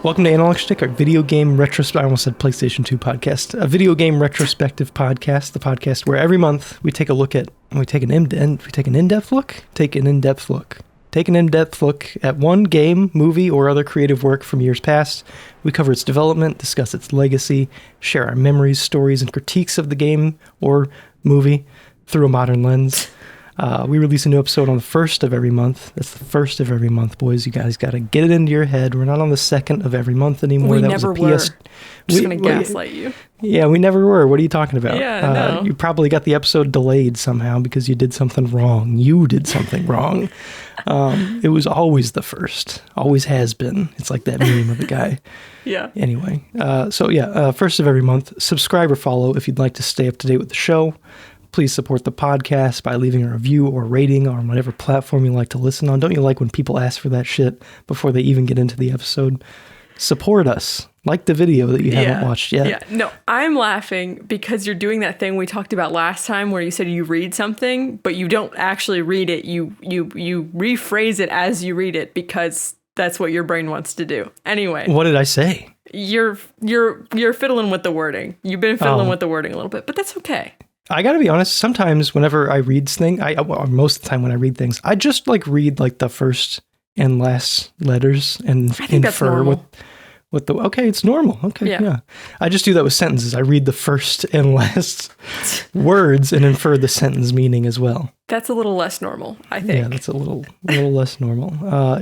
Welcome to Analog Stick, our video game retrospective. I almost said PlayStation 2 podcast. A video game retrospective podcast. The podcast where every month we take a look at, take an in-depth look at one game, movie, or other creative work from years past. We cover its development, discuss its legacy, share our memories, stories, and critiques of the game or movie through a modern lens. We release a new episode on the 1st of every month. That's the 1st of every month, boys. You guys got to get it into your head. We're not on the 2nd of every month anymore. We never were. I'm just going to gaslight you. Yeah, we never were. What are you talking about? Yeah, no. You probably got the episode delayed somehow because you did something wrong. You did something wrong. It was always the 1st. Always has been. It's like that meme of the guy. Yeah. Anyway, 1st of every month. Subscribe or follow if you'd like to stay up to date with the show. Please support the podcast by leaving a review or rating on whatever platform you like to listen on. Don't you like when people ask for that shit before they even get into the episode? Support us. Like the video that you haven't watched yet. Yeah, no, I'm laughing because you're doing that thing we talked about last time where you said you read something, but you don't actually read it. You rephrase it as you read it because that's what your brain wants to do. Anyway. What did I say? You're fiddling with the wording. You've been fiddling with the wording a little bit, but that's okay. I gotta be honest, sometimes whenever I read things, most of the time when I read things, I just read the first and last letters and infer what the, okay, it's normal. Okay, yeah. I just do that with sentences. I read the first and last words and infer the sentence meaning as well. That's a little less normal, I think. Yeah, that's a little less normal.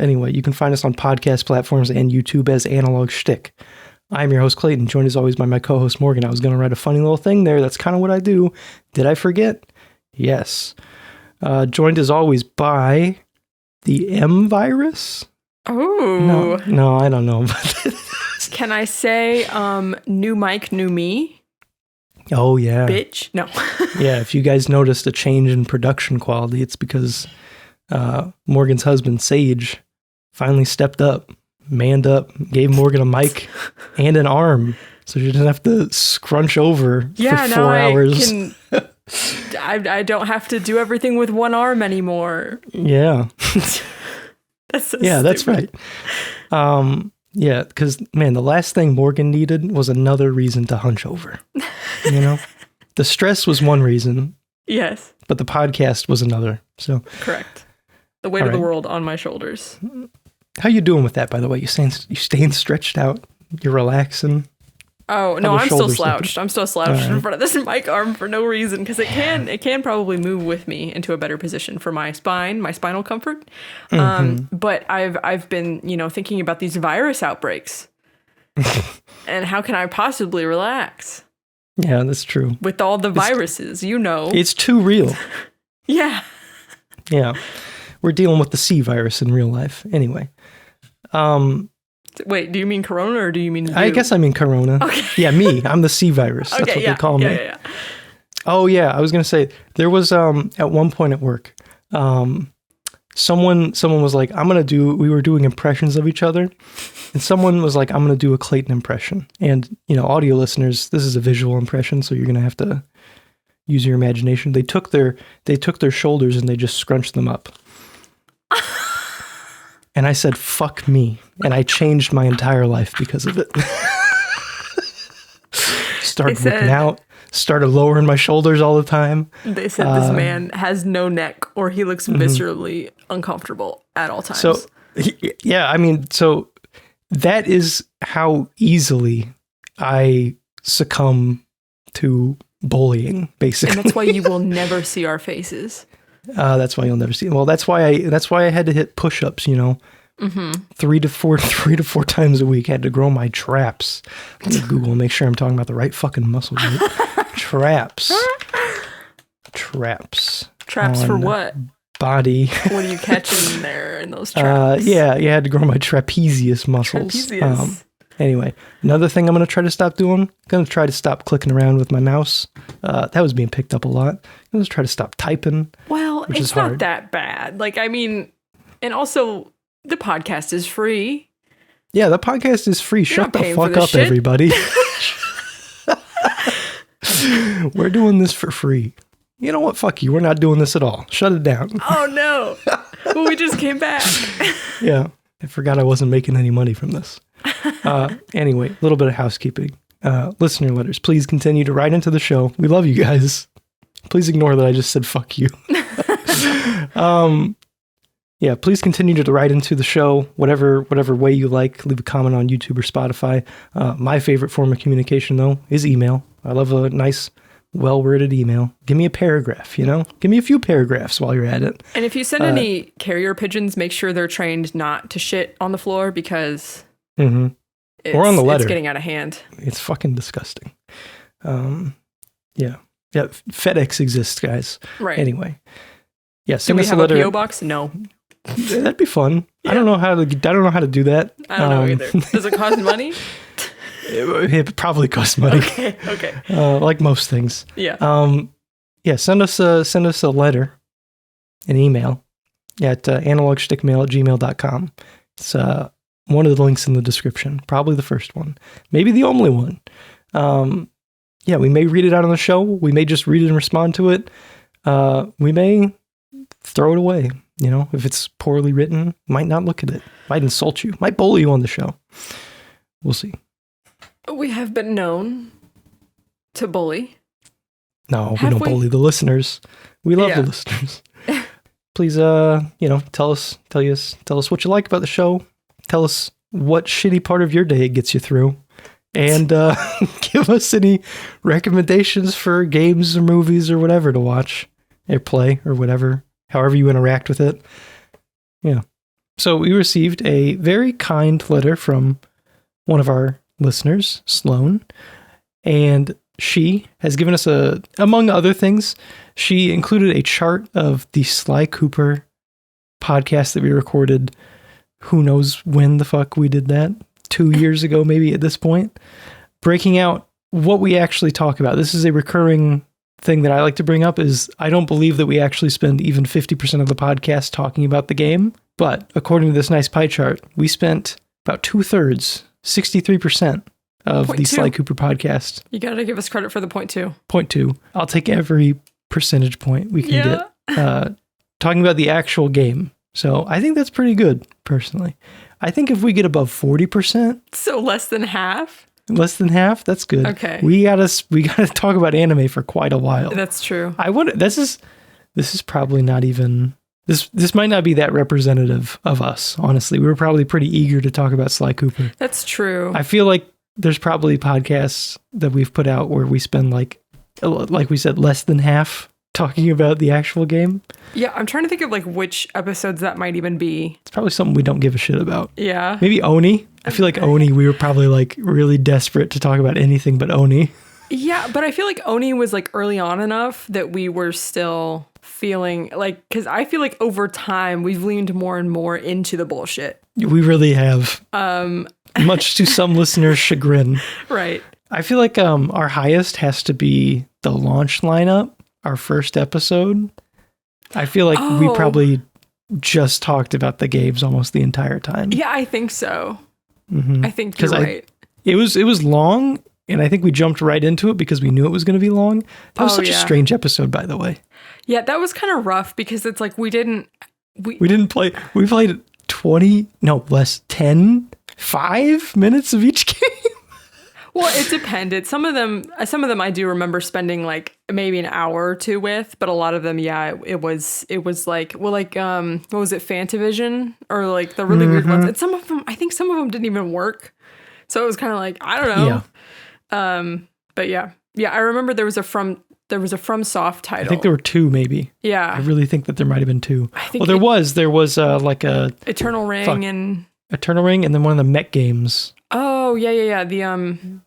Anyway, you can find us on podcast platforms and YouTube as Analog Shtick. I'm your host, Clayton, joined as always by my co-host, Morgan. I was going to write a funny little thing there. That's kind of what I do. Did I forget? Yes. Joined as always by the M virus. Oh. No, I don't know. Can I say new mic, new me? Oh, yeah. Bitch? No. Yeah, if you guys noticed a change in production quality, it's because Morgan's husband, Sage, finally stepped up. Manned up, gave Morgan a mic and an arm so she doesn't have to scrunch over for 4 hours. I don't have to do everything with one arm anymore. Yeah. That's so yeah, stupid. that's right. Yeah, because, man, the last thing Morgan needed was another reason to hunch over. You know? The stress was one reason. Yes. But the podcast was another. So correct. The weight of the world on my shoulders. How you doing with that, by the way? You staying stretched out? You're relaxing? Oh, no, I'm still slouched. I'm still slouched in front of this mic arm for no reason because it can probably move with me into a better position for my spine, my spinal comfort. But I've been, thinking about these virus outbreaks. And how can I possibly relax? Yeah, that's true. With all the viruses, It's too real. Yeah. Yeah. We're dealing with the C virus in real life. Anyway. Wait, do you mean corona or do you mean you? I guess I mean corona. Okay. Yeah, me. I'm the C virus. That's what they call me. Yeah. Oh, yeah. I was going to say, there was, at one point at work, someone was like, we were doing impressions of each other. And someone was like, I'm going to do a Clayton impression. And, audio listeners, this is a visual impression, so you're going to have to use your imagination. They took their shoulders and they just scrunched them up. And I said, fuck me. And I changed my entire life because of it. Started working out, started lowering my shoulders all the time. They said this man has no neck or he looks viscerally uncomfortable at all times. So, yeah, so that is how easily I succumb to bullying, basically. And that's why you will never see our faces. That's why you'll never see. Well, that's why I had to hit push-ups. 3 to 4 times a week. I had to grow my traps. Let me Google and make sure I'm talking about the right fucking muscle group. Traps. For what? Body. What are you catching in there in those traps? Yeah, you had to grow my trapezius muscles. Anyway, another thing I'm going to try to stop doing, I'm going to try to stop clicking around with my mouse. That was being picked up a lot. I'm going to try to stop typing. Well, it's not that bad. And also, the podcast is free. Yeah, the podcast is free. Shut the fuck up, everybody. We're doing this for free. You know what? Fuck you. We're not doing this at all. Shut it down. Oh, no. Well, we just came back. Yeah. I forgot I wasn't making any money from this. Anyway, a little bit of housekeeping. Listener letters. Please continue to write into the show. We love you guys. Please ignore that I just said fuck you. Yeah, please continue to write into the show, whatever way you like. Leave a comment on YouTube or Spotify. My favorite form of communication, though, is email. I love a nice, well-worded email. Give me a paragraph, Give me a few paragraphs while you're at it. And if you send any carrier pigeons, make sure they're trained not to shit on the floor because or on the letter. It's getting out of hand. It's fucking disgusting. Yeah, FedEx exists, guys. Right. Anyway. Yeah, do we have a PO box? No. That'd be fun. Yeah. I don't know how to do that. I don't know either. Does it cost money? It probably costs money. Okay. Like most things. Yeah. Send us a letter, an email at analogschtickmail@gmail.com. It's one of the links in the description. Probably the first one. Maybe the only one. We may read it out on the show. We may just read it and respond to it. We may throw it away. If it's poorly written, might not look at it, might insult you, might bully you on the show. We'll see. We have been known to bully. No, we don't bully the listeners. We love the listeners. Please, tell us what you like about the show. Tell us what shitty part of your day it gets you through. And give us any recommendations for games or movies or whatever to watch or play or whatever. However you interact with it. Yeah. So we received a very kind letter from one of our listeners, Sloan, and she has given us among other things, she included a chart of the Sly Cooper podcast that we recorded. Who knows when the fuck we did that? 2 years ago, maybe at this point, breaking out what we actually talk about. This is a recurring thing that I like to bring up is I don't believe that we actually spend even 50% of the podcast talking about the game. But according to this nice pie chart, we spent about 2/3, 63% of the Sly Cooper podcast. You got to give us credit for the 0.2. 0.2. I'll take every percentage point we can get. Talking about the actual game. So I think that's pretty good, personally. I think if we get above 40%. So less than half? Less than half? That's good. Okay. We gotta talk about anime for quite a while. That's true. I wonder. This is probably not even. This might not be that representative of us. Honestly, we were probably pretty eager to talk about Sly Cooper. That's true. I feel like there's probably podcasts that we've put out where we spend like we said, less than half talking about the actual game. Yeah, I'm trying to think of which episodes that might even be. It's probably something we don't give a shit about. Yeah. Maybe Oni. I feel like Oni, we were probably really desperate to talk about anything but Oni. Yeah, but I feel like Oni was early on enough that we were still feeling because I feel like over time we've leaned more and more into the bullshit. We really have. Much to some listeners' chagrin. Right. I feel like our highest has to be the launch lineup, our first episode. I feel like we probably just talked about the games almost the entire time. Yeah, I think so. Mm-hmm. I think you're right. It was long, and I think we jumped right into it because we knew it was going to be long. That was such a strange episode, by the way. Yeah, that was kind of rough because it's we didn't play. We played 5 minutes of each game. Well, it depended. Some of them I do remember spending maybe an hour or two with, but a lot of them, it was what was it, Fantavision or the really weird ones. And some of them, I think some of them didn't even work. So it was kind of I don't know. Yeah. But yeah, I remember there was a FromSoft title. I think there were two, maybe. Yeah. I really think that there might have been two. I think there was a Eternal Ring and then one of the mech games. Oh yeah. The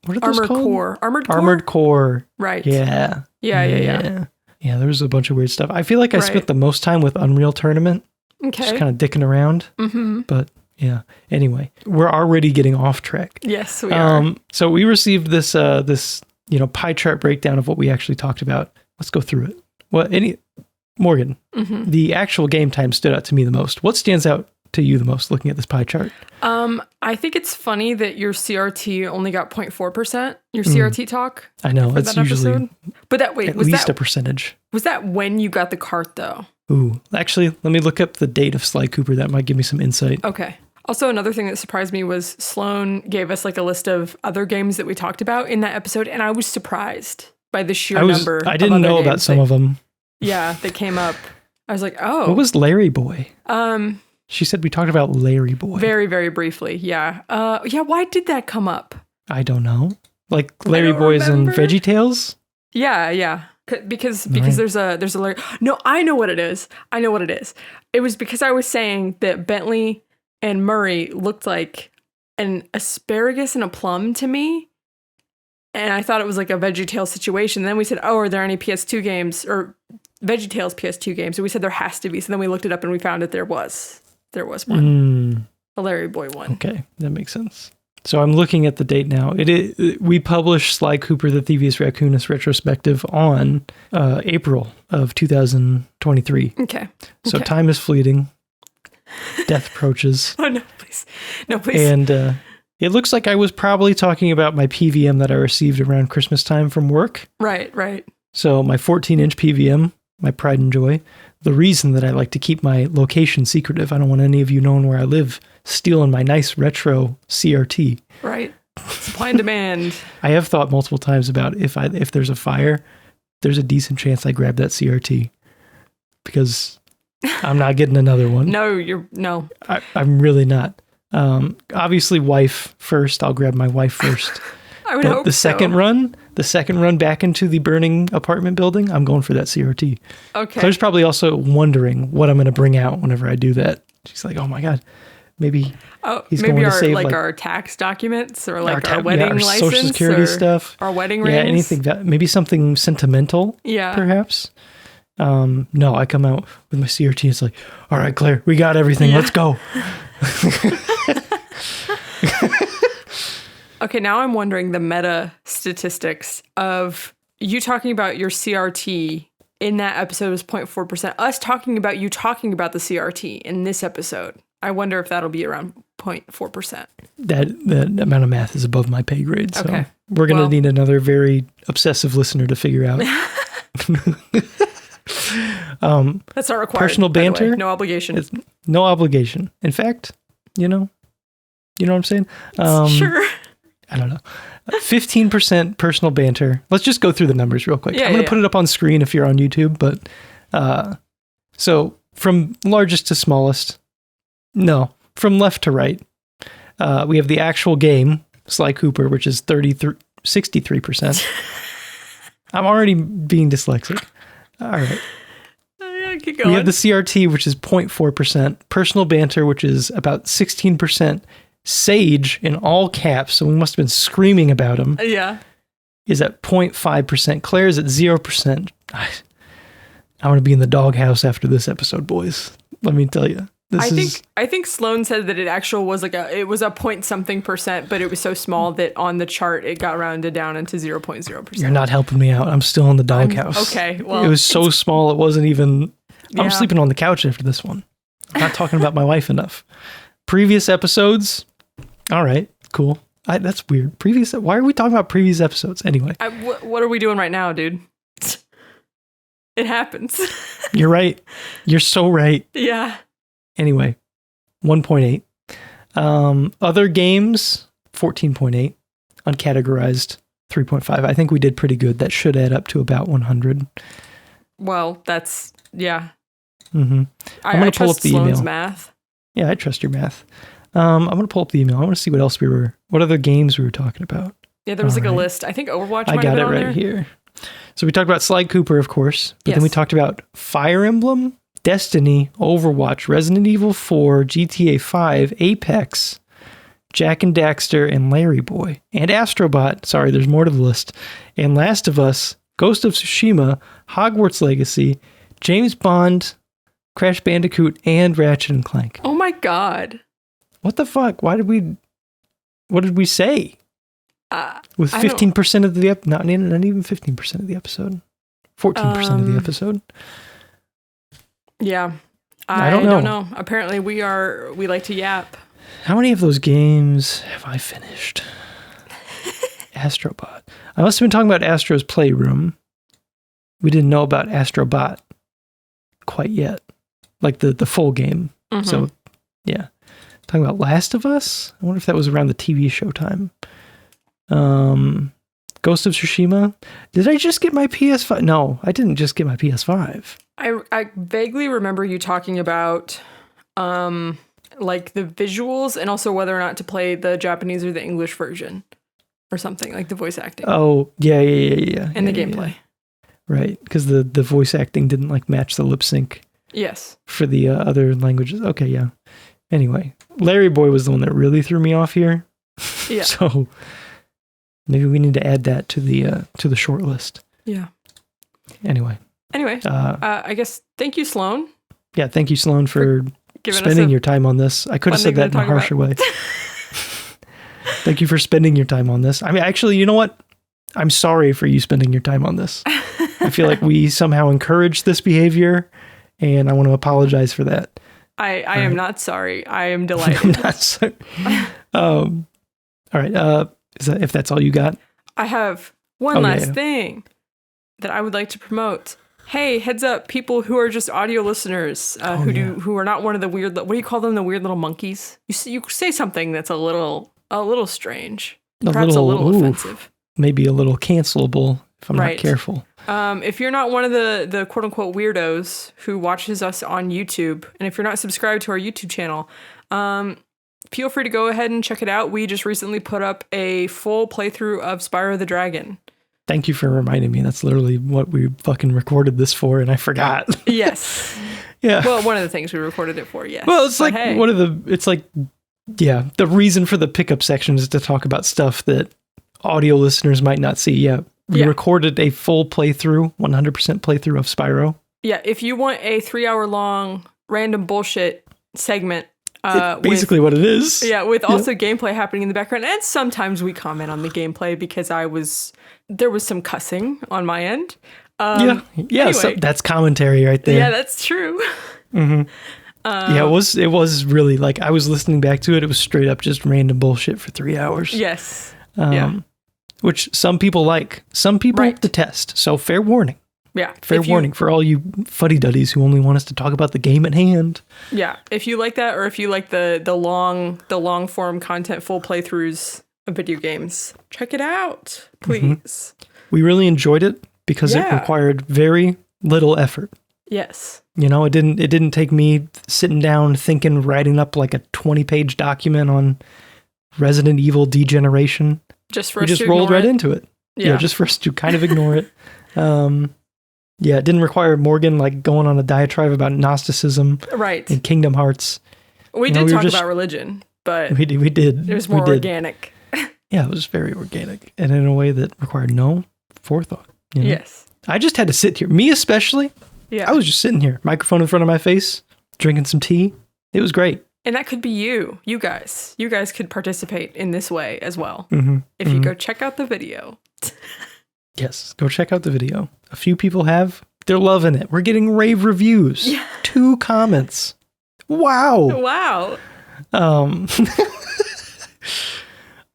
what are those called? Armored Core. Right. Yeah. Yeah. Yeah, there was a bunch of weird stuff. I feel like I spent the most time with Unreal Tournament. Okay. Just kind of dicking around. Mm-hmm. But yeah. Anyway, we're already getting off track. Yes, we are. So we received this pie chart breakdown of what we actually talked about. Let's go through it. Morgan, the actual game time stood out to me the most. What stands out to you the most looking at this pie chart? I think it's funny that your CRT only got 0.4%, your CRT talk. I know, that's usually episode. But was at least a percentage. Was that when you got the cart though? Ooh, actually, let me look up the date of Sly Cooper. That might give me some insight. Okay. Also, another thing that surprised me was Sloan gave us like a list of other games that we talked about in that episode, and I was surprised by the sheer number. I didn't know about some of them. Yeah, that came up. I was like, oh. What was Larry Boy? She said we talked about Larry Boy. Very, very briefly. Yeah. Yeah. Why did that come up? I don't know. Like Larry Boys and VeggieTales? Yeah. Because there's a Larry. No, I know what it is. It was because I was saying that Bentley and Murray looked like an asparagus and a plum to me. And I thought it was like a VeggieTales situation. And then we said, oh, are there any PS2 games or VeggieTales PS2 games? And we said there has to be. So then we looked it up and we found that there was one. A Larry Boy one. Okay, that makes sense. So I'm looking at the date now. We published Sly Cooper the Thievius Raccoonus retrospective on April of 2023. Okay. So time is fleeting. Death approaches. Oh, no, please. No, please. And it looks like I was probably talking about my PVM that I received around Christmas time from work. Right. So my 14-inch PVM, my pride and joy. The reason that I like to keep my location secretive, I don't want any of you knowing where I live, stealing my nice retro CRT. Right. Supply and demand. I have thought multiple times about if there's a fire, there's a decent chance I grab that CRT because I'm not getting another one. No. I'm really not. Obviously wife first. I'll grab my wife first. I would hope the second run back into the burning apartment building, I'm going for that CRT. Okay. Claire's probably also wondering what I'm going to bring out whenever I do that. She's like, oh my God, maybe he's going to save like our tax documents or like our wedding our license, social security stuff, our wedding rings. Yeah, anything maybe something sentimental. Yeah, perhaps. No, I come out with my CRT. It's like, all right, Claire, we got everything. Let's go. Okay, now I'm wondering the meta statistics of you talking about your CRT in that episode was 0.4%. Us talking about you talking about the CRT in this episode. I wonder if that'll be around 0.4%. That amount of math is above my pay grade. So okay. We're going to need another very obsessive listener to figure out. That's not required. Personal banter. No obligation. No obligation. In fact, you know what I'm saying? Sure. I don't know. 15% personal banter. Let's just go through the numbers real quick. I'm going to put it up on screen if you're on YouTube, but so from largest to smallest, no, from left to right, we have the actual game, Sly Cooper, which is 63%. I'm already being dyslexic. All right. Keep going. We have the CRT, which is 0.4%. Personal banter, which is about 16%. Sage in all caps, so we must have been screaming about him. Yeah. Is at 0.5%. Claire's at 0%. I want to be in the doghouse after this episode, boys. Let me tell you. I think Sloan said that it was a point something %, but it was so small that on the chart it got rounded down into 0.0%. You're not helping me out. I'm still in the doghouse. Okay, well, it was so small it wasn't even. I'm sleeping on the couch after this one. I'm not talking about my wife enough. Previous episodes. All right, cool. That's weird. Why are we talking about previous episodes anyway? What are we doing right now, dude? It happens. You're right. You're so right. Yeah. Anyway, 1.8. Other games, 14.8. Uncategorized, 3.5. I think we did pretty good. That should add up to about 100. Well, that's, yeah. Mm-hmm. I'm going to pull up the Sloan's email. Math. Yeah, I trust your math. I'm going to pull up the email. I want to see what else what other games we were talking about. Yeah, there was a list. I think Overwatch might have been on I got it right there. here. So we talked about Sly Cooper, of course, but then we talked about Fire Emblem, Destiny, Overwatch, Resident Evil 4, GTA 5, Apex, Jak and Daxter, and Larry Boy, and Astrobot. Sorry, there's more to the list. And Last of Us, Ghost of Tsushima, Hogwarts Legacy, James Bond, Crash Bandicoot, and Ratchet and Clank. Oh my God. What the fuck? What did we say? With 15% of the not even 15% of the episode. 14% of the episode. Yeah. I don't know. Apparently we like to yap. How many of those games have I finished? Astrobot. I must have been talking about Astro's Playroom. We didn't know about Astrobot. quite yet. Like the full game. Mm-hmm. So, yeah. Talking about Last of Us? I wonder if that was around the TV show time. Ghost of Tsushima? Did I just get my PS5? No, I didn't just get my PS5. I vaguely remember you talking about like the visuals and also whether or not to play the Japanese or the English version or something, like the voice acting. Oh, yeah. And the gameplay. Yeah. Right, because the voice acting didn't like match the lip sync. Yes. For the other languages. Okay, yeah. Anyway, Larry Boy was the one that really threw me off here. Yeah. So maybe we need to add that to the short list. Yeah. Anyway, I guess thank you, Sloan. Yeah, thank you, Sloan, for spending your time on this. I could have said that in a harsher way. Thank you for spending your time on this. I mean, actually, you know what? I'm sorry for you spending your time on this. I feel like we somehow encouraged this behavior, and I want to apologize for that. I am not sorry. I am delighted. I'm not sorry. All right. If that's all you got? I have one last thing that I would like to promote. Hey, heads up, people who are just audio listeners, who are not one of the weird, what do you call them? The weird little monkeys? You say something that's a little strange. Perhaps a little offensive. Maybe a little cancelable if I'm not careful. If you're not one of the quote unquote weirdos who watches us on YouTube, and if you're not subscribed to our YouTube channel, feel free to go ahead and check it out. We just recently put up a full playthrough of Spyro the Dragon. Thank you for reminding me. That's literally what we fucking recorded this for, and I forgot. Yes. Yeah. Well, one of the things we recorded it for, yes. Well, it's the reason for the pickup section is to talk about stuff that audio listeners might not see. Yeah. We recorded a full playthrough, 100% playthrough of Spyro. Yeah. If you want a 3-hour long random bullshit segment, basically what it is. Yeah, with also gameplay happening in the background, and sometimes we comment on the gameplay because there was some cussing on my end. Anyway. So that's commentary right there. Yeah, that's true. Mm-hmm. It was really like I was listening back to it. It was straight up just random bullshit for 3 hours. Yes. Which some people like, some people detest. So fair warning. Yeah. Fair warning for all you fuddy-duddies who only want us to talk about the game at hand. Yeah. If you like that, or if you like the long form content, full playthroughs of video games, check it out, please. Mm-hmm. We really enjoyed it because it required very little effort. Yes. You know, it didn't take me sitting down thinking, writing up like a 20-page document on Resident Evil Degeneration. We just rolled right into it. Yeah, just for us to kind of ignore it. It didn't require Morgan like going on a diatribe about Gnosticism, and Kingdom Hearts. We did talk about religion, but we did. It was more organic. Yeah, it was very organic, and in a way that required no forethought. You know? Yes, I just had to sit here. Me especially. Yeah, I was just sitting here, microphone in front of my face, drinking some tea. It was great. And that could be you guys. You guys could participate in this way as well. If you go check out the video. Yes, go check out the video. A few people have. They're loving it. We're getting rave reviews. Yeah. 2 comments. Wow.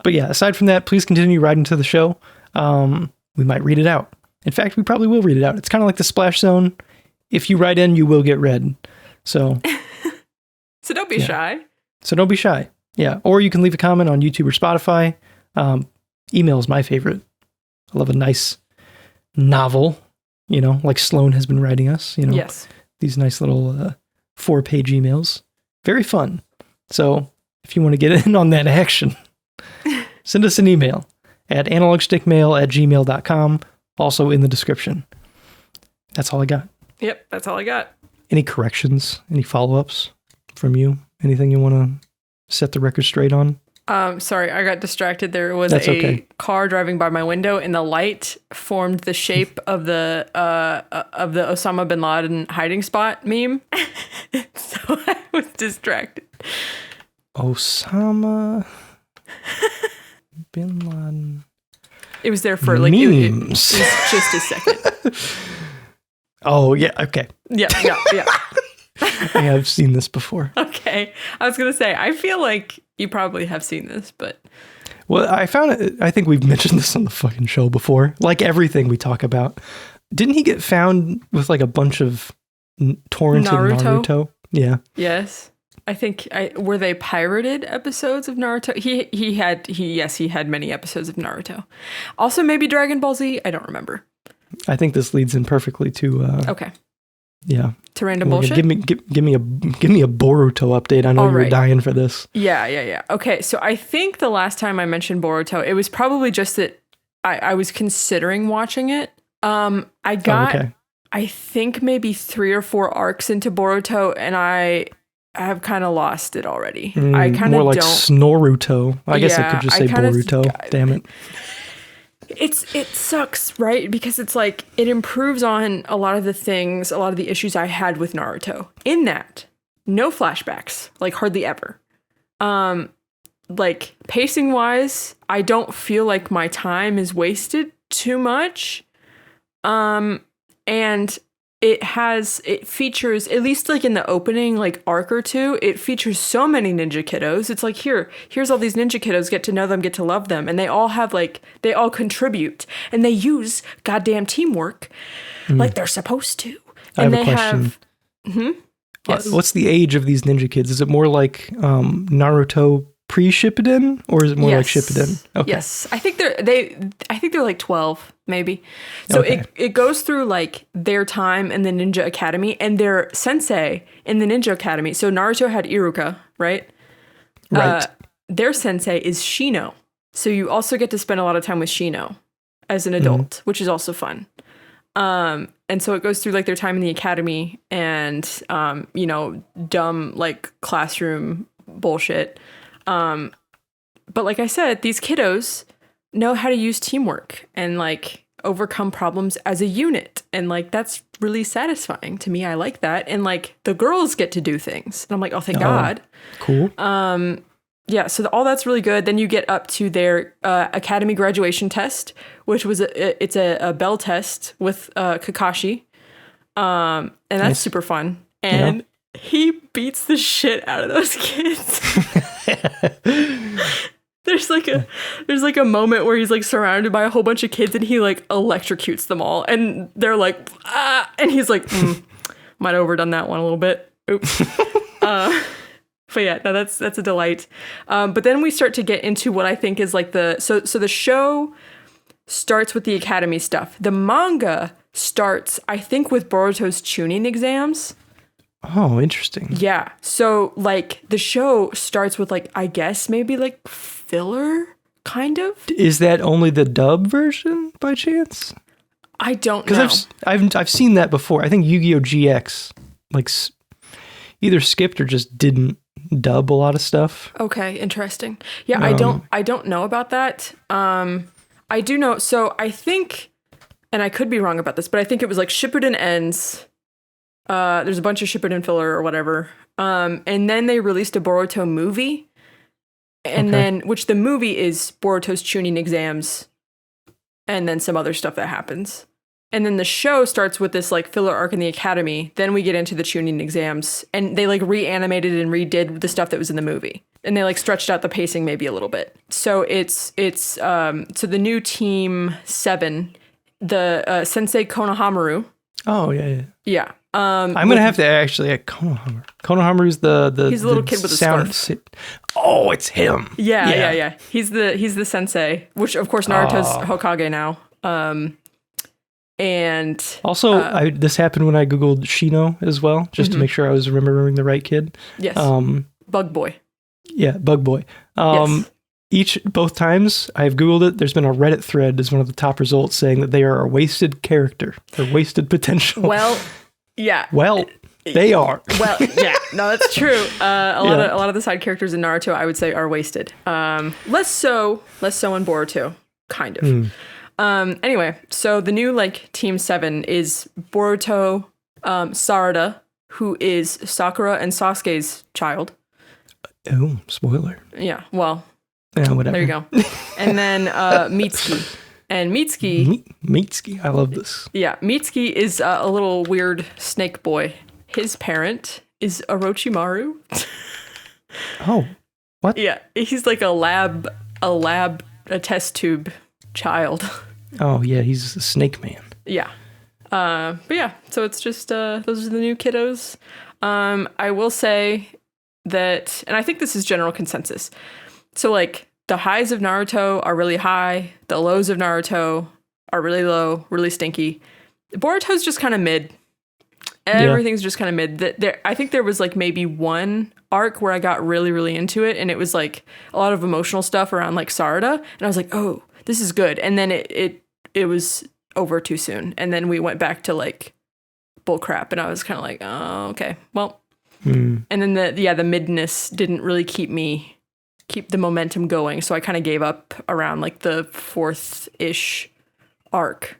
But yeah, aside from that, please continue writing to the show. We might read it out. In fact, we probably will read it out. It's kind of like the Splash Zone. If you write in, you will get read. So... So don't be shy. Yeah. Or you can leave a comment on YouTube or Spotify. Email is my favorite. I love a nice novel, like Sloan has been writing us, Yes. These nice little 4-page emails. Very fun. So if you want to get in on that action, send us an email at analogschtickmail@gmail.com. Also in the description. That's all I got. Yep. That's all I got. Any corrections? Any follow-ups? From you? Anything you want to set the record straight on? Sorry, I got distracted. There was car driving by my window, and the light formed the shape of the Osama bin Laden hiding spot meme. So I was distracted. Osama bin Laden. It was there for memes. It was just a second. Oh yeah. Okay. Yeah. I have seen this before. Okay. I was going to say, I feel like you probably have seen this, but... Well, I think we've mentioned this on the fucking show before. Like everything we talk about. Didn't he get found with like a bunch of torrented Naruto. Yeah. Yes. I think were they pirated episodes of Naruto? He had many episodes of Naruto. Also maybe Dragon Ball Z, I don't remember. I think this leads in perfectly to okay. Yeah. To random bullshit. Give me a Boruto update. I know you were dying for this. Yeah. Okay, so I think the last time I mentioned Boruto, it was probably just that I was considering watching it. I got I think maybe 3 or 4 arcs into Boruto, and I have kind of lost it already. I kind of more like Snoruto. I guess I could just say Boruto. Damn it. It sucks, right? Because it's like it improves on a lot of the issues I had with Naruto. In that, no flashbacks, like hardly ever. Like pacing wise, I don't feel like my time is wasted too much. And it features, at least like in the opening like arc or two, it features so many ninja kiddos. It's like here's all these ninja kiddos, get to know them, get to love them, and they all contribute and they use goddamn teamwork like they're supposed to. And I have a question. Yes. What's the age of these ninja kids? Is it more like Naruto pre-Shippuden, or is it more like Shippuden? Okay. Yes, I think they're like 12 maybe. So it goes through like their time in the Ninja Academy and their sensei in the Ninja Academy. So Naruto had Iruka, right? Right. Their sensei is Shino. So you also get to spend a lot of time with Shino as an adult, which is also fun. And so it goes through like their time in the academy and dumb like classroom bullshit. But like I said, these kiddos know how to use teamwork and like overcome problems as a unit. And like, that's really satisfying to me. I like that. And like the girls get to do things. And I'm like, oh, thank God. Cool. Yeah. So all that's really good. Then you get up to their, academy graduation test, which was it's a bell test with, Kakashi. And that's super fun. And he beats the shit out of those kids. There's like a moment where he's like surrounded by a whole bunch of kids and he like electrocutes them all and they're like, ah, and he's like, might have overdone that one a little bit. Oops. But yeah, no, that's a delight. But then we start to get into what I think is like so the show starts with the academy stuff. The manga starts, I think, with Boruto's tuning exams. Oh, interesting. Yeah. So like the show starts with like, I guess maybe like filler kind of. Is that only the dub version by chance? I don't know. Because I've seen that before. I think Yu-Gi-Oh! GX like either skipped or just didn't dub a lot of stuff. Okay, interesting. Yeah, I don't know about that. I do know. So I think, and I could be wrong about this, but I think it was like Shippuden ends. There's a bunch of Shippuden filler or whatever. And then they released a Boruto movie. And then, which the movie is Boruto's tuning exams. And then some other stuff that happens. And then the show starts with this like filler arc in the academy. Then we get into the tuning exams. And they like reanimated and redid the stuff that was in the movie. And they like stretched out the pacing maybe a little bit. So it's so the new team 7, the Sensei Konohamaru. Oh, yeah. Yeah. I'm going to have to actually, Konohamaru. Konohamaru's the he's a little kid with a scarf. Oh, it's him. Yeah. He's the sensei, which of course Naruto's Hokage now. And also, this happened when I Googled Shino as well, just to make sure I was remembering the right kid. Yes. Bug Boy. Yeah, Bug Boy. Both times I've Googled it, there's been a Reddit thread as one of the top results saying that they are a wasted character. They're wasted potential. Well, yeah. Well, they are. Well, yeah. No, that's true. A lot of the side characters in Naruto, I would say, are wasted. Less so in Boruto, kind of. Anyway, so the new like Team 7 is Boruto, Sarada, who is Sakura and Sasuke's child. Oh, spoiler. Yeah, well. Yeah, whatever. There you go. And then Mitsuki. And Mitsuki, I love this. Yeah, Mitsuki is a little weird snake boy. His parent is Orochimaru. Oh, what? Yeah, he's like a test tube child. Oh, yeah, he's a snake man. Yeah. But yeah, so it's just those are the new kiddos. I will say that, and I think this is general consensus. So like the highs of Naruto are really high, the lows of Naruto are really low, really stinky. Boruto's just kind of mid. Everything's just kind of mid. I think there was like maybe one arc where I got really, really into it, and it was like a lot of emotional stuff around like Sarada, and I was like, oh, this is good. And then it was over too soon, and then we went back to like bull crap, and I was kind of like, oh, okay, well. And then the midness didn't really keep the momentum going, so I kind of gave up around like the 4th-ish arc,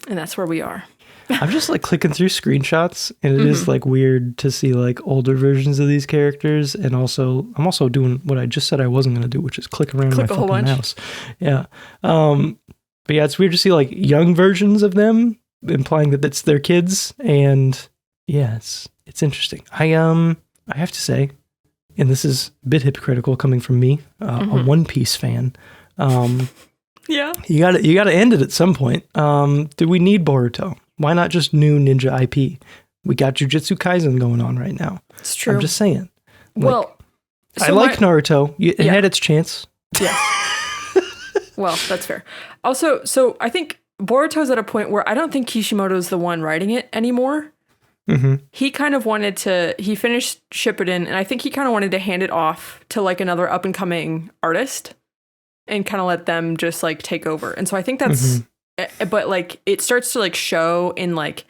and that's where we are. I'm just like clicking through screenshots, and it is like weird to see like older versions of these characters, and also I'm also doing what I just said I wasn't going to do, which is click around my fucking mouse. Yeah. But yeah, it's weird to see like young versions of them, implying that it's their kids, and yeah, it's interesting. I have to say, and this is a bit hypocritical coming from me, a One Piece fan. Yeah, you gotta end it at some point. Do we need Boruto? Why not just new ninja IP? We got Jujutsu Kaisen going on right now. It's true. I'm just saying. Well, so I like Naruto. It had its chance. Yeah. Well, that's fair. Also, so I think Boruto's at a point where I don't think Kishimoto's the one writing it anymore. He kind of he finished Shippuden, and I think he kind of wanted to hand it off to like another up and coming artist and kind of let them just like take over. And so I think that's, but like it starts to like show in like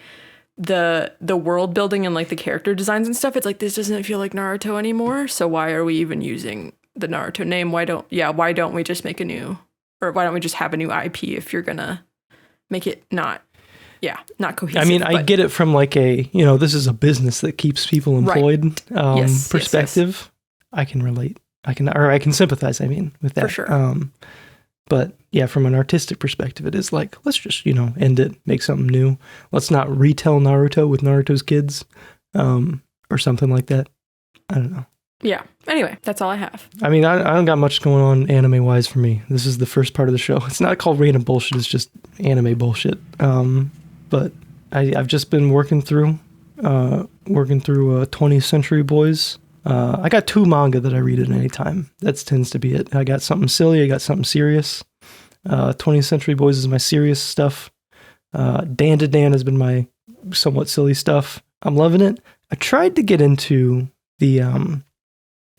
the world building and like the character designs and stuff. It's like, this doesn't feel like Naruto anymore. So why are we even using the Naruto name? Why don't we just make why don't we just have a new IP if you're gonna make it not cohesive? I mean, I get it from like this is a business that keeps people employed perspective. Yes. I can relate. I can sympathize, with that. For sure. But yeah, from an artistic perspective, it is like, let's just, end it, make something new. Let's not retell Naruto with Naruto's kids, or something like that. I don't know. Yeah. Anyway, that's all I have. I mean, I don't got much going on anime-wise for me. This is the first part of the show. It's not called random bullshit. It's just anime bullshit. But I've just been working through 20th Century Boys. I got 2 manga that I read at any time. That tends to be it. I got something silly. I got something serious. 20th Century Boys is my serious stuff. Dan to Dan has been my somewhat silly stuff. I'm loving it. I tried to get into the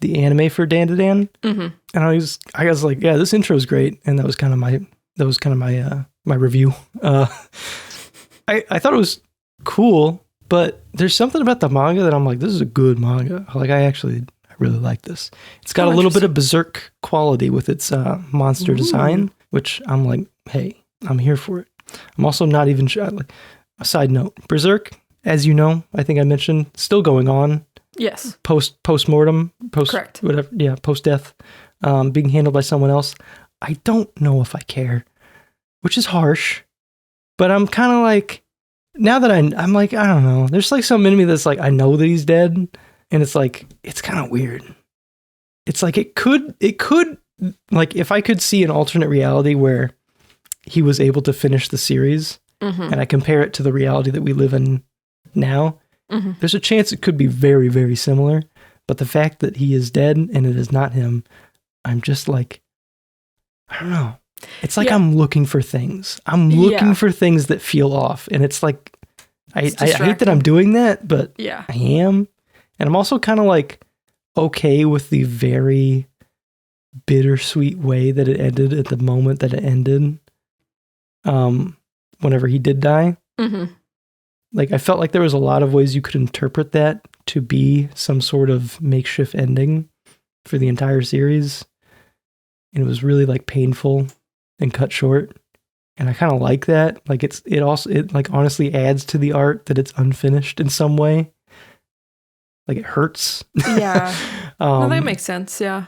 anime for Dan to Dan, and I was like, yeah, this intro is great, and that was kind of my review. I thought it was cool, but there's something about the manga that I'm like, this is a good manga. Like, I really like this. It's got a little bit of Berserk quality with its monster design, which I'm like, hey, I'm here for it. I'm also not even sure. Like, a side note, Berserk, as you know, I think I mentioned, still going on. Yes. Post-mortem, correct. Whatever, yeah, post-death, being handled by someone else. I don't know if I care, which is harsh, but I'm kind of like, now that I'm like, I don't know. There's like something in me that's like, I know that he's dead, and it's like, it's kind of weird. It's like, it could, like, if I could see an alternate reality where he was able to finish the series, and I compare it to the reality that we live in now, there's a chance it could be very, very similar. But the fact that he is dead and it is not him, I'm just like, I don't know. It's like I'm looking for things. I'm looking for things that feel off. And it's like, I hate that I'm doing that, but I am. And I'm also kind of like okay with the very bittersweet way that it ended at the moment that it ended. Whenever he did die. Like, I felt like there was a lot of ways you could interpret that to be some sort of makeshift ending for the entire series. And it was really like painful and cut short. And I kind of like that. Like, it like honestly adds to the art that it's unfinished in some way. Like, it hurts. Yeah. No, that makes sense. Yeah.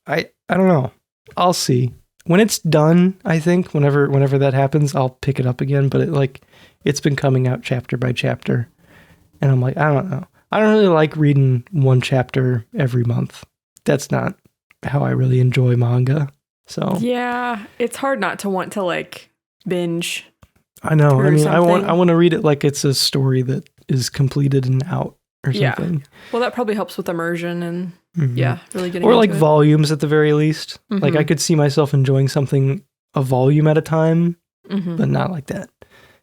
I don't know. I'll see. When it's done, I think whenever that happens, I'll pick it up again. But it's been coming out chapter by chapter. And I'm like, I don't know. I don't really like reading one chapter every month. That's not how I really enjoy manga. So yeah, it's hard not to want to like binge I know. I mean, I want to read it like it's a story that is completed and out or something. Yeah. Well, that probably helps with immersion and really getting or into like it. volumes at the very least. Like I could see myself enjoying something a volume at a time, but not like that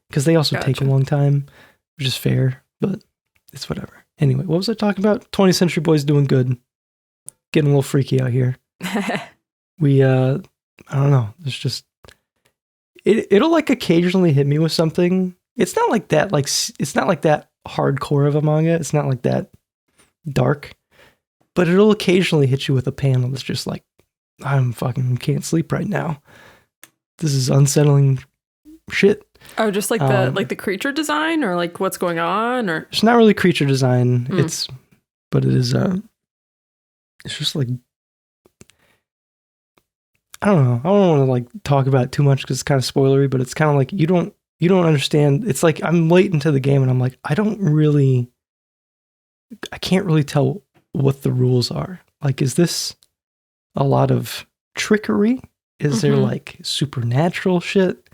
because they also take a long time, which is fair, but it's whatever. Anyway, what was I talking about? 20th Century Boys doing good. Getting a little freaky out here. We, I don't know. It's just, it'll like occasionally hit me with something. It's not like that, it's not like that hardcore of a manga. It's not like that dark, but it'll occasionally hit you with a panel that's just like, I'm fucking can't sleep right now. This is unsettling shit. Oh, just like the creature design or like what's going on or? It's not really creature design. But it is, it's just like, I don't know. I don't want to like talk about it too much because it's kind of spoilery, but it's kind of like you don't understand. It's like I'm late into the game and I'm like, I can't really tell what the rules are. Like, is this a lot of trickery? Is there like supernatural shit?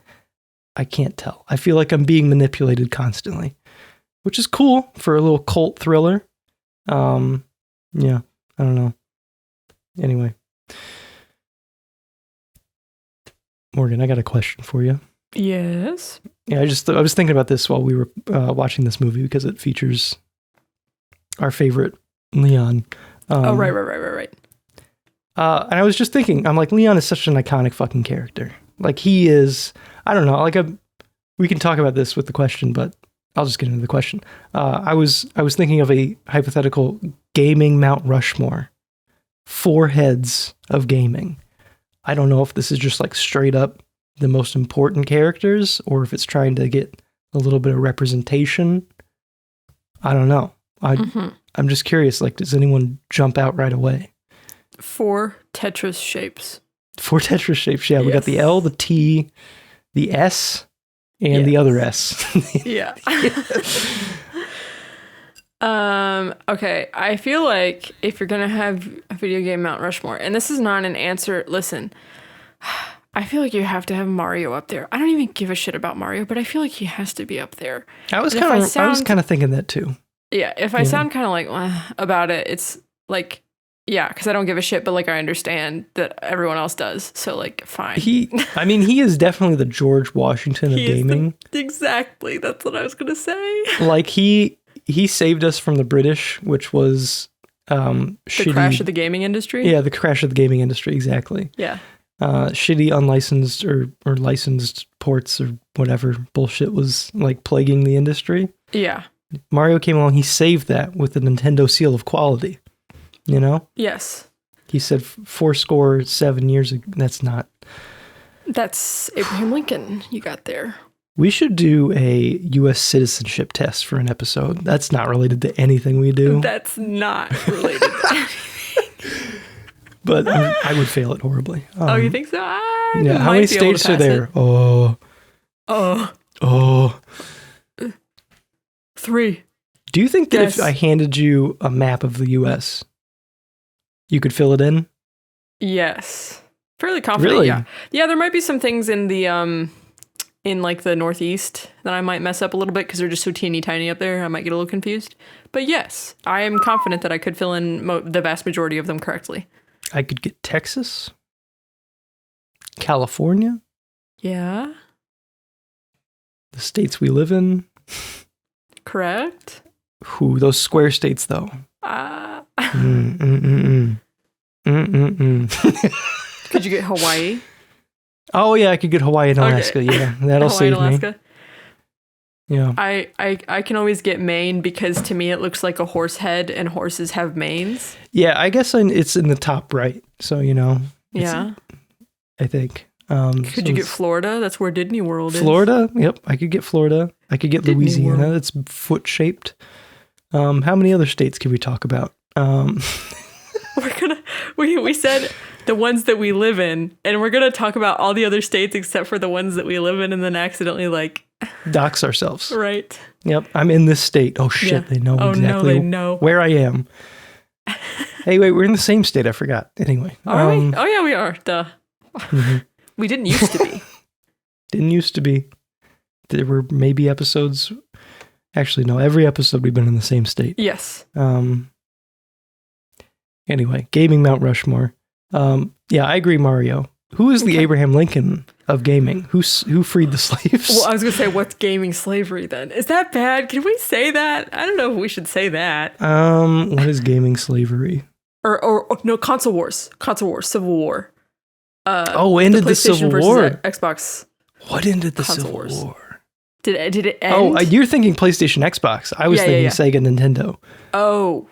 I can't tell. I feel like I'm being manipulated constantly, which is cool for a little cult thriller. Yeah, I don't know. Anyway. Morgan, I got a question for you. Yes. Yeah, I was thinking about this while we were watching this movie because it features our favorite Leon. Right. And I was just thinking, I'm like, Leon is such an iconic fucking character. Like he is, I don't know, like we can talk about this with the question, but I'll just get into the question. I was thinking of a hypothetical gaming Mount Rushmore. 4 heads of gaming. I don't know if this is just like straight up the most important characters or if it's trying to get a little bit of representation. I don't know. I'm just curious, like, does anyone jump out right away? 4 Tetris shapes. 4 Tetris shapes, yeah. Yes. We got the L, the T, the S, and the other S. Yeah. Okay, I feel like if you're gonna have a video game Mount Rushmore, and this is not an answer, listen, I feel like you have to have Mario up there. I don't even give a shit about Mario, but I feel like he has to be up there. I was kind of thinking that too. Yeah, if I sound kind of like about it, it's like, yeah, because I don't give a shit, but like I understand that everyone else does, so like fine. He is definitely the George Washington of gaming. Exactly, that's what I was gonna say. Like he saved us from the British, which was the crash of the gaming industry. Yeah, the crash of the gaming industry, exactly. Yeah. Shitty unlicensed or licensed ports or whatever bullshit was like plaguing the industry. Yeah. Mario came along, he saved that with the Nintendo seal of quality. You know? Yes. He said 7 years ago. That's Abraham Lincoln you got there. We should do a U.S. citizenship test for an episode. That's not related to anything we do. That's not related to anything. But I would fail it horribly. Oh, you think so? Yeah. How many states are there? Oh. 3. Do you think that if I handed you a map of the U.S., you could fill it in? Yes. Fairly confident, really? Yeah. Yeah, there might be some things in the in like the Northeast that I might mess up a little bit because they're just so teeny tiny up there. I might get a little confused. But yes, I am confident that I could fill in the vast majority of them correctly. I could get Texas, California. Yeah. The states we live in. Correct. Those square states though. Could you get Hawaii? Oh yeah, I could get Hawaii and Alaska. Okay. Yeah, that'll save me. Yeah. I can always get Maine because to me it looks like a horse head and horses have manes. Yeah, I guess it's in the top right. So, you know. Yeah. I think. Could you get Florida? That's where Disney World is. Florida? Yep, I could get Florida. I could get Disney Louisiana. World. It's foot-shaped. How many other states can we talk about? We said the ones that we live in, and we're gonna talk about all the other states except for the ones that we live in, and then accidentally like dox ourselves. Right. Yep. I'm in this state. Oh shit! Yeah. They know exactly where I am. Hey, wait, we're in the same state. I forgot. Anyway. Are we? Oh yeah, we are. Duh. Mm-hmm. We didn't used to be. Didn't used to be. there were maybe episodes. Actually, no, every episode we've been in the same state. Yes. Anyway, gaming Mount Rushmore. Yeah, I agree, Mario. Who is the Abraham Lincoln of gaming? Who freed the slaves? Well, I was going to say, what's gaming slavery then? Is that bad? Can we say that? I don't know if we should say that. What is gaming slavery? Or no, console wars, Civil War. Ended the Civil War. Xbox. What ended the Civil War? Did it end? Oh, you're thinking PlayStation, Xbox. I was thinking Sega, Nintendo. Oh,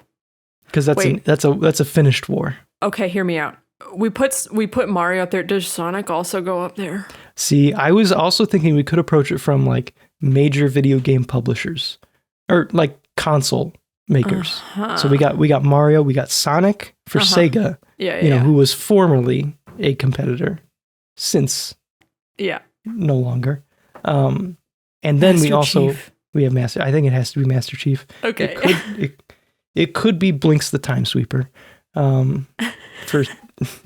because that's a finished war. Okay, hear me out. We put Mario up there. Does Sonic also go up there? See, I was also thinking we could approach it from like major video game publishers or like console makers. So we got Mario, we got Sonic for Sega. Who was formerly a competitor since no longer. And then we have Master. I think it has to be Master Chief. Okay. It could be Blinks the Time Sweeper. For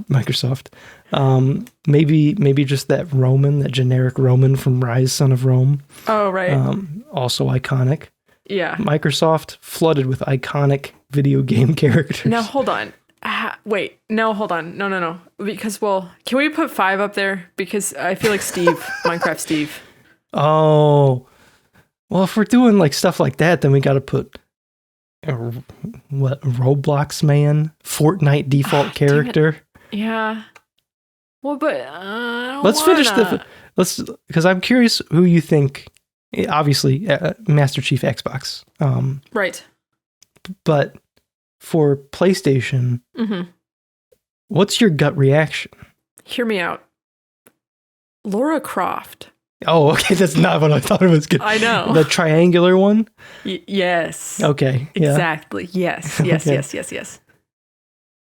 Microsoft. Maybe just that generic Roman from Rise, Son of Rome. Oh, right. Also iconic. Yeah. Microsoft flooded with iconic video game characters. Now, hold on. Wait. No, hold on. No. Because, can we put 5 up there? Because I feel like Steve, Minecraft Steve. Oh. Well, if we're doing like stuff like that, then we got to put Roblox man, Fortnite default character. Yeah. Well, but let's finish because I'm curious who you think. Obviously, Master Chief Xbox. Right. But for PlayStation, what's your gut reaction? Hear me out. Lara Croft. Oh, okay. That's not what I thought it was. Good. I know. The triangular one? Yes. Okay. Yeah. Exactly. Yes. Yes.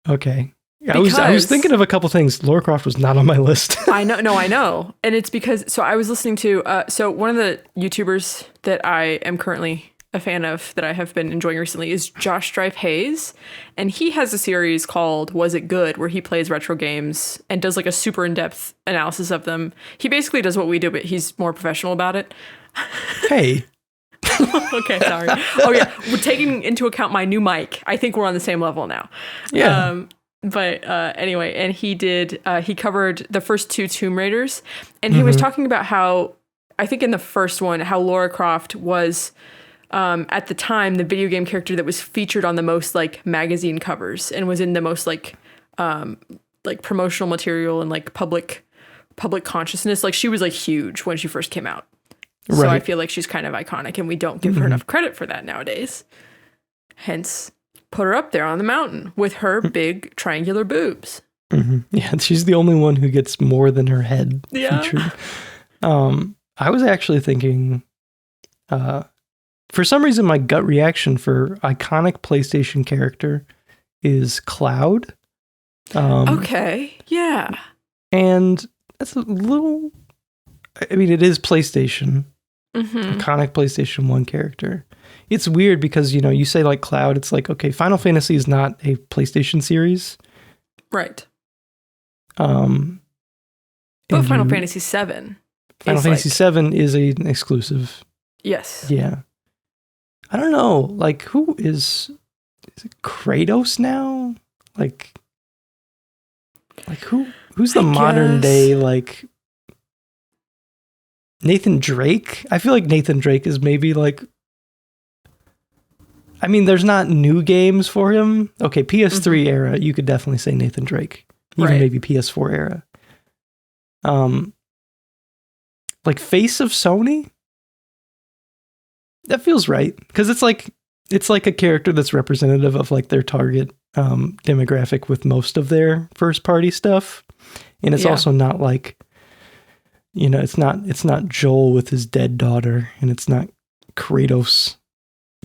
Okay. I was thinking of a couple things. Lara Croft was not on my list. I know. No, I know. And it's because, I was listening to, one of the YouTubers that I am currently a fan of that I have been enjoying recently is Josh Strife Hayes. And he has a series called Was It Good, where he plays retro games and does like a super in-depth analysis of them. He basically does what we do, but he's more professional about it. Hey. Okay, sorry. Oh yeah, we're taking into account my new mic. I think we're on the same level now. Yeah. But anyway, and he covered the first 2 Tomb Raiders, and he was talking about how, I think in the first one, how Lara Croft was, at the time, the video game character that was featured on the most like magazine covers and was in the most like promotional material and like public consciousness. Like she was like huge when she first came out. So I feel like she's kind of iconic, and we don't give her enough credit for that nowadays. Hence, put her up there on the mountain with her big triangular boobs. Yeah, she's the only one who gets more than her head featured. I was actually thinking, for some reason, my gut reaction for iconic PlayStation character is Cloud. Okay, yeah. And that's a little... I mean, it is PlayStation. Iconic PlayStation 1 character. It's weird because, you say like Cloud, it's like, okay, Final Fantasy is not a PlayStation series. Right. But Final Fantasy 7. Final Fantasy 7 is an exclusive. Yes. Yeah. I don't know. Like, who is it Kratos now? Like who's the modern day, like, Nathan Drake? I feel like Nathan Drake is maybe like, I mean, there's not new games for him. Okay, PS3 era, you could definitely say Nathan Drake. Even maybe PS4 era. Like Face of Sony? That feels right. Because it's like a character that's representative of like their target demographic with most of their first party stuff. And it's also not like, it's not Joel with his dead daughter, and it's not Kratos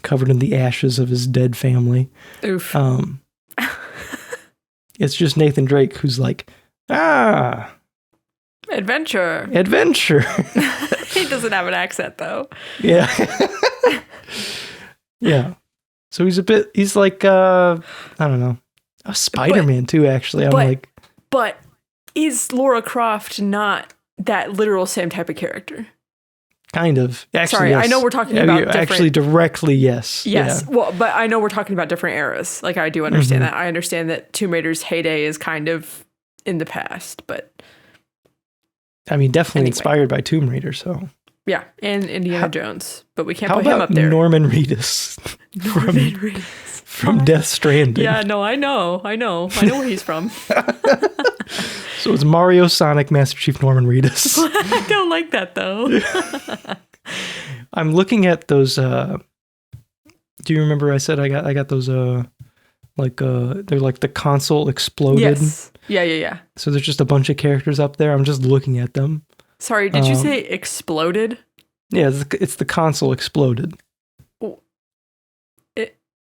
covered in the ashes of his dead family. Oof. It's just Nathan Drake who's like, adventure. He doesn't have an accent though. Yeah. Yeah. So he's like, I don't know, a Spider-Man too, actually. But is Lara Croft not that literal same type of character? Kind of. Actually, sorry, yes. I know we're talking about different... Actually, directly, yes. Yes. Yeah. Well, but I know we're talking about different eras. Like, I do understand that. I understand that Tomb Raider's heyday is kind of in the past, but... I mean, definitely inspired by Tomb Raider, so... Yeah, and Indiana Jones. But we can't put him up there. Norman Reedus? From Death Stranding. Yeah, no, I know where he's from. So it's Mario, Sonic, Master Chief, Norman Reedus. I don't like that, though. I'm looking at those... do you remember I said I got those... they're like the console exploded? Yes. Yeah. So there's just a bunch of characters up there. I'm just looking at them. Sorry, did you say exploded? Yeah, it's the console exploded.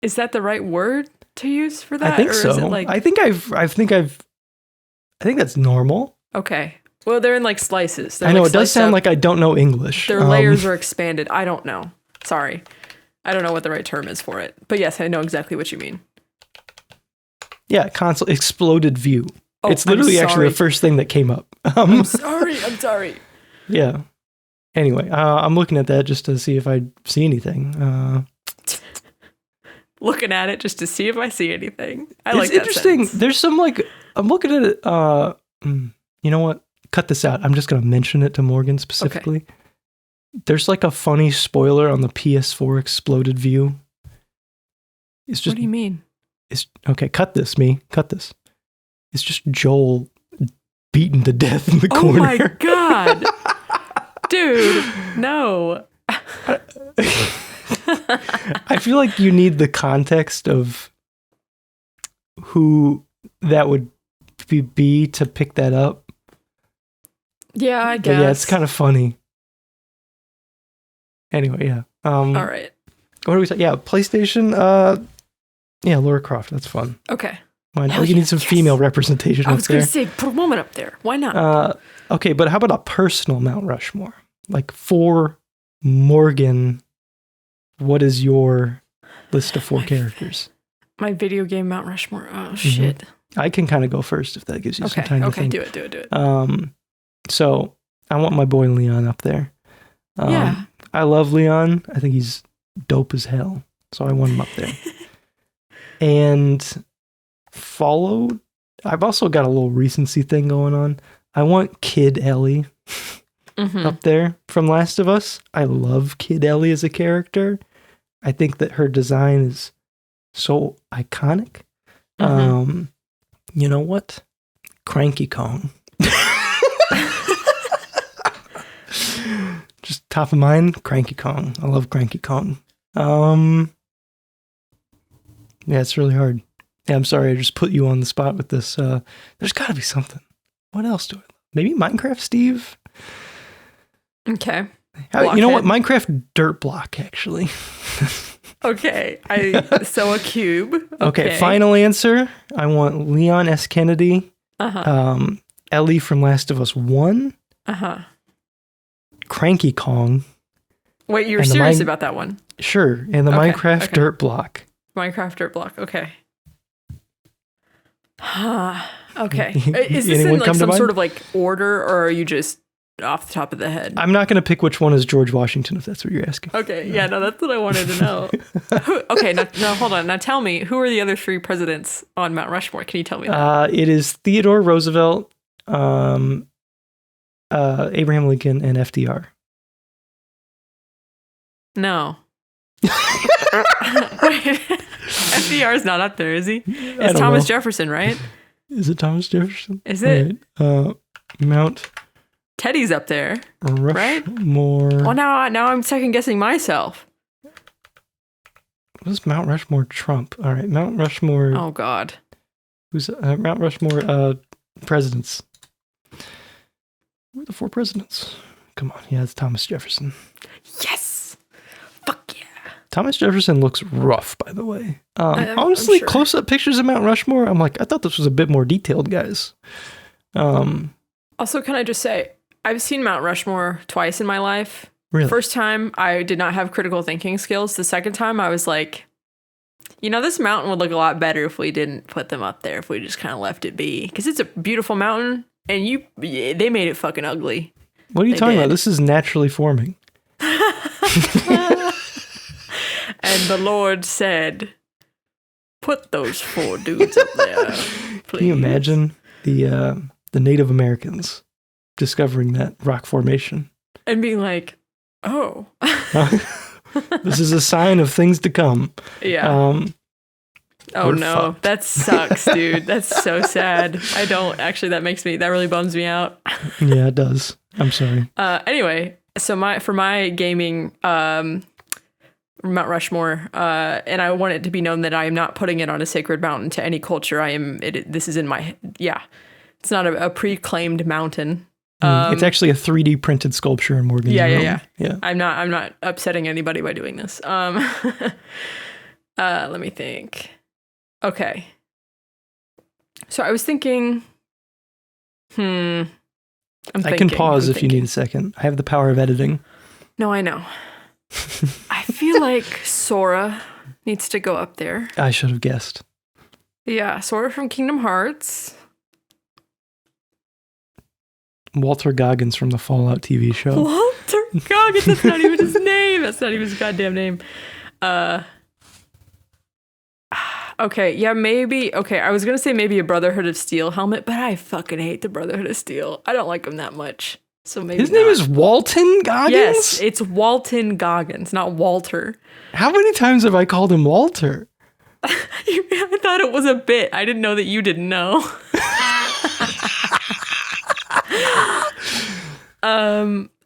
Is that the right word to use for that? I think or so. Is it like... I think that's normal. Okay. Well, they're in like slices. They're I know like it does sound like I don't know English. Their layers are expanded. I don't know. Sorry. I don't know what the right term is for it. But yes, I know exactly what you mean. Yeah, console exploded view. Oh, it's literally actually the first thing that came up. I'm sorry. Yeah. Anyway, I'm looking at that just to see if I see anything. Looking at it just to see if I see anything. It's interesting. There's some I'm looking at it. You know what? Cut this out. I'm just going to mention it to Morgan specifically. Okay. There's like a funny spoiler on the PS4 exploded view. It's just. What do you mean? It's okay. Cut this. It's just Joel beaten to death in the corner. Oh my god, dude! No. I feel like you need the context of who that would be to pick that up. Yeah, I guess. But yeah, it's kind of funny. Anyway, yeah. All right. What do we say? Yeah, PlayStation. Yeah, Lara Croft. That's fun. Okay. Why not? You need some female representation up there. I was going to say, put a woman up there. Why not? Okay, but how about a personal Mount Rushmore? Like for Morgan, what is your list of 4 characters? My video game Mount Rushmore. Oh, shit. I can kind of go first if that gives you some time to think. Okay, do it. So I want my boy Leon up there. Yeah. I love Leon. I think he's dope as hell. So I want him up there. And followed, I've also got a little recency thing going on. I want Kid Ellie up there from Last of Us. I love Kid Ellie as a character. I think that her design is so iconic. You know what? Cranky Kong. Just top of mind, Cranky Kong. I love Cranky Kong. Yeah, it's really hard. Yeah, I'm sorry, I just put you on the spot with this. There's got to be something. What else do I love? Maybe Minecraft Steve? Okay. You know what? Minecraft Dirt Block, actually. Okay. So a cube. Okay, final answer. I want Leon S. Kennedy. Ellie from Last of Us 1. Cranky Kong. Wait, you're serious about that one? Sure. And the Minecraft Dirt Block. Minecraft Dirt Block. Okay. Okay. Is this Anyone in like some mind? sort of like order, or are you just off the top of the head? I'm not going to pick which one is George Washington, if that's what you're asking. Okay. Yeah, no, that's what I wanted to know. Okay. Now, hold on. Now tell me, who are the other 3 presidents on Mount Rushmore? Can you tell me that? It is Theodore Roosevelt, Abraham Lincoln, and FDR. No. Wait, FDR is not up there, is he? It's Thomas Jefferson, right? Is it Thomas Jefferson? Is it? Right. Mount Teddy's up there, Rushmore. Right? Well, now I'm second guessing myself. What's Mount Rushmore Trump? All right, Mount Rushmore. Oh God. Who's Mount Rushmore presidents? Who are the 4 presidents? Come on, yeah, it's Thomas Jefferson. Yes. Fuck yeah. Thomas Jefferson looks rough, by the way. Honestly, sure. Close-up pictures of Mount Rushmore, I'm like, I thought this was a bit more detailed, guys. Also, can I just say, I've seen Mount Rushmore twice in my life. Really? First time, I did not have critical thinking skills. The second time, I was like, you know, this mountain would look a lot better if we didn't put them up there, if we just kind of left it be. Because it's a beautiful mountain, and they made it fucking ugly. What are you talking about? This is naturally forming. And the Lord said, put those 4 dudes up there, please. Can you imagine the Native Americans discovering that rock formation? And being like, oh. This is a sign of things to come. Yeah. Oh no, fucked. that sucks, dude. That's so sad. That really bums me out. Yeah, it does. I'm sorry. Anyway, so for my gaming Mount Rushmore, and I want it to be known that I am not putting it on a sacred mountain to any culture. This is in my, it's not a pre-claimed mountain. It's actually a 3D printed sculpture in Morgan's room. Yeah. I'm not upsetting anybody by doing this. Let me think. Okay. So I was thinking, I can pause if you need a second. I have the power of editing. No, I know. I feel like Sora needs to go up there. I should have guessed. Yeah, Sora from Kingdom Hearts. Walter Goggins from the Fallout TV show. Walter Goggins, that's not even his name. That's not even his goddamn name. Okay, yeah, maybe. Okay, I was going to say maybe a Brotherhood of Steel helmet, but I fucking hate the Brotherhood of Steel. I don't like him that much. So maybe his name is Walton Goggins? Yes, it's Walton Goggins, not Walter. How many times have I called him Walter? I thought it was a bit. I didn't know that you didn't know.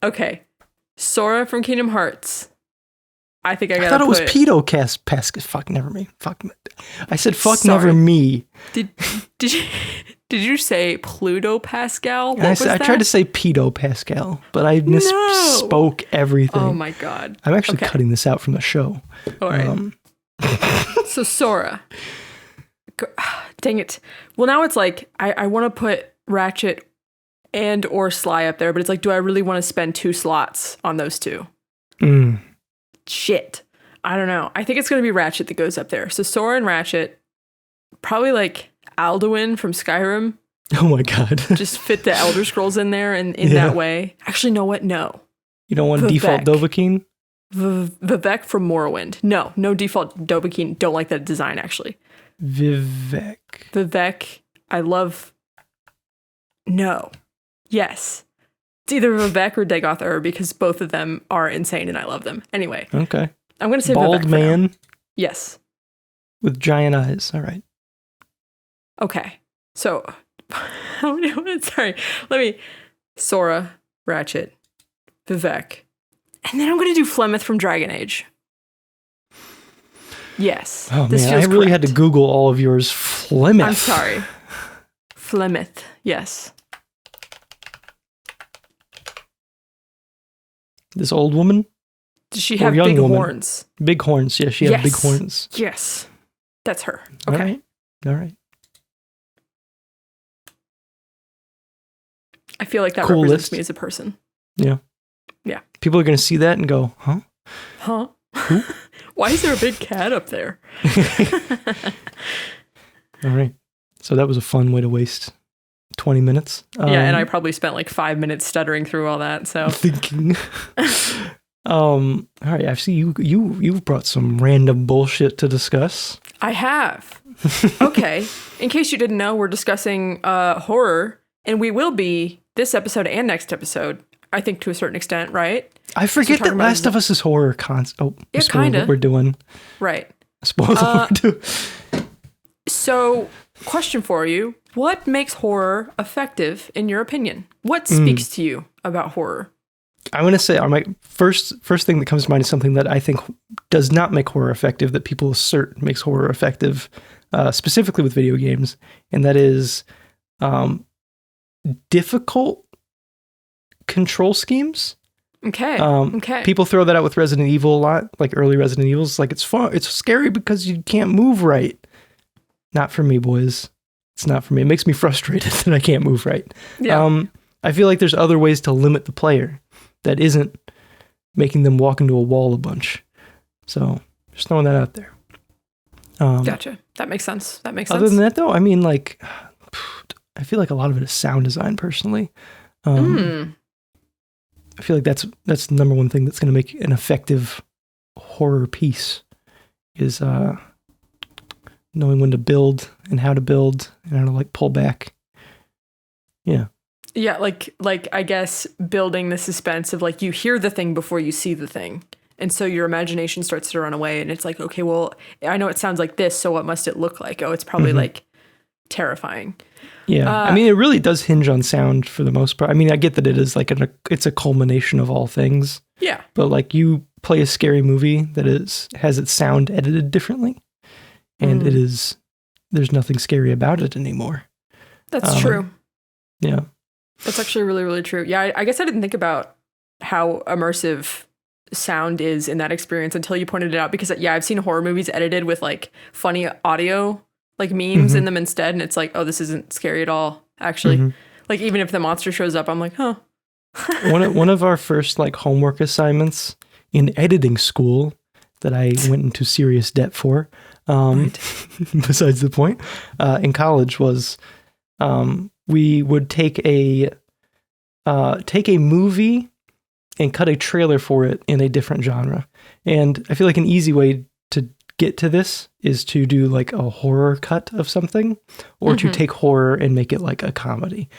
Okay. Sora from Kingdom Hearts. I think I thought it was Pedo Pesca. Fuck, never me. Fuck. I said fuck, Sorry. never me. Did you say Pluto Pascal? What was that? I tried to say Pedo Pascal, but I misspoke everything. Oh my god. I'm actually cutting this out from the show. All right. So Sora. Dang it. Well, now it's like I want to put Ratchet and or Sly up there, but it's like, do I really want to spend 2 slots on those 2? Shit. I don't know. I think it's going to be Ratchet that goes up there. So Sora and Ratchet, probably like Alduin from Skyrim. Oh my god. Just fit the Elder Scrolls in there and in that way. Actually, no, what? No. You don't want default Dovahkiin? Vivek from Morrowind. No default Dovahkiin. Don't like that design, actually. Vivek. I love... No. Yes. It's either Vivek or Dagoth because both of them are insane and I love them. Anyway. Okay. I'm going to say Bald Vivek man? for now. Yes. With giant eyes. All right. Okay. So, sorry. Let me... Sora, Ratchet, Vivek. And then I'm going to do Flemeth from Dragon Age. Yes. Oh, man. I really had to Google all of yours. Flemeth. I'm sorry. Flemeth. Yes. This old woman? Does she have big horns? Big horns. Yeah, she has big horns. Yes. That's her. Okay. All right. I feel like that represents me as a person. Yeah. Yeah. People are going to see that and go, huh? Huh? Who? Why is there a big cat up there? All right. So that was a fun way to waste 20 minutes. Yeah, and I probably spent like 5 minutes stuttering through all that. So thinking. All right. I see you've brought some random bullshit to discuss. I have. Okay. In case you didn't know, we're discussing horror, and we will be this episode and next episode. I think to a certain extent, right? I forget that Last of Us is horror yeah, kind of. What we're doing. Right. Spoil what we're doing. So, question for you. What makes horror effective in your opinion? What speaks to you about horror? I'm going to say my first thing that comes to mind is something that I think does not make horror effective, that people assert makes horror effective, specifically with video games, and that is difficult control schemes. Okay. Okay. People throw that out with Resident Evil a lot, like early Resident Evils. Like, it's fun. It's scary because you can't move right. Not for me, boys. It's not for me. It makes me frustrated that I can't move right. Yeah. I feel like there's other ways to limit the player that isn't making them walk into a wall a bunch. So just throwing that out there. Gotcha. That makes sense. Other than that, though, I mean, like, I feel like a lot of it is sound design, personally. I feel like that's the number one thing that's going to make an effective horror piece is knowing when to build and how to build and how to like pull back. Yeah. Yeah, like I guess building the suspense of like you hear the thing before you see the thing. And so your imagination starts to run away and it's like, okay, well, I know it sounds like this, so what must it look like? Oh, it's probably like terrifying. Yeah. I mean, it really does hinge on sound for the most part. I mean, I get that it is like it's a culmination of all things. Yeah. But like you play a scary movie that has its sound edited differently and there's nothing scary about it anymore. That's true. Yeah. That's actually really, really true. Yeah, I guess I didn't think about how immersive sound is in that experience until you pointed it out because, yeah, I've seen horror movies edited with like funny audio, like memes in them instead. And it's like, oh, this isn't scary at all, actually. Like, even if the monster shows up, I'm like, huh. One of our first like homework assignments in editing school that I went into serious debt for, besides the point, in college was we would take a movie and cut a trailer for it in a different genre. And I feel like an easy way to get to this is to do like a horror cut of something or to take horror and make it like a comedy.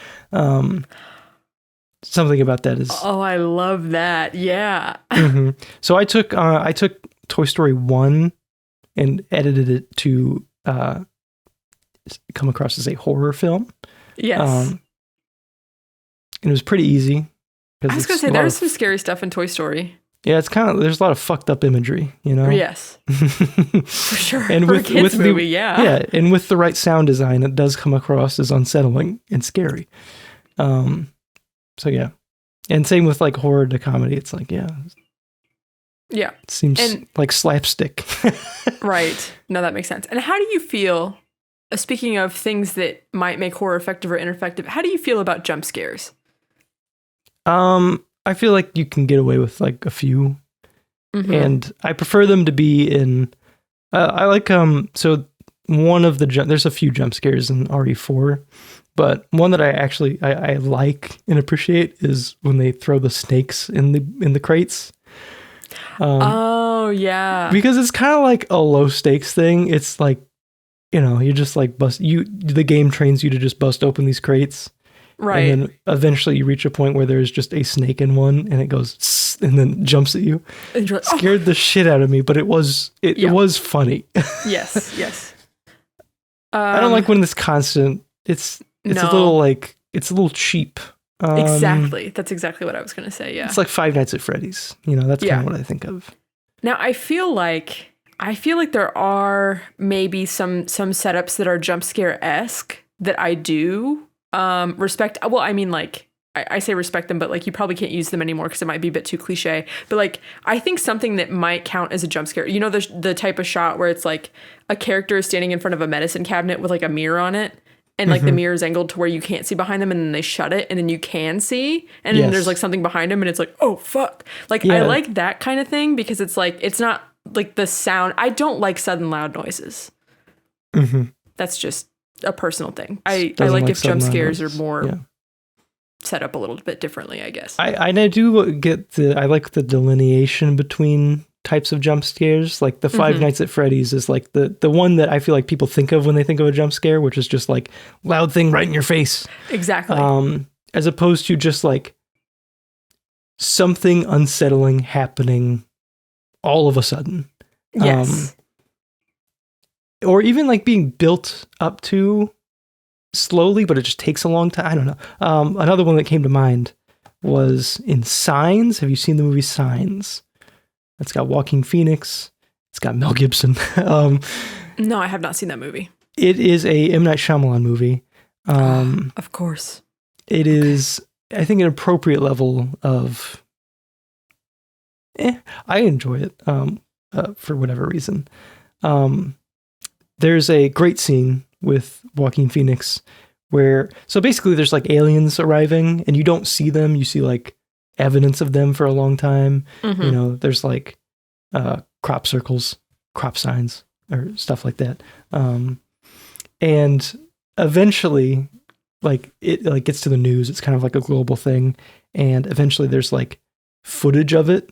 Something about that is... Oh, I love that. Yeah. So I took Toy Story 1 and edited it to come across as a horror film. Yes. And it was pretty easy. I was going to say, there's some scary stuff in Toy Story. Yeah, it's kind of, there's a lot of fucked up imagery, you know? Yes. For sure. And for a kids movie, yeah. Yeah, and with the right sound design, it does come across as unsettling and scary. So yeah. And same with like horror to comedy, it's like, yeah. Yeah. It seems like slapstick. Right. No, that makes sense. And how do you feel, speaking of things that might make horror effective or ineffective, how do you feel about jump scares? I feel like you can get away with like a few, and I prefer them to be in. I like so one of the there's a few jump scares in RE4, but one that I like and appreciate is when they throw the snakes in the crates. Oh yeah, because it's kind of like a low stakes thing. It's like, you know, you just like the game trains you to just bust open these crates. Right. And then eventually you reach a point where there's just a snake in one and it goes and then jumps at you. And you're like, scared the shit out of me, but it was funny. Yes. I don't like when it's constant. It's a little cheap. Exactly. That's exactly what I was going to say. Yeah. It's like Five Nights at Freddy's. You know, that's kind of what I think of. Now, I feel like there are maybe some setups that are jump scare-esque that I do respect. Well, I mean, like, I say respect them, but like you probably can't use them anymore because it might be a bit too cliche. But like, I think something that might count as a jump scare, you know, the type of shot where it's like a character is standing in front of a medicine cabinet with like a mirror on it. And like the mirror is angled to where you can't see behind them, and then they shut it, and then you can see, and then there's like something behind them, and it's like, oh fuck. Like I like that kind of thing because it's like, it's not like the sound. I don't like sudden loud noises. That's just a personal thing. I like if jump scares are more set up a little bit differently, I guess. I do get I like the delineation between types of jump scares. Like the Five Nights at Freddy's is like the one that I feel like people think of when they think of a jump scare, which is just like loud thing right in your face. Exactly. As opposed to just like something unsettling happening all of a sudden. Yes. Or even like being built up to slowly, but it just takes a long time. I don't know. Another one that came to mind was in Signs. Have you seen the movie Signs? It's got Joaquin Phoenix. It's got Mel Gibson. No, I have not seen that movie. It is a M. Night Shyamalan movie. Of course. It is, I think, an appropriate level of... I enjoy it for whatever reason. There's a great scene with Joaquin Phoenix where... So basically there's like aliens arriving and you don't see them. You see like evidence of them for a long time. You know, there's like crop circles, crop signs, or stuff like that. And eventually, like it like gets to the news. It's kind of like a global thing. And eventually there's like footage of it.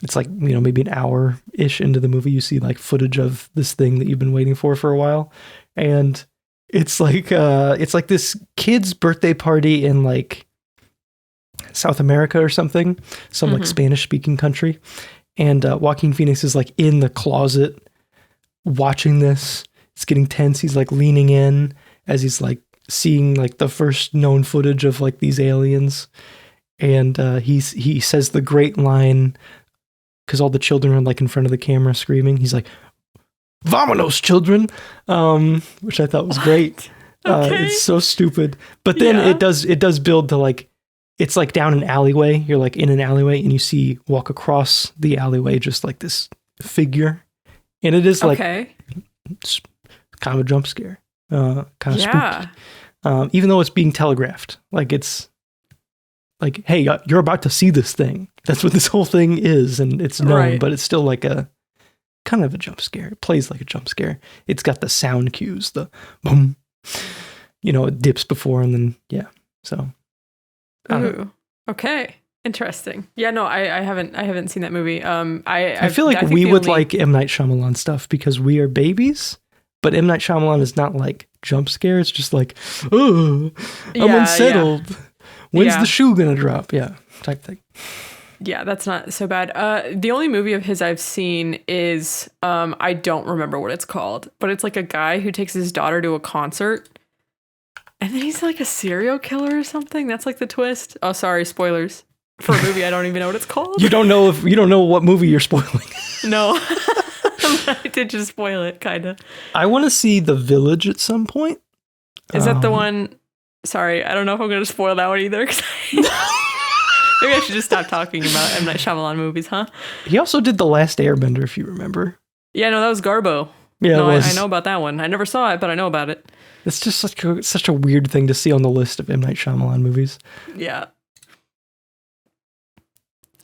It's like, maybe an hour-ish into the movie, you see like footage of this thing that you've been waiting for a while. And it's like this kid's birthday party in like South America or something, some like Spanish-speaking country. And Joaquin Phoenix is like in the closet watching this. It's getting tense. He's like leaning in as he's like seeing like the first known footage of like these aliens. And he says the great line, because all the children are like in front of the camera screaming. He's like, "Vamonos, children," which I thought was great. Okay. It's so stupid. But then it does build to like, it's like down an alleyway. You're like in an alleyway and you walk across the alleyway just like this figure. And it is like it's kind of a jump scare. Kind of spooky. Even though it's being telegraphed. Like it's like, hey, you're about to see this thing. That's what this whole thing is. And it's known, but it's still like a kind of a jump scare. It plays like a jump scare. It's got the sound cues, the boom. It dips before and then, So. Ooh, okay. Interesting. Yeah, no, I haven't seen that movie. I feel like we would like M. Night Shyamalan stuff because we are babies, but M. Night Shyamalan is not like jump scare. It's just like, oh, I'm unsettled. Yeah. When's the shoe gonna drop? Yeah, type thing. Yeah, that's not so bad. The only movie of his I've seen is, I don't remember what it's called, but it's like a guy who takes his daughter to a concert and then he's like a serial killer or something. That's like the twist. Oh, sorry, spoilers for a movie I don't even know what it's called. You don't know what movie you're spoiling. No. I did just spoil it, kind of. I want to see The Village at some point. Is that the one? Sorry, I don't know if I'm going to spoil that one either. Maybe I should just stop talking about M. Night Shyamalan movies, huh? He also did The Last Airbender, if you remember. Yeah, no, that was Garbo. Yeah, no, I know about that one. I never saw it, but I know about it. It's just such a weird thing to see on the list of M. Night Shyamalan movies. Yeah.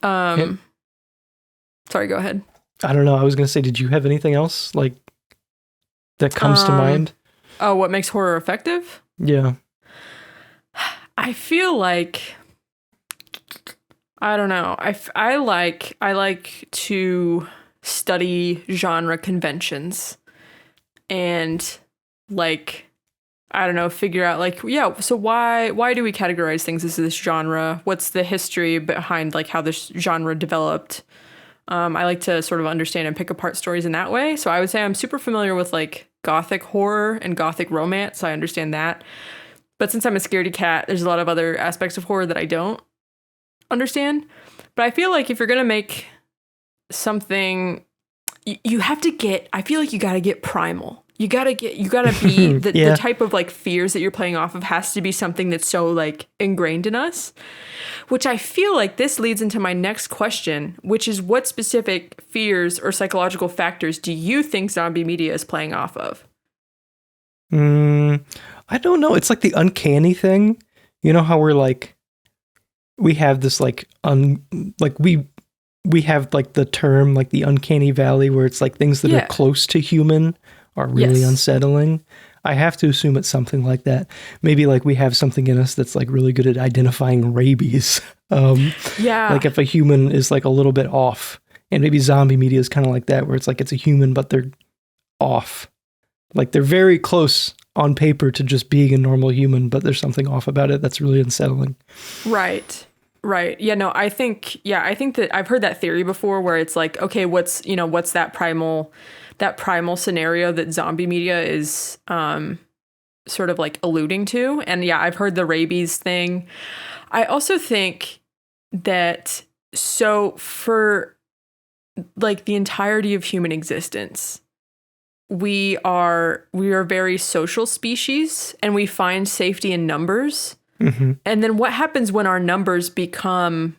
Sorry, go ahead. I don't know. I was going to say, did you have anything else like that comes to mind? Oh, what makes horror effective? Yeah. I feel like, I don't know. I like to study genre conventions and like, I don't know, figure out like, so why do we categorize things as this genre? What's the history behind like how this genre developed? I like to sort of understand and pick apart stories in that way. So I would say I'm super familiar with like gothic horror and gothic romance. So I understand that. But since I'm a scaredy cat, there's a lot of other aspects of horror that I don't understand. But I feel like if you're going to make something, you have to get, I feel like you got to get primal. You got to be, the type of like fears that you're playing off of has to be something that's so like ingrained in us, which I feel like this leads into my next question, which is what specific fears or psychological factors do you think zombie media is playing off of? I don't know. It's like the uncanny thing. You know how we're like, we have this like, we have like the term, like the uncanny valley, where it's like things that are close to human are really unsettling. I have to assume it's something like that. Maybe like we have something in us that's like really good at identifying rabies. Like if a human is like a little bit off, and maybe zombie media is kind of like that, where it's like it's a human, but they're off. Like they're very close on paper to just being a normal human, but there's something off about it that's really unsettling. Right. Yeah, no, I think that I've heard that theory before where it's like, okay, what's that primal scenario that zombie media is sort of like alluding to. And yeah, I've heard the rabies thing. I also think that so for like the entirety of human existence, we are a very social species and we find safety in numbers. Mm-hmm. And then what happens when our numbers become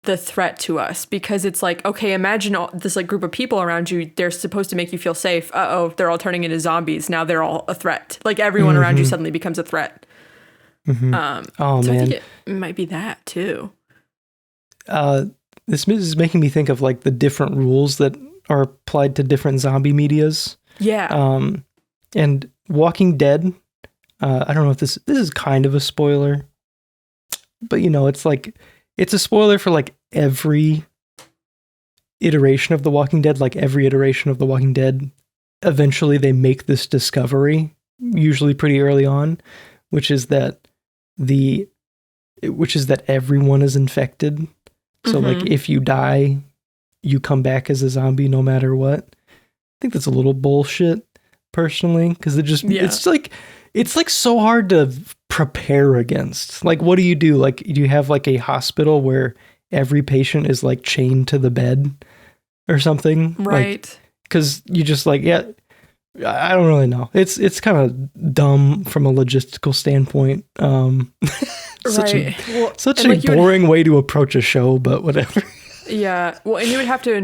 the threat to us? Because it's like, okay, imagine this like group of people around you. They're supposed to make you feel safe. They're all turning into zombies. Now they're all a threat. Like everyone around you suddenly becomes a threat. Mm-hmm. So man. I think it might be that too. This is making me think of like the different rules that are applied to different zombie medias. Yeah. And Walking Dead, I don't know if this is kind of a spoiler, but it's like it's a spoiler for like every iteration of The Walking Dead. Like every iteration of The Walking Dead, eventually they make this discovery, usually pretty early on, which is that everyone is infected. So like if you die, you come back as a zombie no matter what. I think that's a little bullshit personally, because it's like so hard to prepare against. Like, what do you do? Like, do you have like a hospital where every patient is like chained to the bed or something? Right. Because you just like, yeah, I don't really know. It's kind of dumb from a logistical standpoint. Such a boring way to approach a show, but whatever. Yeah. Well, and you would have to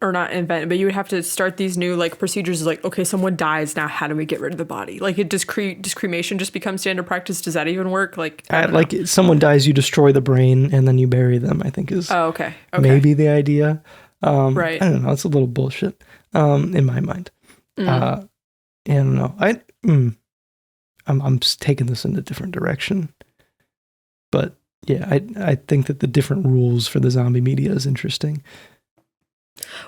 but you would have to start these new like procedures like, okay, someone dies. Now, how do we get rid of the body? Like, does cremation just become standard practice? Does that even work? Like, someone dies, you destroy the brain and then you bury them, I think is maybe the idea. Right. I don't know. It's a little bullshit in my mind. I don't know. I'm just taking this in a different direction. But yeah, I think that the different rules for the zombie media is interesting.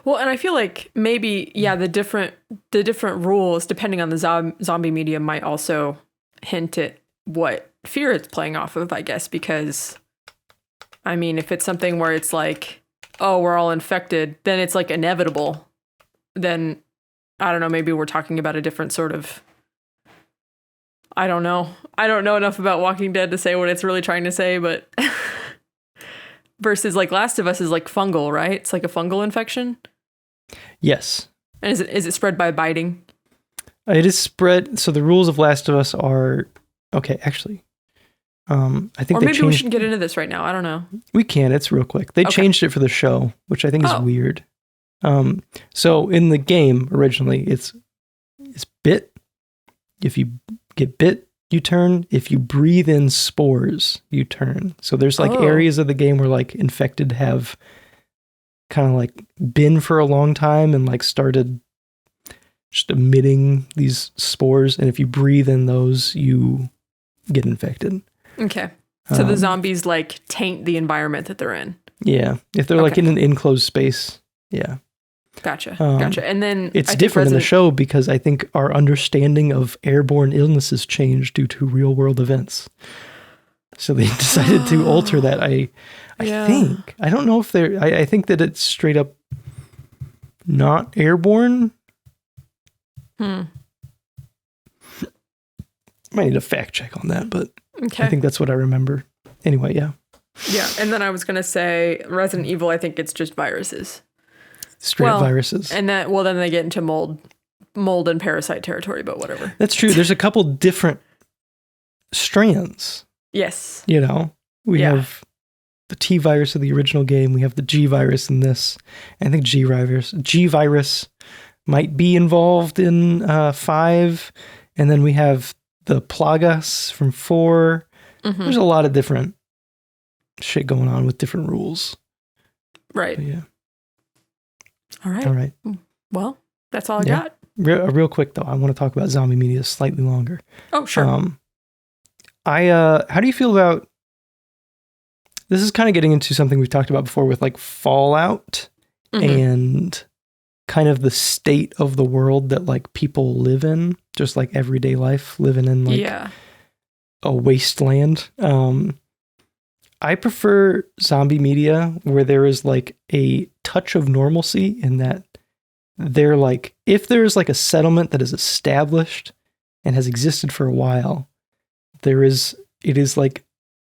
Well, and I feel like maybe, the different rules, depending on the zombie media, might also hint at what fear it's playing off of, I guess, because, I mean, if it's something where it's like, oh, we're all infected, then it's like inevitable. Then, I don't know, maybe we're talking about a different sort of, I don't know. I don't know enough about Walking Dead to say what it's really trying to say, but versus like Last of Us is like fungal, right? It's like a fungal infection. Yes. And is it spread by biting? It is spread. So the rules of Last of Us are okay. Actually, I think. Or maybe we shouldn't get into this right now. I don't know. We can. It's real quick. They changed it for the show, which I think is weird. So in the game originally, it's bit. If you get bit, you turn. If you breathe in spores, you turn. So there's like areas of the game where like infected have kind of like been for a long time and like started just emitting these spores. And if you breathe in those, you get infected. Okay. So the zombies like taint the environment that they're in. Yeah. If they're like in an enclosed space. Yeah. Gotcha. And then it's different in the show because I think our understanding of airborne illnesses changed due to real world events. So they decided to alter that. I think. I don't know if I think that it's straight up not airborne. Might need a fact check on that, but I think that's what I remember. Anyway, yeah. Yeah, and then I was going to say Resident Evil, I think it's just viruses. Straight viruses. And then they get into mold and parasite territory, but whatever. That's true. There's a couple different strands. Yes. You know, we have the T virus of the original game. We have the G virus in this. I think G virus might be involved in 5. And then we have the Plagas from 4. Mm-hmm. There's a lot of different shit going on with different rules. Right. But yeah. All right. Well, that's all I got. Real quick, though, I want to talk about zombie media slightly longer. Oh, sure. How do you feel about... This is kind of getting into something we've talked about before with like Fallout and kind of the state of the world that like people live in, just like everyday life, living in like a wasteland. I prefer zombie media where there is like a touch of normalcy in that they're like, if there's like a settlement that is established and has existed for a while, it is like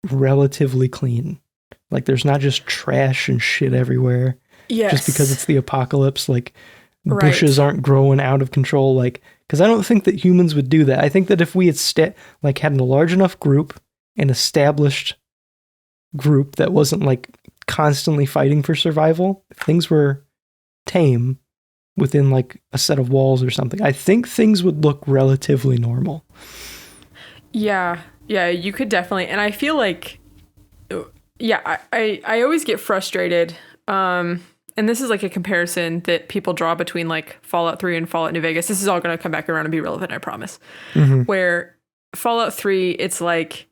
relatively clean. Like there's not just trash and shit everywhere. Yes. Just because it's the apocalypse, like bushes aren't growing out of control. Like, because I don't think that humans would do that. I think that if we had had a large enough group, an established group that wasn't like constantly fighting for survival, if things were tame within like a set of walls or something, I think things would look relatively normal. Yeah, you could definitely. And I feel like, I always get frustrated. And this is like a comparison that people draw between like Fallout 3 and Fallout New Vegas. This is all going to come back around and be relevant, I promise. Where Fallout 3, it's like,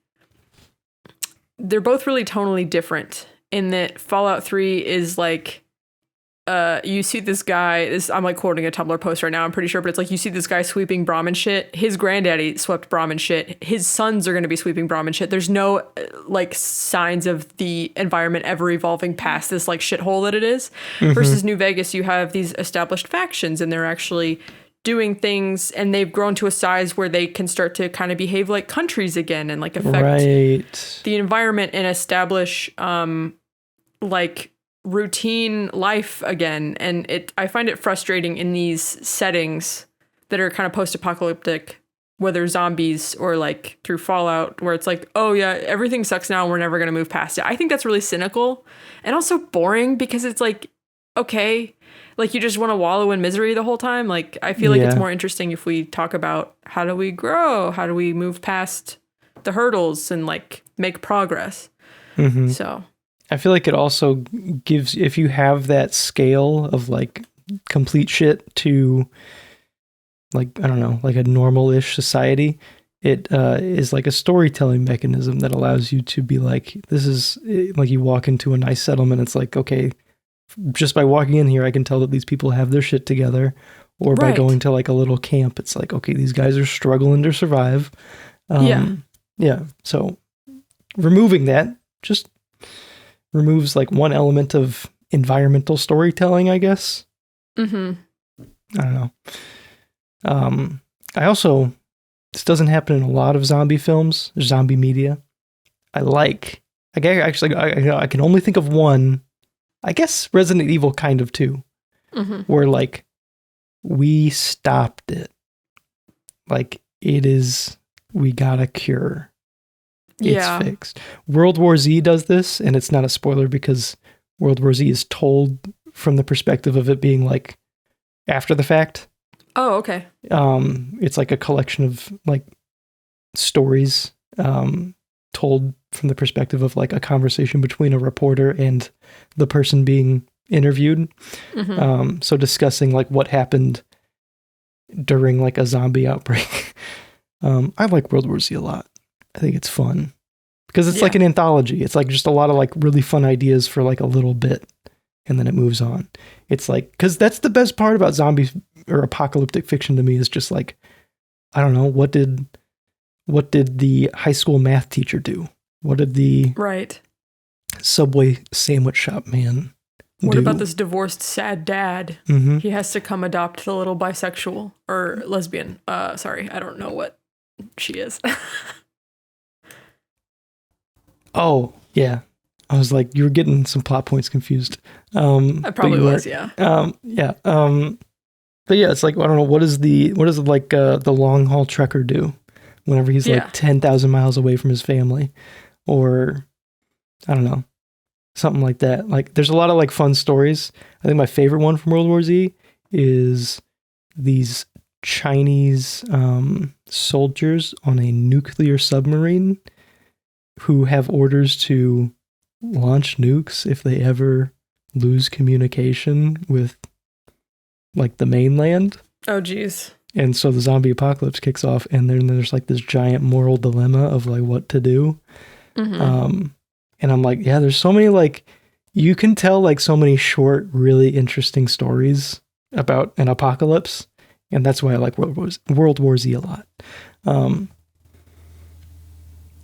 they're both really tonally different in that Fallout 3 is like, you see this guy, I'm like quoting a Tumblr post right now, I'm pretty sure, but it's like you see this guy sweeping Brahmin shit. His granddaddy swept Brahmin shit. His sons are going to be sweeping Brahmin shit. There's no like signs of the environment ever evolving past this like shithole that it is. Versus New Vegas, you have these established factions and they're actually doing things and they've grown to a size where they can start to kind of behave like countries again and like affect the environment and establish like routine life again. And I find it frustrating in these settings that are kind of post-apocalyptic, whether zombies or like through Fallout, where it's like, oh yeah, everything sucks now and we're never going to move past it. I think that's really cynical and also boring because it's like, okay, like you just want to wallow in misery the whole time. Like I feel like it's more interesting if we talk about how do we grow, how do we move past the hurdles and like make progress. So I feel like it also gives, if you have that scale of like complete shit to like, I don't know, like a normal-ish society, it is like a storytelling mechanism that allows you to be like, this is like you walk into a nice settlement. It's like, okay, just by walking in here, I can tell that these people have their shit together. Or by going to like a little camp, it's like, okay, these guys are struggling to survive. Yeah. So removing that just removes like one element of environmental storytelling, I guess. I don't know. I also, this doesn't happen in a lot of zombie films, zombie media. I can only think of one, I guess Resident Evil kind of too, where like we stopped it. Like we got a cure. It's fixed. World War Z does this, and it's not a spoiler because World War Z is told from the perspective of it being like after the fact. Oh, okay. It's like a collection of like stories told from the perspective of like a conversation between a reporter and the person being interviewed. So discussing like what happened during like a zombie outbreak. I like World War Z a lot. I think it's fun because it's like an anthology. It's like just a lot of like really fun ideas for like a little bit and then it moves on. It's like, because that's the best part about zombies or apocalyptic fiction to me is just like, I don't know, what did the high school math teacher do? What did the Subway sandwich shop man What do? about this divorced sad dad? He has to come adopt the little bisexual or lesbian. Sorry, I don't know what she is. Oh, yeah. I was like, you were getting some plot points confused. I probably was, yeah. But yeah, it's like, I don't know, what does like the long haul trucker do whenever he's like 10,000 miles away from his family? Or, I don't know, something like that. Like, there's a lot of like fun stories. I think my favorite one from World War Z is these Chinese soldiers on a nuclear submarine who have orders to launch nukes if they ever lose communication with like the mainland. Oh, geez. And so the zombie apocalypse kicks off and then there's like this giant moral dilemma of like what to do. And I'm like, yeah, there's so many like, you can tell like so many short, really interesting stories about an apocalypse. And that's why I like World War Z a lot.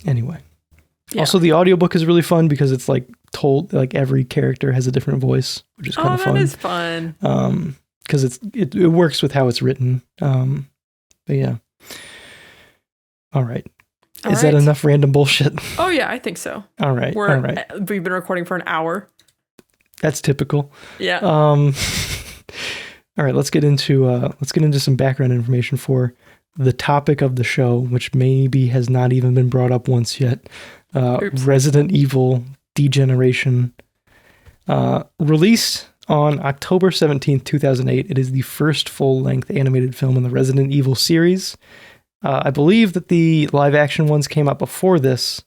Anyway. Yeah. Also, the audiobook is really fun because it's like told, like every character has a different voice, which is kind of fun. Oh, that is fun. Because it works with how it's written. But yeah. All right. Is that enough random bullshit? Oh, yeah, I think so. All right. We've been recording for an hour. That's typical. Yeah. All right, let's get into some background information for the topic of the show, which maybe has not even been brought up once yet. Resident Evil Degeneration. Released on October 17th, 2008. It is the first full-length animated film in the Resident Evil series. I believe that the live-action ones came out before this.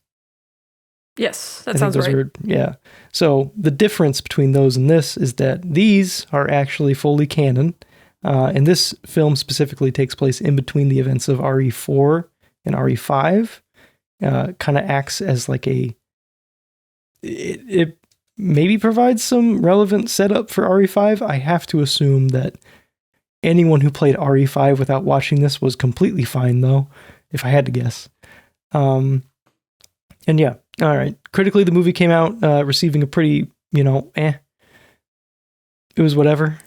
Yes, that sounds right. Yeah. So the difference between those and this is that these are actually fully canon. And this film specifically takes place in between the events of RE4 and RE5. Kind of acts as like it maybe provides some relevant setup for RE5. I have to assume that anyone who played RE5 without watching this was completely fine, though, if I had to guess. And yeah, all right. Critically, the movie came out receiving a pretty, It was whatever.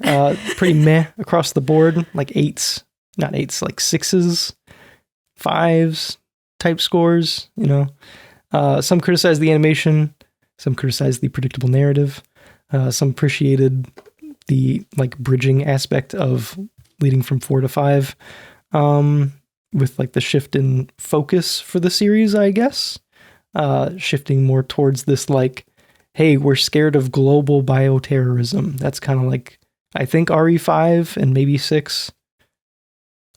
Pretty meh across the board, like 8s, not 8s, like 6s, 5s type scores, Some criticized the animation, some criticized the predictable narrative, some appreciated the like bridging aspect of leading from 4 to 5, with like the shift in focus for the series, I guess, shifting more towards this like, hey, we're scared of global bioterrorism. That's kind of like, I think RE5 and maybe 6.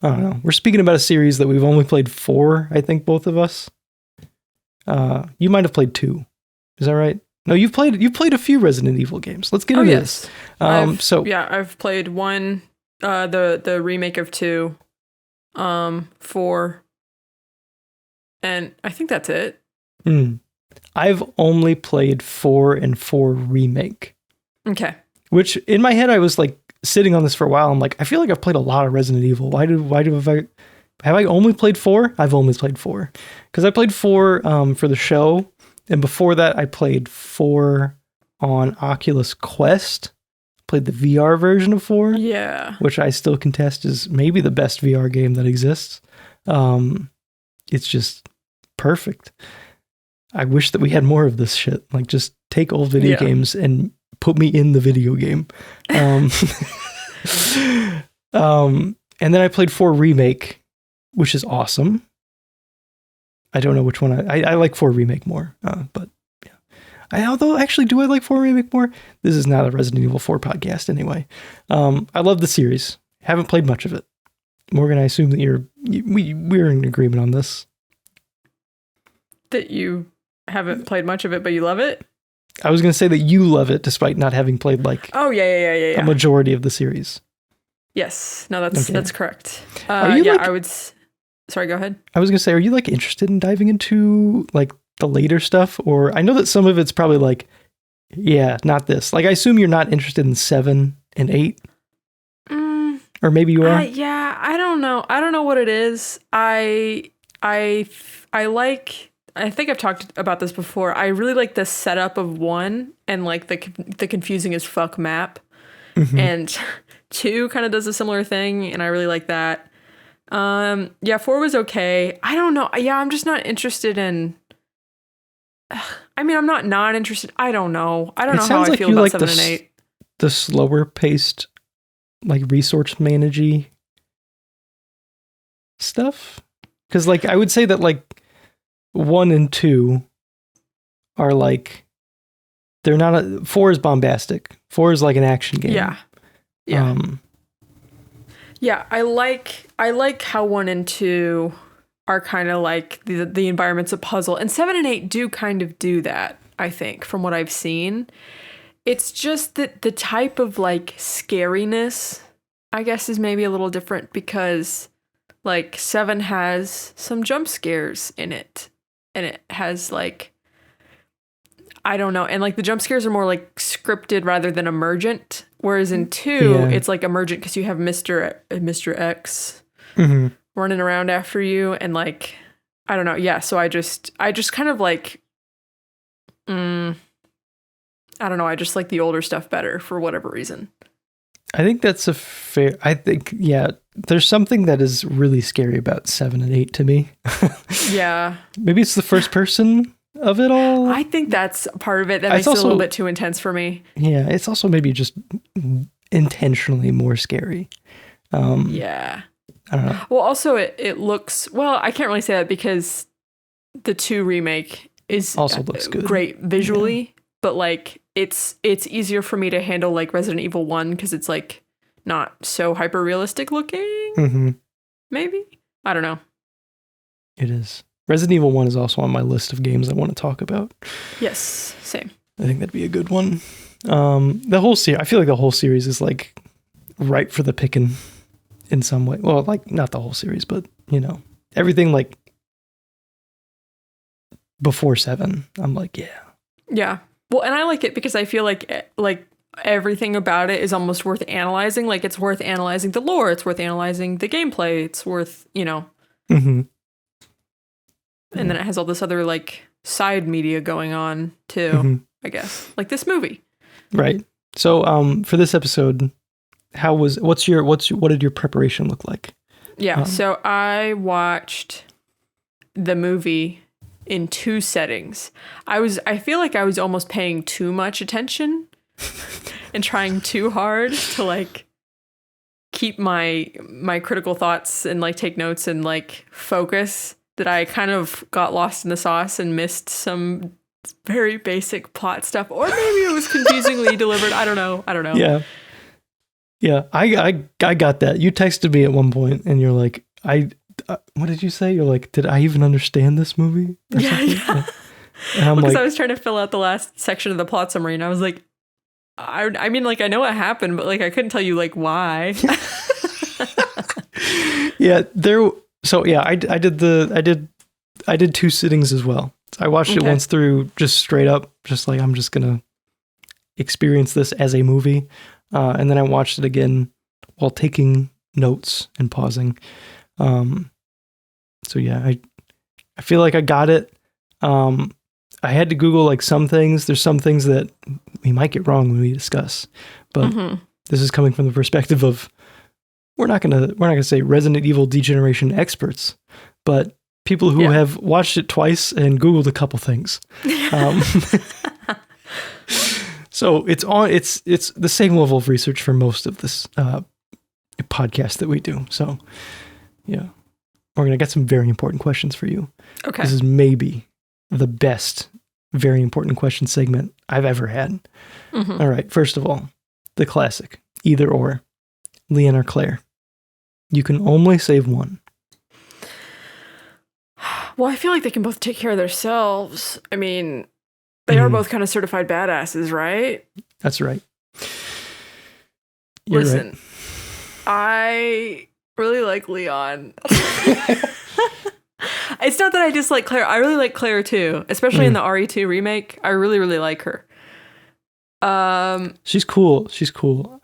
I don't know. We're speaking about a series that we've only played 4, I think, both of us. You might have played 2. Is that right? No, you've played a few Resident Evil games. Let's get into this. I've played 1, the remake of 2, 4, and I think that's it. I've only played 4 and 4 remake. Okay. Which in my head I was like sitting on this for a while. I'm like, I feel like I've played a lot of Resident Evil. Have I only played 4? I've only played 4 because I played 4 for the show, and before that I played 4 on Oculus Quest. Played the VR version of 4. Yeah. Which I still contest is maybe the best VR game that exists. It's just perfect. I wish that we had more of this shit. Like, just take old video games and put me in the video game. And then I played 4 Remake, which is awesome. I don't know which one I like 4 Remake more, but yeah. Although, actually, do I like 4 Remake more? This is not a Resident Evil 4 podcast anyway. I love the series. Haven't played much of it. Morgan, I assume that we're in agreement on this. That you haven't played much of it, but you love it? I was going to say that you love it despite not having played a majority of the series. Yes. No, that's correct. Sorry, go ahead. I was going to say, are you like interested in diving into like the later stuff? Or I know that some of it's probably like, yeah, not this. Like, I assume you're not interested in 7 and 8. Or maybe you are. Yeah, I don't know. I don't know what it is. I think I've talked about this before. I really like the setup of 1 and like the confusing as fuck map. Mm-hmm. And 2 kind of does a similar thing, and I really like that. 4 was okay. I don't know. Yeah, I'm just not interested in. I mean, I'm not interested. I don't know. I don't know how I feel about 7 and 8. The slower paced, like resource managey stuff, because like I would say that like 1 and 2 are like, they're not 4 is bombastic. 4 is like an action game. Yeah. I like how 1 and 2 are kind of like the environment's a puzzle, and 7 and 8 do kind of do that, I think, from what I've seen. It's just that the type of like scariness, I guess, is maybe a little different, because like 7 has some jump scares in it, and it has like, I don't know, and like the jump scares are more like scripted rather than emergent, whereas in 2 it's like emergent because you have Mr. X running around after you, and like, I don't know, yeah, so I just kind of like I don't know, I just like the older stuff better for whatever reason. I think that's there's something that is really scary about 7 and 8 to me. Yeah. Maybe it's the first person of it all. I think that's part of it that makes it a little bit too intense for me. Yeah, it's also maybe just intentionally more scary. Yeah. I don't know. Well, also it looks, well, I can't really say that because the 2 remake is also looks good. Great visually, but like it's easier for me to handle like Resident Evil 1 because it's like not so hyper realistic looking. Maybe, I don't know. It is. Resident Evil 1 is also on my list of games I want to talk about. Yes, same. I think that'd be a good one. The whole series, I feel like the whole series is like ripe for the picking in some way. Well, like not the whole series, but everything like before 7. I'm like, yeah. Yeah. Well, and I like it because I feel like everything about it is almost worth analyzing. Like, it's worth analyzing the lore. It's worth analyzing the gameplay. It's worth, Mm-hmm. And then it has all this other, like, side media going on, too, I guess. Like this movie. Right. So, for this episode, what did your preparation look like? Yeah, so I watched the movie in 2 settings. I feel like I was almost paying too much attention and trying too hard to like keep my critical thoughts and like take notes and like focus, that I kind of got lost in the sauce and missed some very basic plot stuff, or maybe it was confusingly delivered. I don't know. Yeah. Yeah, I got that. You texted me at one point and you're like, what did you say? You're like, did I even understand this movie? Yeah. And I'm because I was trying to fill out the last section of the plot summary, and I was like, I mean, like, I know what happened, but like, I couldn't tell you like why. Yeah, so yeah, I did 2 sittings as well. I watched it once through, just straight up, just like, I'm just gonna experience this as a movie. And then I watched it again while taking notes and pausing. So yeah, I feel like I got it. I had to Google like some things. There's some things that we might get wrong when we discuss, but this is coming from the perspective of, we're not gonna say Resident Evil Degeneration experts, but people who have watched it twice and Googled a couple things. So it's the same level of research for most of this podcast that we do. So yeah, we're going to get some very important questions for you. Okay. This is maybe the best very important question segment I've ever had. All right. First of all, the classic, either or, Leon or Claire. You can only save one. Well, I feel like they can both take care of themselves. I mean, they are both kind of certified badasses, right? That's right. You're Listen, right. I really like Leon. It's not that I dislike Claire. I really like Claire too, especially in the RE2 remake. I really, really like her. She's cool.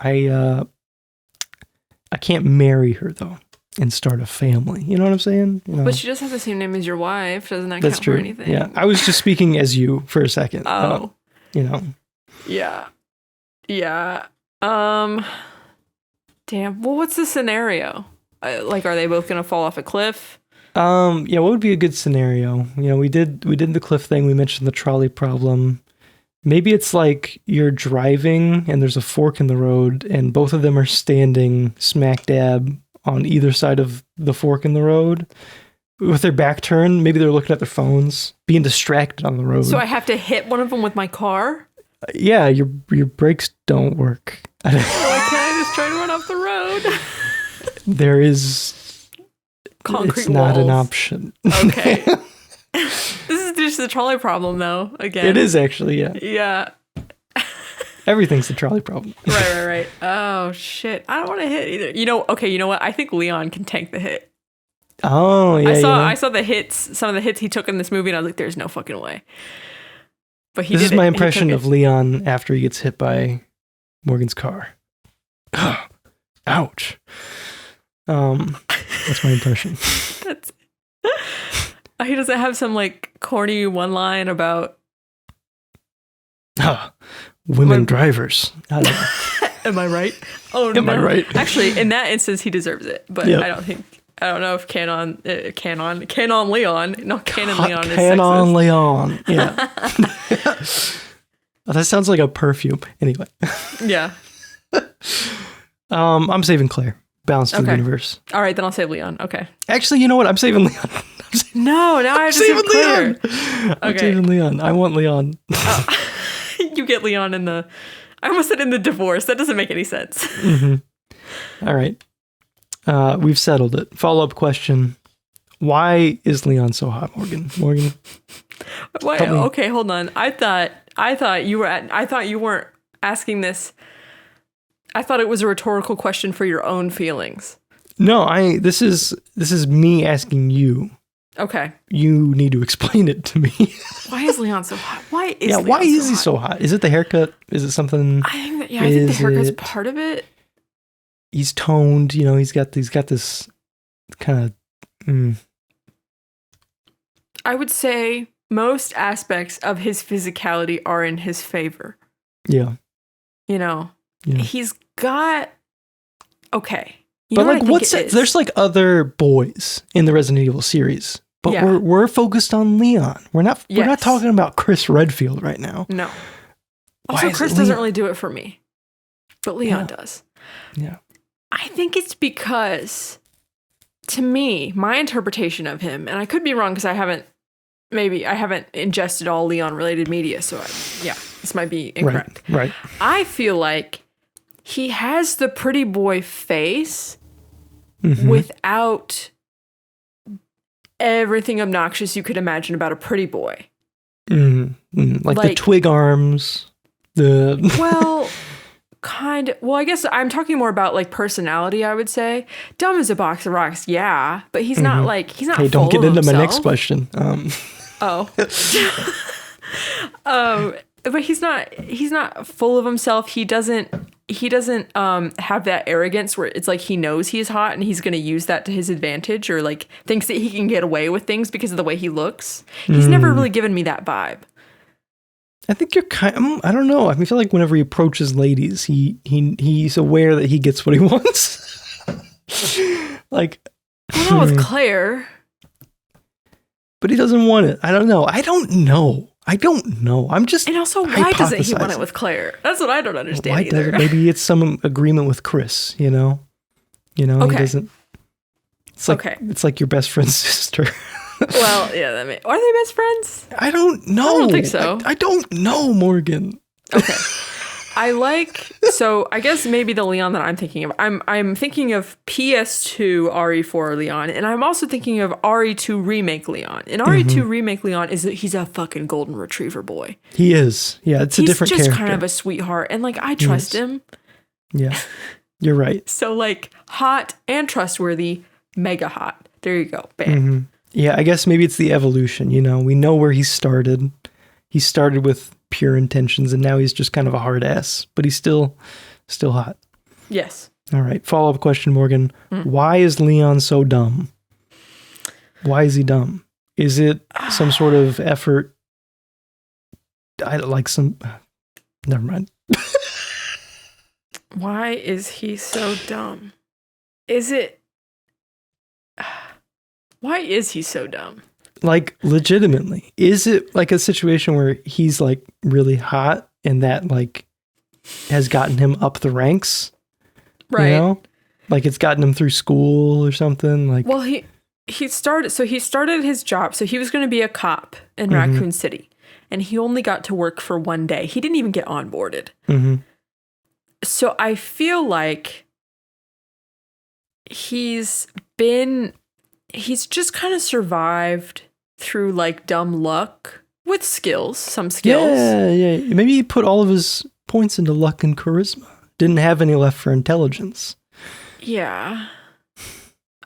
I can't marry her though and start a family. You know what I'm saying? But she does have the same name as your wife. Doesn't that That's count true. for anything? Yeah, I was just speaking as you for a second. Oh. Yeah. Yeah. Damn. Well, what's the scenario? Like, are they both gonna fall off a cliff? Yeah, what would be a good scenario? We did the cliff thing. We mentioned the trolley problem. Maybe it's like you're driving and there's a fork in the road and both of them are standing smack dab on either side of the fork in the road with their back turned. Maybe they're looking at their phones, being distracted on the road. So I have to hit one of them with my car? Yeah, your brakes don't work. Why can't I just try to run off the road? There is concrete It's not walls. an option. Okay. This is just the trolley problem, though, again. It is actually, yeah. Yeah. Everything's the trolley problem. Right. Oh, shit. I don't want to hit either. You know what? I think Leon can tank the hit. Oh, yeah. I saw the hits, some of the hits he took in this movie, and I was like, there's no fucking way. But This is my impression of Leon after he gets hit by Morgan's car. Ouch. That's my impression. He doesn't have some like corny one line about women drivers. I don't know. Am I right? Oh, Am I right? Actually, in that instance, he deserves it. But I don't know if Canon Leon, not Canon Leon is sexist. Canon Leon. Yeah. That sounds like a perfume. Anyway. Yeah. I'm saving Claire. Balance to the universe. All right, then I'll save Leon. Okay. Actually, you know what? I'm saving Leon. Now I have to save Claire. Leon. I'm saving Leon. I want Leon. You get Leon in the... I almost said in the divorce. That doesn't make any sense. Mm-hmm. All right. We've settled it. Follow-up question. Why is Leon so hot, Morgan? Why? Okay, hold on. I thought you weren't asking this. I thought it was a rhetorical question for your own feelings. No, this is me asking you. Okay. You need to explain it to me. Why is Leon so hot? Why is he so hot? Is it the haircut? Is it something? I think the haircut's part of it. He's toned, he's got this kind of I would say most aspects of his physicality are in his favor. Yeah. He's got okay. But like there's like other boys in the Resident Evil series. But we're focused on Leon. We're not talking about Chris Redfield right now. No. Also, Chris doesn't really do it for me. But Leon does. Yeah. I think it's because, to me, my interpretation of him, and I could be wrong because I haven't ingested all Leon-related media, so this might be incorrect. Right. I feel like he has the pretty boy face without everything obnoxious you could imagine about a pretty boy. Like the twig arms, Well, kind of. Well, I guess I'm talking more about like personality, I would say. Dumb as a box of rocks, yeah. But he's not like, he's not full of himself. Hey, don't get into my next question. But he's not full of himself. He doesn't have that arrogance where it's like he knows he's hot and he's going to use that to his advantage, or like thinks that he can get away with things because of the way he looks. He's never really given me that vibe. I think you're I don't know. I feel like whenever he approaches ladies, he's aware that he gets what he wants. Like, well, not with Claire. But he doesn't want it. I don't know. I'm just. And also, why doesn't he want it with Claire? That's what I don't understand. Why doesn't? Maybe it's some agreement with Chris. Okay. He doesn't. It's like it's like your best friend's sister. Well, yeah. Are they best friends? I don't know. I don't think so. I don't know, Morgan. Okay. So I guess maybe the Leon that I'm thinking of, I'm thinking of PS2 RE4 Leon, and I'm also thinking of RE2 Remake Leon. And RE2 Remake Leon he's a fucking golden retriever boy. He is. Yeah, it's a different character. He's just kind of a sweetheart, and like I trust him. Yeah, you're right. So like hot and trustworthy, mega hot. There you go. Bam. Yeah, I guess maybe it's the evolution. We know where he started. He started with pure intentions, and now he's just kind of a hard ass, but he's still hot. Yes. All right. Follow-up question, Morgan. Why is Leon so dumb? Why is he dumb? Is it some sort of effort? Never mind. Why is he so dumb? Why is he so dumb? Like, legitimately, is it like a situation where he's like really hot and that like has gotten him up the ranks? Right. Like it's gotten him through school or something. Like, well, he started his job. So he was going to be a cop in Raccoon City, and he only got to work for one day. He didn't even get onboarded. So I feel like he's just kind of survived through like dumb luck with some skills. Yeah. Maybe he put all of his points into luck and charisma. Didn't have any left for intelligence. Yeah.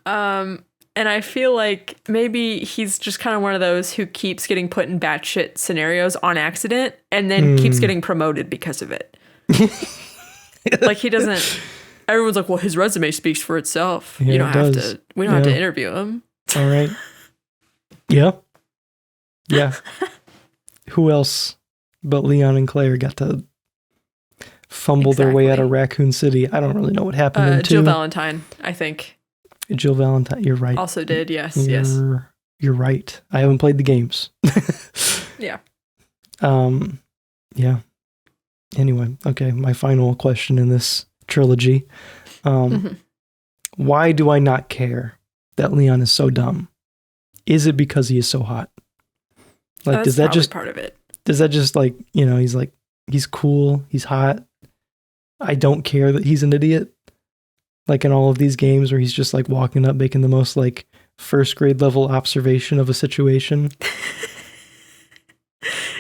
And I feel like maybe he's just kind of one of those who keeps getting put in batshit scenarios on accident and then keeps getting promoted because of it. Like he doesn't. Everyone's like, well, his resume speaks for itself. Yeah, you don't have to. We don't have to interview him. All right. Yeah. Who else but Leon and Claire got to fumble their way out of Raccoon City? I don't really know what happened in 2. Jill Valentine, I think. Jill Valentine, you're right. Also did, yes. You're right. I haven't played the games. Yeah. Yeah. Anyway, okay, my final question in this trilogy. Why do I not care that Leon is so dumb? Is it because he is so hot? Like, does that just part of it? Does that just like, he's cool, he's hot. I don't care that he's an idiot. Like in all of these games where he's just like walking up, making the most like first grade level observation of a situation.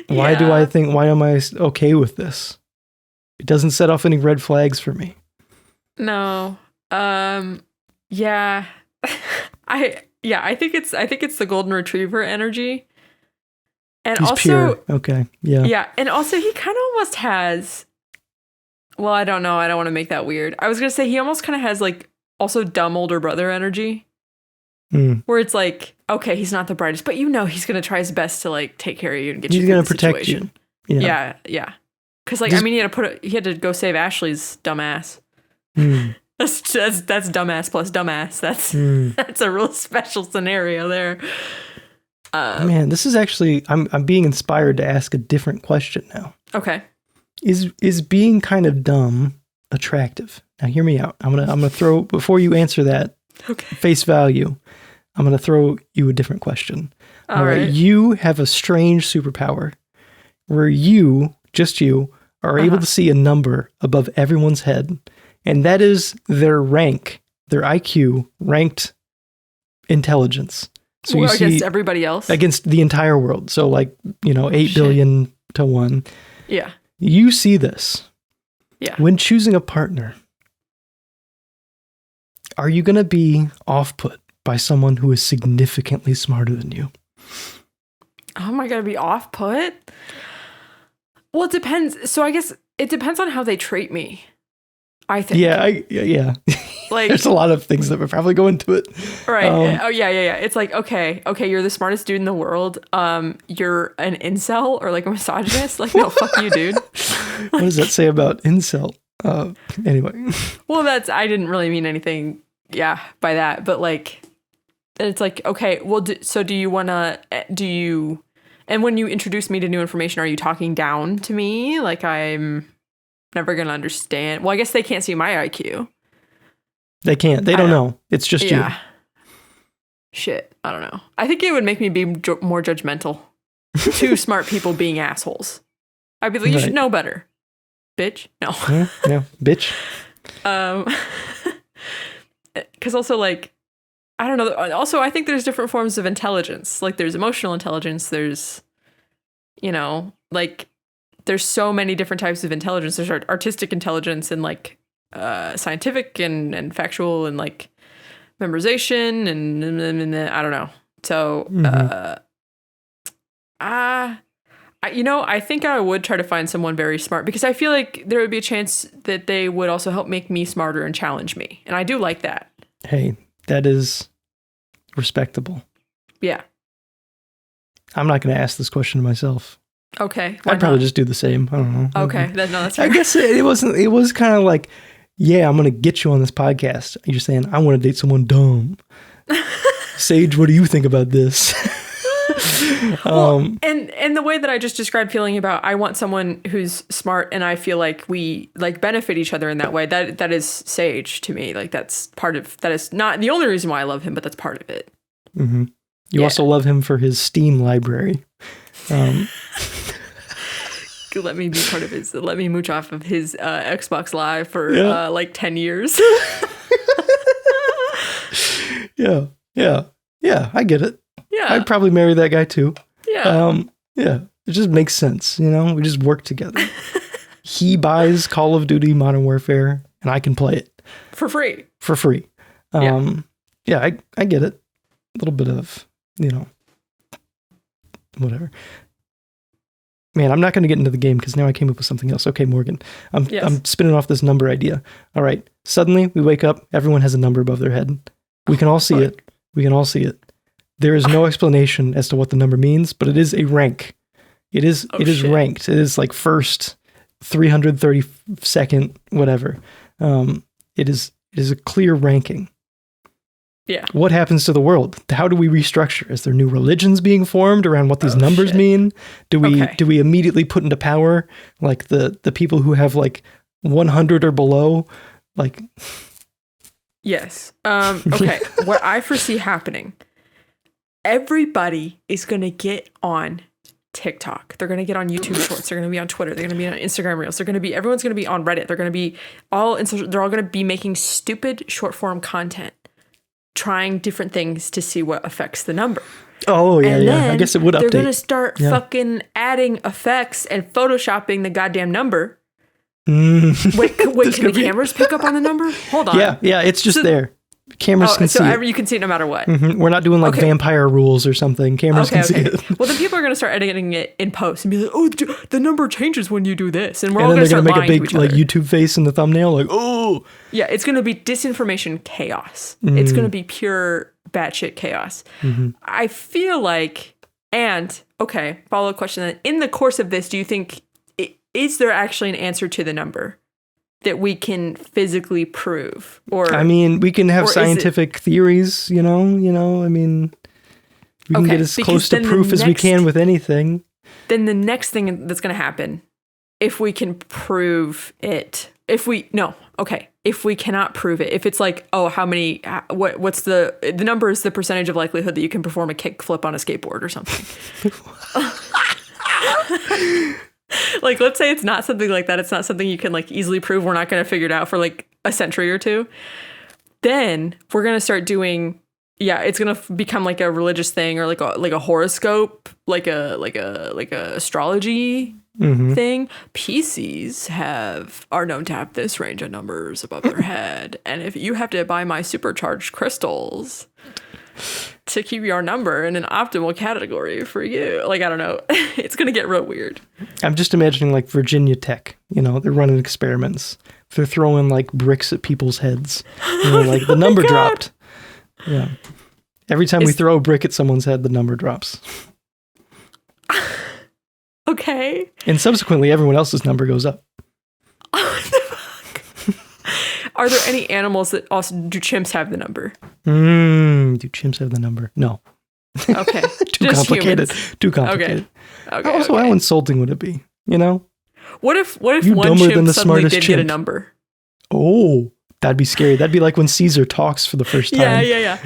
Why am I okay with this? It doesn't set off any red flags for me. No. Yeah. Yeah, I think it's the golden retriever energy. And he's also pure. Okay. Yeah. Yeah, and also he kind of almost has, well, I don't know, I don't want to make that weird. I was going to say he almost kind of has like also dumb older brother energy. Where it's like, okay, he's not the brightest, but he's going to try his best to like take care of you and get you through the situation. He's going to protect you. Yeah. Cuz like he had to go save Ashley's dumbass. That's dumbass plus dumbass. That's a real special scenario there. Man, this is actually I'm being inspired to ask a different question now. Okay. Is being kind of dumb attractive? Now hear me out. I'm gonna throw, before you answer that, face value, I'm gonna throw you a different question. All right. You have a strange superpower where just you are able to see a number above everyone's head, and that is their rank, their IQ ranked intelligence. So you see against everybody else? Against the entire world. So like, 8 billion to 1. Yeah. You see this. Yeah. When choosing a partner, are you going to be off-put by someone who is significantly smarter than you? Oh, am I going to be off-put? Well, it depends. So I guess it depends on how they treat me, I think. Yeah. Like, there's a lot of things that would probably go into it. Right. Yeah. It's like, okay, you're the smartest dude in the world. You're an incel or like a misogynist. Like, no, fuck you, dude. What does that say about incel? Anyway. Well, I didn't really mean anything, by that. But like, it's like, okay, well, and when you introduce me to new information, are you talking down to me? Like, I'm never going to understand. Well, I guess they can't see my IQ. They can't. They don't know. It's just you. Shit. I don't know. I think it would make me be more judgmental. Two smart people being assholes. I'd be like, you should know better. Bitch. No. Yeah, bitch. Because also, like, I don't know. Also, I think there's different forms of intelligence. Like, there's emotional intelligence. There's, like, there's so many different types of intelligence. There's artistic intelligence and, like, scientific and factual and like memorization and I don't know. So I think I would try to find someone very smart because I feel like there would be a chance that they would also help make me smarter and challenge me. And I do like that. Hey, that is respectable. Yeah. I'm not going to ask this question to myself. Okay. I'd probably just do the same. I don't know. Okay. That's fair. I guess it was kind of like, yeah, I'm going to get you on this podcast. You're saying, I want to date someone dumb. Sage, what do you think about this? And the way that I just described feeling about, I want someone who's smart and I feel like we like benefit each other in that way. That is Sage to me. Like that is not the only reason why I love him, but that's part of it. Mm-hmm. You also love him for his Steam library. Let me be part of let me mooch off of his Xbox Live for like 10 years. Yeah, I get it. Yeah. I'd probably marry that guy too. Yeah. It just makes sense, we just work together. He buys Call of Duty Modern Warfare and I can play it. For free. I get it. A little bit of, whatever. Man, I'm not going to get into the game because now I came up with something else. Okay, Morgan, I'm spinning off this number idea. All right. Suddenly we wake up. Everyone has a number above their head. We can all see it. There is no explanation as to what the number means, but it is a rank. It is ranked. It is like first, 332nd, whatever. It is a clear ranking. Yeah. What happens to the world? How do we restructure? Is there new religions being formed around what these numbers mean? Do we immediately put into power like the people who have like 100 or below? Like, yes. Okay. What I foresee happening, everybody is going to get on TikTok. They're going to get on YouTube Shorts. They're going to be on Twitter. They're going to be on Instagram Reels. Everyone's going to be on Reddit. They're going to be they're all going to be making stupid short form content, trying different things to see what affects the number. Oh, yeah, yeah. I guess it would update. They're going to start fucking adding effects and photoshopping the goddamn number. Wait, can the cameras pick up on the number? Hold on. Yeah, it's just there. Cameras can see it. You can see it no matter what. Mm-hmm. We're not doing like vampire rules or something. Cameras can see it. Well, then people are going to start editing it in post and be like, "Oh, the number changes when you do this," and we're all going to start lying to each other. And then they're going to make a big like YouTube face in the thumbnail, like, "Oh." Yeah, it's going to be disinformation chaos. It's going to be pure batshit chaos. I feel like, and okay, follow-up question then. In the course of this, do you think is there actually an answer to the number that we can physically prove? Or I mean, we can have scientific theories, I mean, we can get as close to proof as we can with anything. Then the next thing that's going to happen, if we can prove it, if we cannot prove it, if it's like, oh, what's the number is the percentage of likelihood that you can perform a kickflip on a skateboard or something. Like, let's say it's not something like that. It's not something you can like easily prove. We're not going to figure it out for like a century or two. Then we're going to start doing, it's going to become like a religious thing or like a horoscope, like a astrology thing. PCs are known to have this range of numbers above their head. And if you have to buy my supercharged crystals to keep your number in an optimal category for you. Like, I don't know. It's going to get real weird. I'm just imagining like Virginia Tech, they're running experiments. They're throwing like bricks at people's heads. Like the number dropped. Yeah. Every time we throw a brick at someone's head, the number drops. Okay. And subsequently, everyone else's number goes up. What the fuck? Are there any animals that also, do chimps have the number? Do chimps have the number? No. Okay. Too complicated. Humans. Too complicated. Okay. Also, how insulting would it be? What if one chimp suddenly did get a number? Oh, that'd be scary. That'd be like when Caesar talks for the first time. Yeah.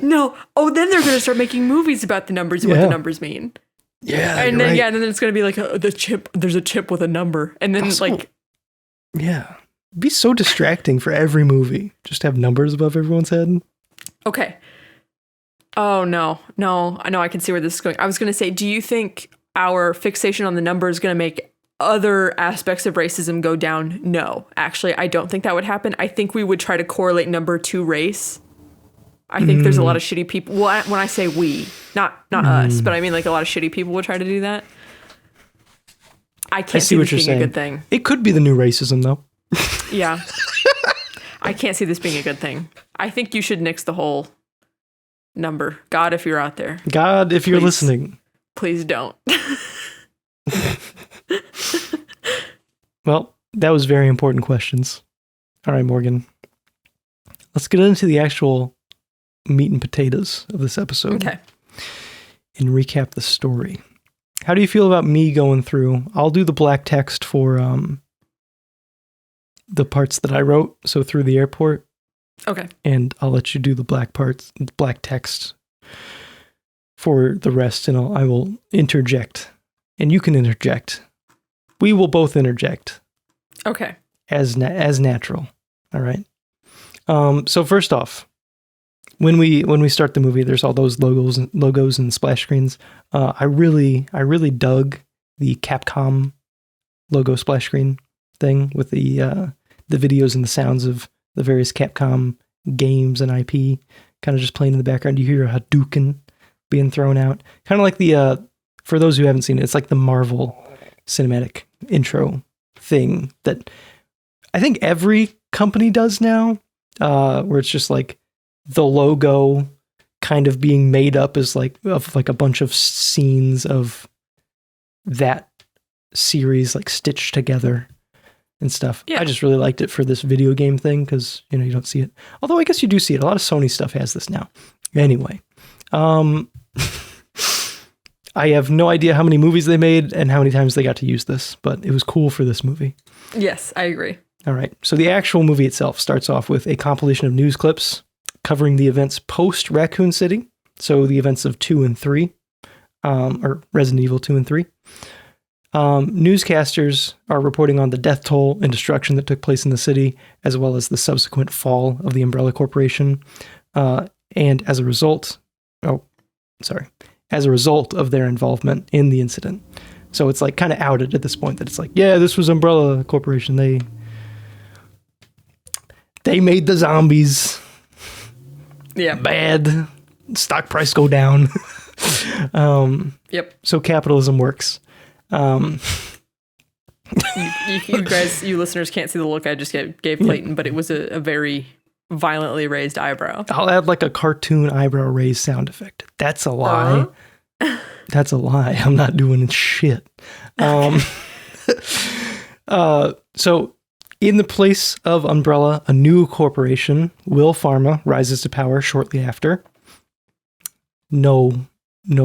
No. Oh, then they're going to start making movies about the numbers and what the numbers mean. Yeah. And then, and then it's going to be like there's a chip with a number. And then also, yeah. It'd be so distracting for every movie. Just have numbers above everyone's head. Okay. Oh, no. I know I can see where this is going. I was going to say, do you think our fixation on the number is going to make other aspects of racism go down? No, actually, I don't think that would happen. I think we would try to correlate number to race. I think there's a lot of shitty people. Well, when I say we, not us, but I mean like a lot of shitty people would try to do that. I can't see this being a good thing. It could be the new racism, though. Yeah. I can't see this being a good thing. I think you should nix the whole number. God, if you're out there. God, if you're listening. Please don't. Well, that was very important questions. All right, Morgan. Let's get into the actual meat and potatoes of this episode. Okay. And recap the story. How do you feel about me going through? I'll do the black text for the parts that I wrote, so through the airport. Okay. And I'll let you do the black text for the rest, and I will interject. And you can interject. We will both interject. Okay. As natural. All right. So first off, when we start the movie, there's all those logos and splash screens. I really dug the Capcom logo splash screen thing with the videos and the sounds of the various Capcom games and IP kind of just playing in the background. You hear a Hadouken being thrown out, kind of like the for those who haven't seen it, it's like the Marvel cinematic intro thing that I think every company does now, where it's just like the logo kind of being made up as like a bunch of scenes of that series like stitched together and stuff. Yeah. I just really liked it for this video game thing because you don't see it. Although I guess you do see it. A lot of Sony stuff has this now. Anyway, I have no idea how many movies they made and how many times they got to use this, but it was cool for this movie. Yes, I agree. All right. So the actual movie itself starts off with a compilation of news clips covering the events post Raccoon City. So the events of 2 and 3, or Resident Evil 2 and 3. Newscasters are reporting on the death toll and destruction that took place in the city, as well as the subsequent fall of the Umbrella Corporation. And as a result of their involvement in the incident. So it's like kind of outed at this point that it's like, yeah, this was Umbrella Corporation. they made the zombies. Yeah. Bad. Stock price go down. Yep. So capitalism works. You guys, you listeners can't see the look I just gave Clayton, but it was a very violently raised eyebrow. I'll add like a cartoon eyebrow raise sound effect. That's a lie. That's a lie. I'm not doing shit. So in the place of Umbrella, a new corporation, Will Pharma, rises to power shortly after. No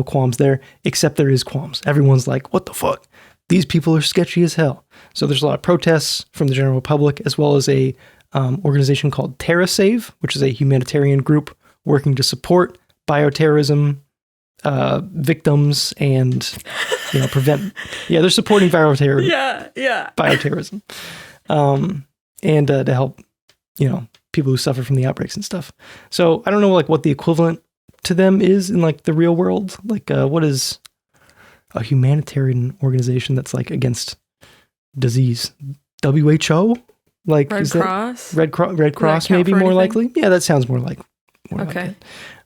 qualms there, except there is qualms. Everyone's like, what the fuck? These people are sketchy as hell. So there's a lot of protests from the general public, as well as a organization called TerraSave, which is a humanitarian group working to support bioterrorism victims and prevent. Yeah, they're supporting bioterrorism. Yeah. Bioterrorism, and to help people who suffer from the outbreaks and stuff. So I don't know like what the equivalent to them is in like the real world. Like what is a humanitarian organization that's like against disease? WHO? Like Red Cross? Red Cross maybe more likely? Yeah, that sounds more like okay.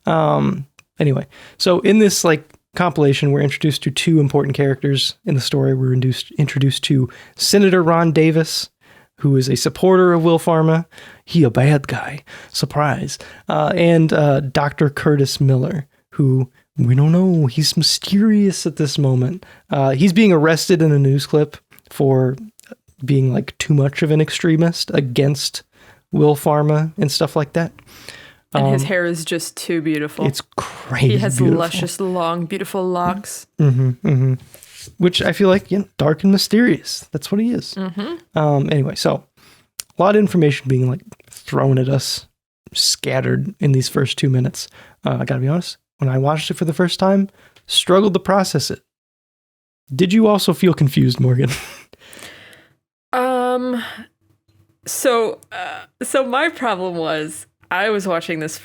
Like anyway, so in this like compilation, we're introduced to two important characters in the story. We're introduced to Senator Ron Davis, who is a supporter of Will Pharma. He a bad guy. Surprise. And Dr. Curtis Miller, who we don't know. He's mysterious at this moment. He's being arrested in a news clip for being like too much of an extremist against Will Pharma and stuff like that. And his hair is just too beautiful. It's crazy. He has beautiful. Luscious, long, beautiful locks. Which I feel like, dark and mysterious. That's what he is. Anyway, so a lot of information being like thrown at us, scattered in these first 2 minutes. I gotta be honest, when I watched it for the first time, struggled to process it. Did you also feel confused, Morgan? So my problem was I was watching this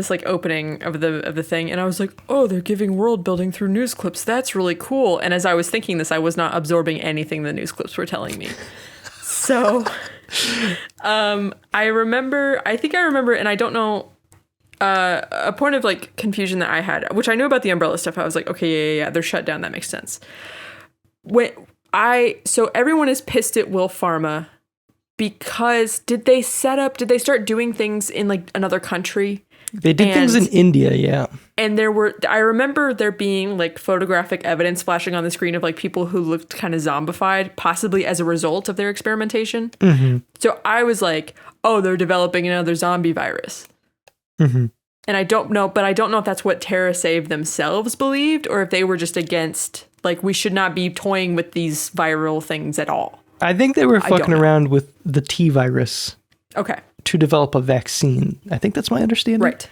like opening of the thing, and I was like, oh, they're giving world building through news clips. That's really cool. And as I was thinking this, I was not absorbing anything the news clips were telling me. So, I think I remember, and I don't know, a point of like confusion that I had, which I knew about the Umbrella stuff. I was like, okay, yeah, they're shut down. That makes sense. So everyone is pissed at Will Pharma because did they start doing things in like another country? They did things in India, yeah. And I remember there being like photographic evidence flashing on the screen of like people who looked kind of zombified, possibly as a result of their experimentation. So I was like, oh, they're developing another zombie virus. And I don't know if that's what TerraSave themselves believed, or if they were just against, like, we should not be toying with these viral things at all. I think they were fucking around with the T virus. Okay. To develop a vaccine. I think that's my understanding. Right.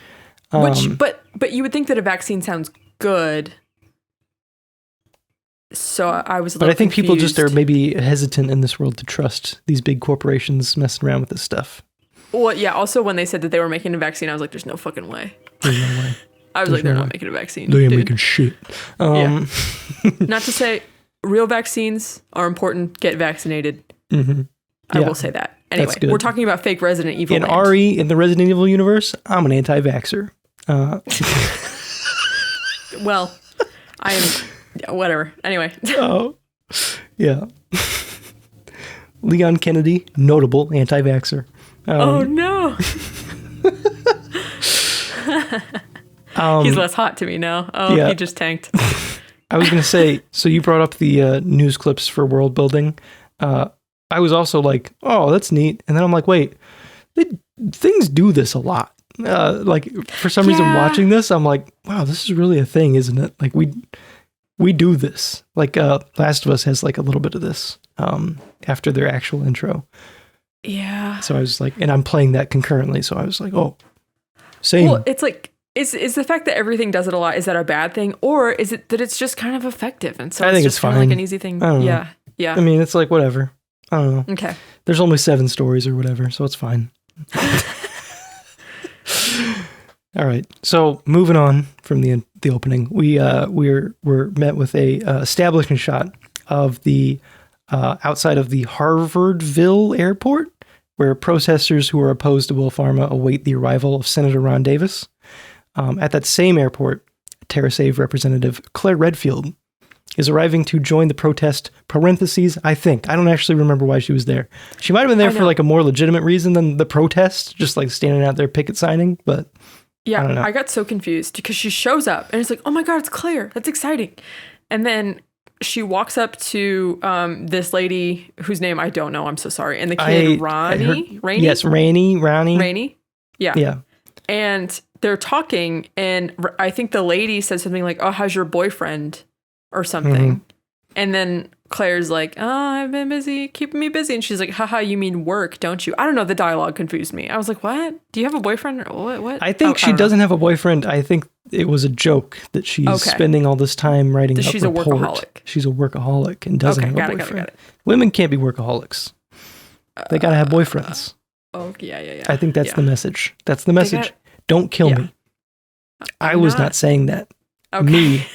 But you would think that a vaccine sounds good. So I was a little But I think confused. people just are maybe hesitant in this world to trust these big corporations messing around with this stuff. Well, yeah, also when they said that they were making a vaccine, I was like, there's no fucking way. There's no way. I was like, they're not making a vaccine. They ain't making shit. Yeah. Not to say real vaccines are important. Get vaccinated. I will say that. Anyway, we're talking about fake Resident Evil. In RE, in the Resident Evil universe, I'm an anti-vaxxer. Well, I am... Whatever. Anyway. Oh, yeah. Leon Kennedy, notable anti-vaxxer. Oh, no. He's less hot to me now. Oh, yeah. He just tanked. I was going to say, so you brought up the news clips for world building. I was also like, oh, that's neat. And then I'm like, wait, things do this a lot. Like, for some reason, watching this, I'm like, wow, this is really a thing, isn't it? Like, we do this. Like, Last of Us has like a little bit of this after their actual intro. Yeah. So I was like, and I'm playing that concurrently. So I was like, oh, same. Well, it's like, is the fact that everything does it a lot, is that a bad thing? Or is it that it's just kind of effective? And so I think it's just fine. Kind of like an easy thing. Yeah. Yeah. I mean, it's like, whatever. I don't know. Okay. There's only 7 stories or whatever, so it's fine. All right. So moving on from the opening, we're met with a establishing shot of the outside of the Harvardville airport, where protesters who are opposed to Will Pharma await the arrival of Senator Ron Davis. At that same airport, TerraSave representative Claire Redfield is arriving to join the protest, parentheses, I think. I don't actually remember why she was there. She might have been there for like a more legitimate reason than the protest, just like standing out there picket signing, but yeah, I don't know. I got so confused because she shows up and it's like, oh my God, it's Claire. That's exciting. And then she walks up to this lady whose name I don't know. I'm so sorry. And the kid, Rainey? Yes, Rainey. Yeah. Yeah. And they're talking, and I think the lady said something like, oh, how's your boyfriend? Or something. Mm-hmm. And then Claire's like, oh, I've been busy, keeping me busy. And she's like, haha, you mean work, don't you? I don't know. The dialogue confused me. I was like, what? Do you have a boyfriend? Or what? I think she doesn't have a boyfriend. I think it was a joke that she's spending all this time writing she's a workaholic. She's a workaholic and doesn't have a boyfriend. Got it. Women can't be workaholics. They got to have boyfriends. Oh, yeah. I think that's the message. That's the message. Don't kill me. I was not saying that. Okay. Me,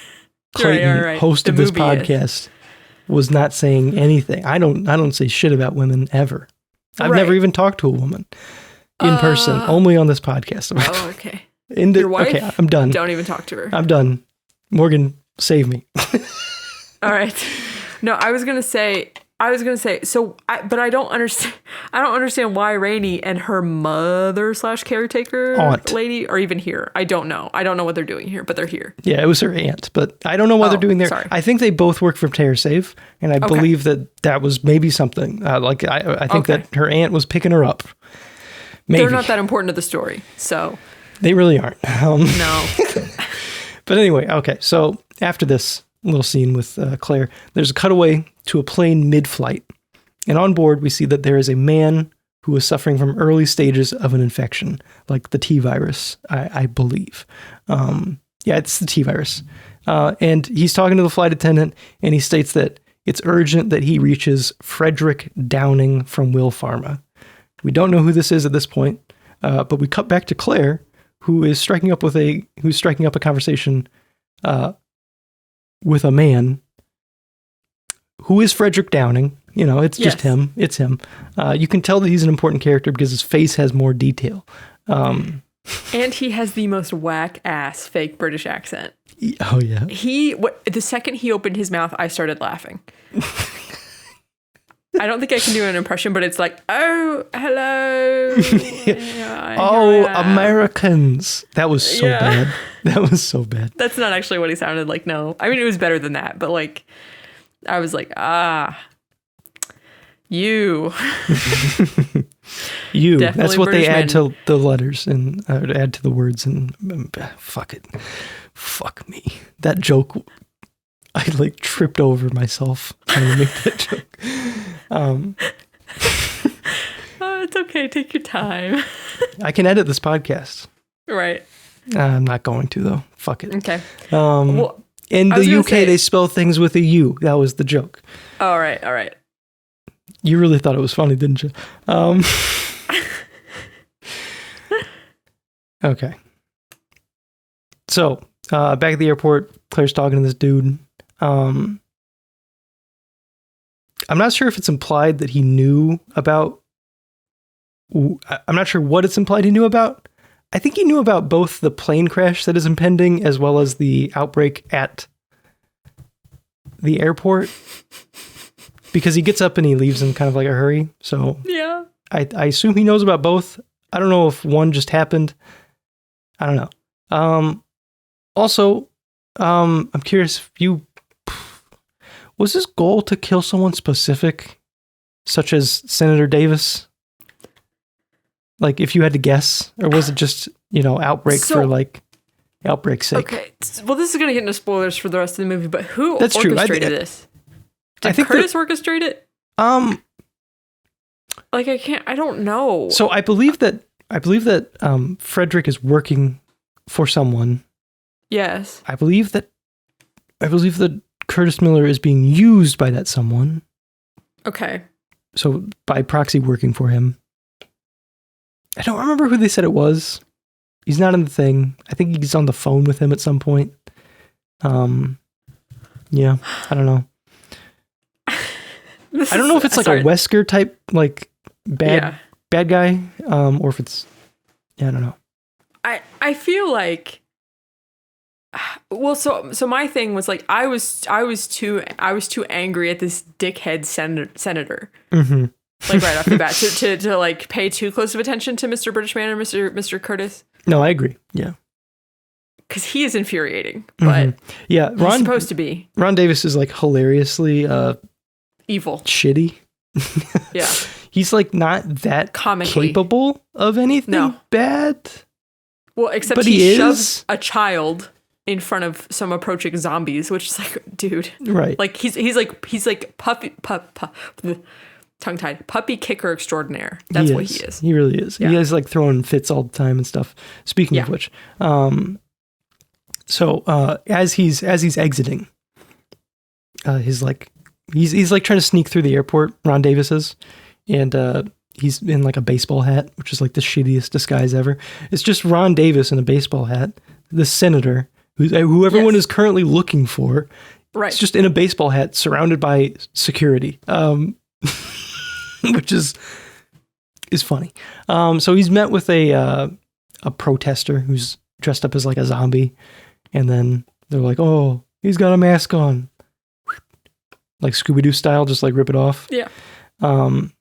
Clayton, right. host of this podcast, was not saying anything. I don't say shit about women ever. I've never even talked to a woman in person, only on this podcast. Oh, okay. Your wife? Okay, I'm done. Don't even talk to her. I'm done. Morgan, save me. All right. No, I was gonna say. So, but I don't understand. I don't understand why Rainey and her mother / caretaker aunt lady are even here. I don't know. I don't know what they're doing here, but they're here. Yeah, it was her aunt, but I don't know what they're doing there. Sorry. I think they both work for TerraSave, and I believe that was maybe something. I think that her aunt was picking her up. Maybe. They're not that important to the story, so they really aren't. No. But anyway, okay. So after this little scene with Claire, there's a cutaway to a plane mid-flight. And on board, we see that there is a man who is suffering from early stages of an infection, like the T virus, I believe. Yeah, it's the T virus. And he's talking to the flight attendant, and he states that it's urgent that he reaches Frederick Downing from Will Pharma. We don't know who this is at this point, but we cut back to Claire, who's striking up a conversation with a man who is Frederick Downing. You know, it's just him. It's him. You can tell that he's an important character because his face has more detail. And he has the most whack-ass fake British accent. Oh, yeah. The second he opened his mouth, I started laughing. I don't think I can do an impression, but it's like, oh, hello. Americans. That was so bad. That was so bad. That's not actually what he sounded like, no. I mean, it was better than that, but like, I was like, you. You. Definitely that's what British they add to the letters and add to the words and fuck it. Fuck me. That joke, I like tripped over myself trying to make that joke. It's okay. Take your time. I can edit this podcast. Right. I'm not going to though. Fuck it. Okay. In the UK, they spell things with a U. That was the joke. All right. You really thought it was funny, didn't you? Okay. So, back at the airport, Claire's talking to this dude. I'm not sure if it's implied that he knew about... I'm not sure what it's implied he knew about. I think he knew about both the plane crash that is impending as well as the outbreak at the airport. Because he gets up and he leaves in kind of like a hurry. So yeah, I assume he knows about both. I don't know if one just happened. I don't know. Also, I'm curious if was his goal to kill someone specific, such as Senator Davis? Like, if you had to guess, or was it just, outbreak for like outbreak's sake? Okay. Well, this is going to get into spoilers for the rest of the movie, but who orchestrated this? Did Curtis orchestrate it? I don't know. So I believe that Frederick is working for someone. Yes. I believe that Curtis Miller is being used by that someone. Okay. So by proxy working for him. I don't remember who they said it was. He's not in the thing. I think he's on the phone with him at some point. Yeah, I don't know. I don't know if it's like a Wesker type, like bad bad guy, or if it's, I don't know. I feel like, well, so my thing was like I was too angry at this dickhead senator. Mm-hmm. Like right off the bat to like pay too close of attention to Mr. British Man or Mr. Curtis. No, I agree. Yeah. Because he is infuriating, but yeah, he's supposed to be. Ron Davis is like hilariously evil, shitty. Yeah, he's like not that comically capable of anything bad. Well, except but he shoves a child in front of some approaching zombies, which is like, dude, right? Like he's like tongue-tied puppy kicker extraordinaire. That's what he is. He really is. Yeah. He is like throwing fits all the time and stuff. Speaking of which, so as he's exiting, he's like trying to sneak through the airport. Ron Davis is, and he's in like a baseball hat, which is like the shittiest disguise ever. It's just Ron Davis in a baseball hat, the senator who everyone is currently looking for. Right. It's just in a baseball hat, surrounded by security, which is funny. So he's met with a protester who's dressed up as like a zombie. And then they're like, oh, he's got a mask on. Like Scooby-Doo style, just like rip it off. Yeah. And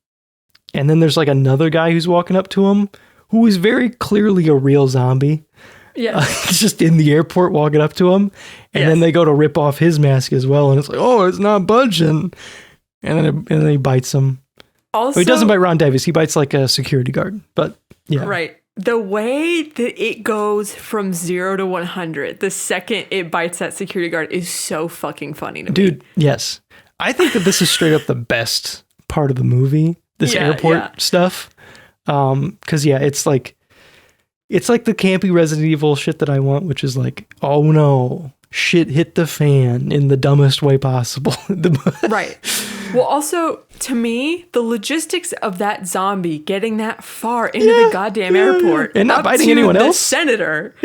then there's like another guy who's walking up to him who is very clearly a real zombie. Yeah. He's just in the airport walking up to him. And then they go to rip off his mask as well. And it's like, oh, it's not budging. And then he bites him. Also, he doesn't bite Ron Davis. He bites like a security guard. But yeah. Right. The way that it goes from 0 to 100, the second it bites that security guard is so fucking funny to me. Dude, yes. I think that this is straight up the best part of the movie, this airport stuff. Because, it's like the campy Resident Evil shit that I want, which is like, oh no, shit hit the fan in the dumbest way possible. Right. Well, also, to me, the logistics of that zombie getting that far into the goddamn airport and not biting anyone else, the senator,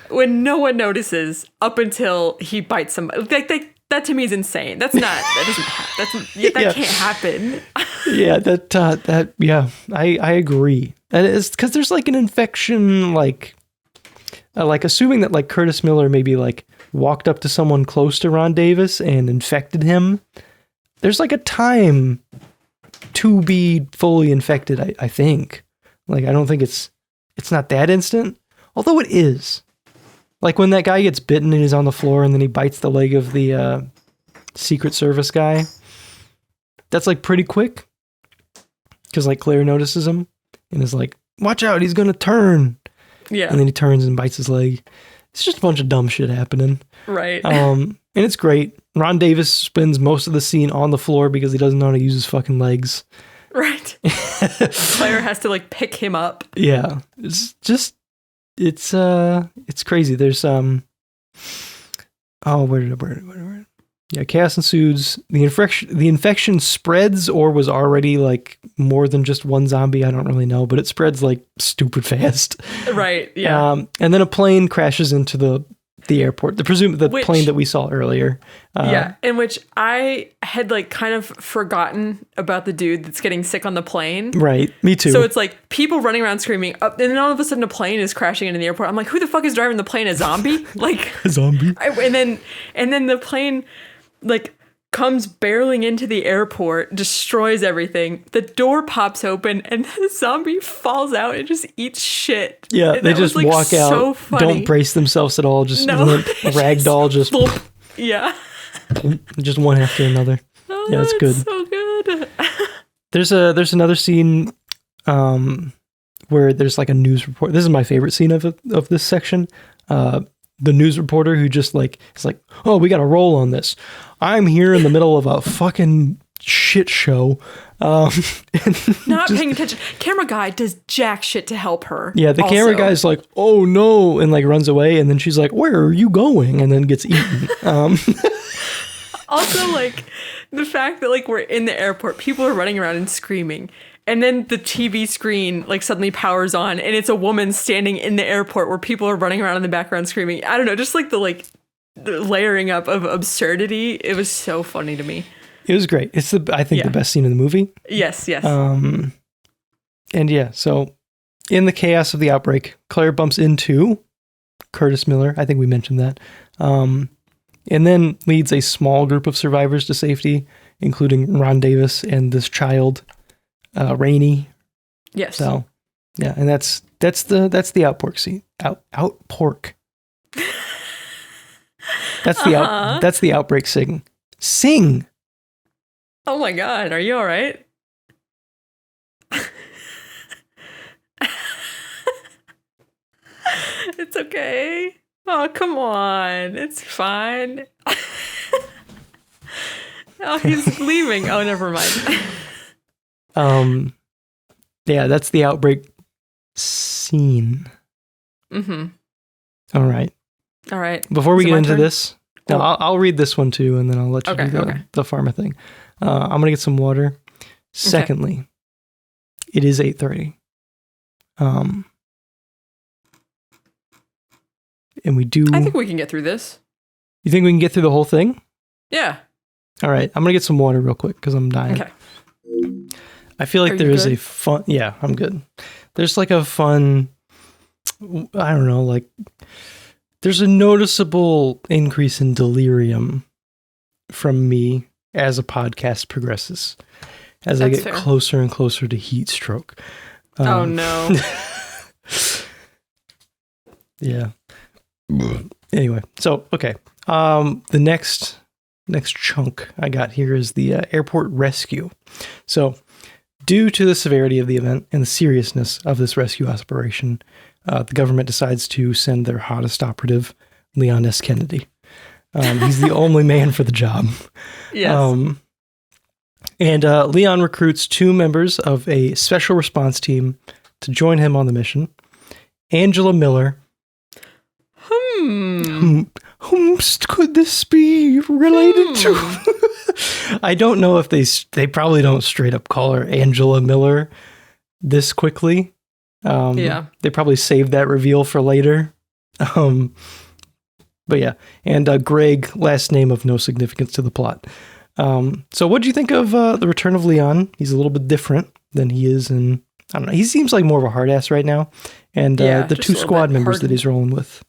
when no one notices up until he bites somebody. That to me is insane. That can't happen. I agree. And it's because there's like an infection, like assuming that like Curtis Miller maybe like walked up to someone close to Ron Davis and infected him. There's like a time to be fully infected, I think. Like, I don't think it's not that instant, although it is. Like when that guy gets bitten and he's on the floor and then he bites the leg of the Secret Service guy. That's like pretty quick. Because like Claire notices him and is like, watch out, he's going to turn. Yeah. And then he turns and bites his leg. It's just a bunch of dumb shit happening. Right. And it's great. Ron Davis spends most of the scene on the floor because he doesn't know how to use his fucking legs. Right. Claire has to like pick him up. Yeah. It's just, it's crazy. There's, where chaos ensues. The infection spreads or was already like more than just one zombie. I don't really know, but it spreads like stupid fast. Right. Yeah. And then a plane crashes into the airport, the plane that we saw earlier. In which I had like kind of forgotten about the dude that's getting sick on the plane. Right, me too. So it's like people running around screaming, and then all of a sudden a plane is crashing into the airport. I'm like, who the fuck is driving the plane? A zombie? Like a zombie? And then the plane like comes barreling into the airport, destroys everything. The door pops open and the zombie falls out and just eats shit. Yeah, and they just like walk out, so don't brace themselves at all, just ragdoll, just yeah, just one after another. Oh, yeah, it's good. So good. There's another scene where there's like a news report. This is my favorite scene of this section. The news reporter who just like is like, oh, we got to roll on this. I'm here in the middle of a fucking shit show. Not paying attention. Camera guy does jack shit to help her. Yeah, the camera guy's like, oh no, and like runs away, and then she's like, where are you going? And then gets eaten. Also, like the fact that like we're in the airport, people are running around and screaming. And then the TV screen like suddenly powers on and it's a woman standing in the airport where people are running around in the background screaming. I don't know, just like the layering up of absurdity. It was so funny to me. It was great. It's I think the best scene in the movie. Yes. And yeah, so in the chaos of the outbreak, Claire bumps into Curtis Miller. I think we mentioned that. And then leads a small group of survivors to safety, including Ron Davis and this child, Rainey. Yes. So, yeah, and that's the outpork scene. Outpork. That's the outbreak sing. Sing. Oh my God, are you all right? It's okay. Oh, come on. It's fine. Oh, he's leaving. Oh, never mind. Yeah, that's the outbreak scene. Mm-hmm. All right. Before we get into this, no, I'll read this one too, and then I'll let you do the pharma thing. I'm gonna get some water. Secondly, it is 8:30. And we do. I think we can get through this. You think we can get through the whole thing? Yeah. All right. I'm gonna get some water real quick because I'm dying. Okay. I feel like there is a fun. Yeah, I'm good. There's like a fun. I don't know. Like, there's a noticeable increase in delirium from me as a podcast progresses, as I get closer and closer to heat stroke. Oh no. Yeah. Anyway, so okay. The next chunk I got here is the airport rescue. So, due to the severity of the event and the seriousness of this rescue operation, the government decides to send their hottest operative, Leon S. Kennedy. He's the only man for the job. Yes. And Leon recruits 2 members of a special response team to join him on the mission. Angela Miller. Whom could this be related to? I don't know if they probably don't straight up call her Angela Miller this quickly. They probably saved that reveal for later. But yeah, and Greg, last name of no significance to the plot. So what do you think of the return of Leon? He's a little bit different than he is in, I don't know, he seems like more of a hard ass right now. And the 2 squad members that he's rolling with.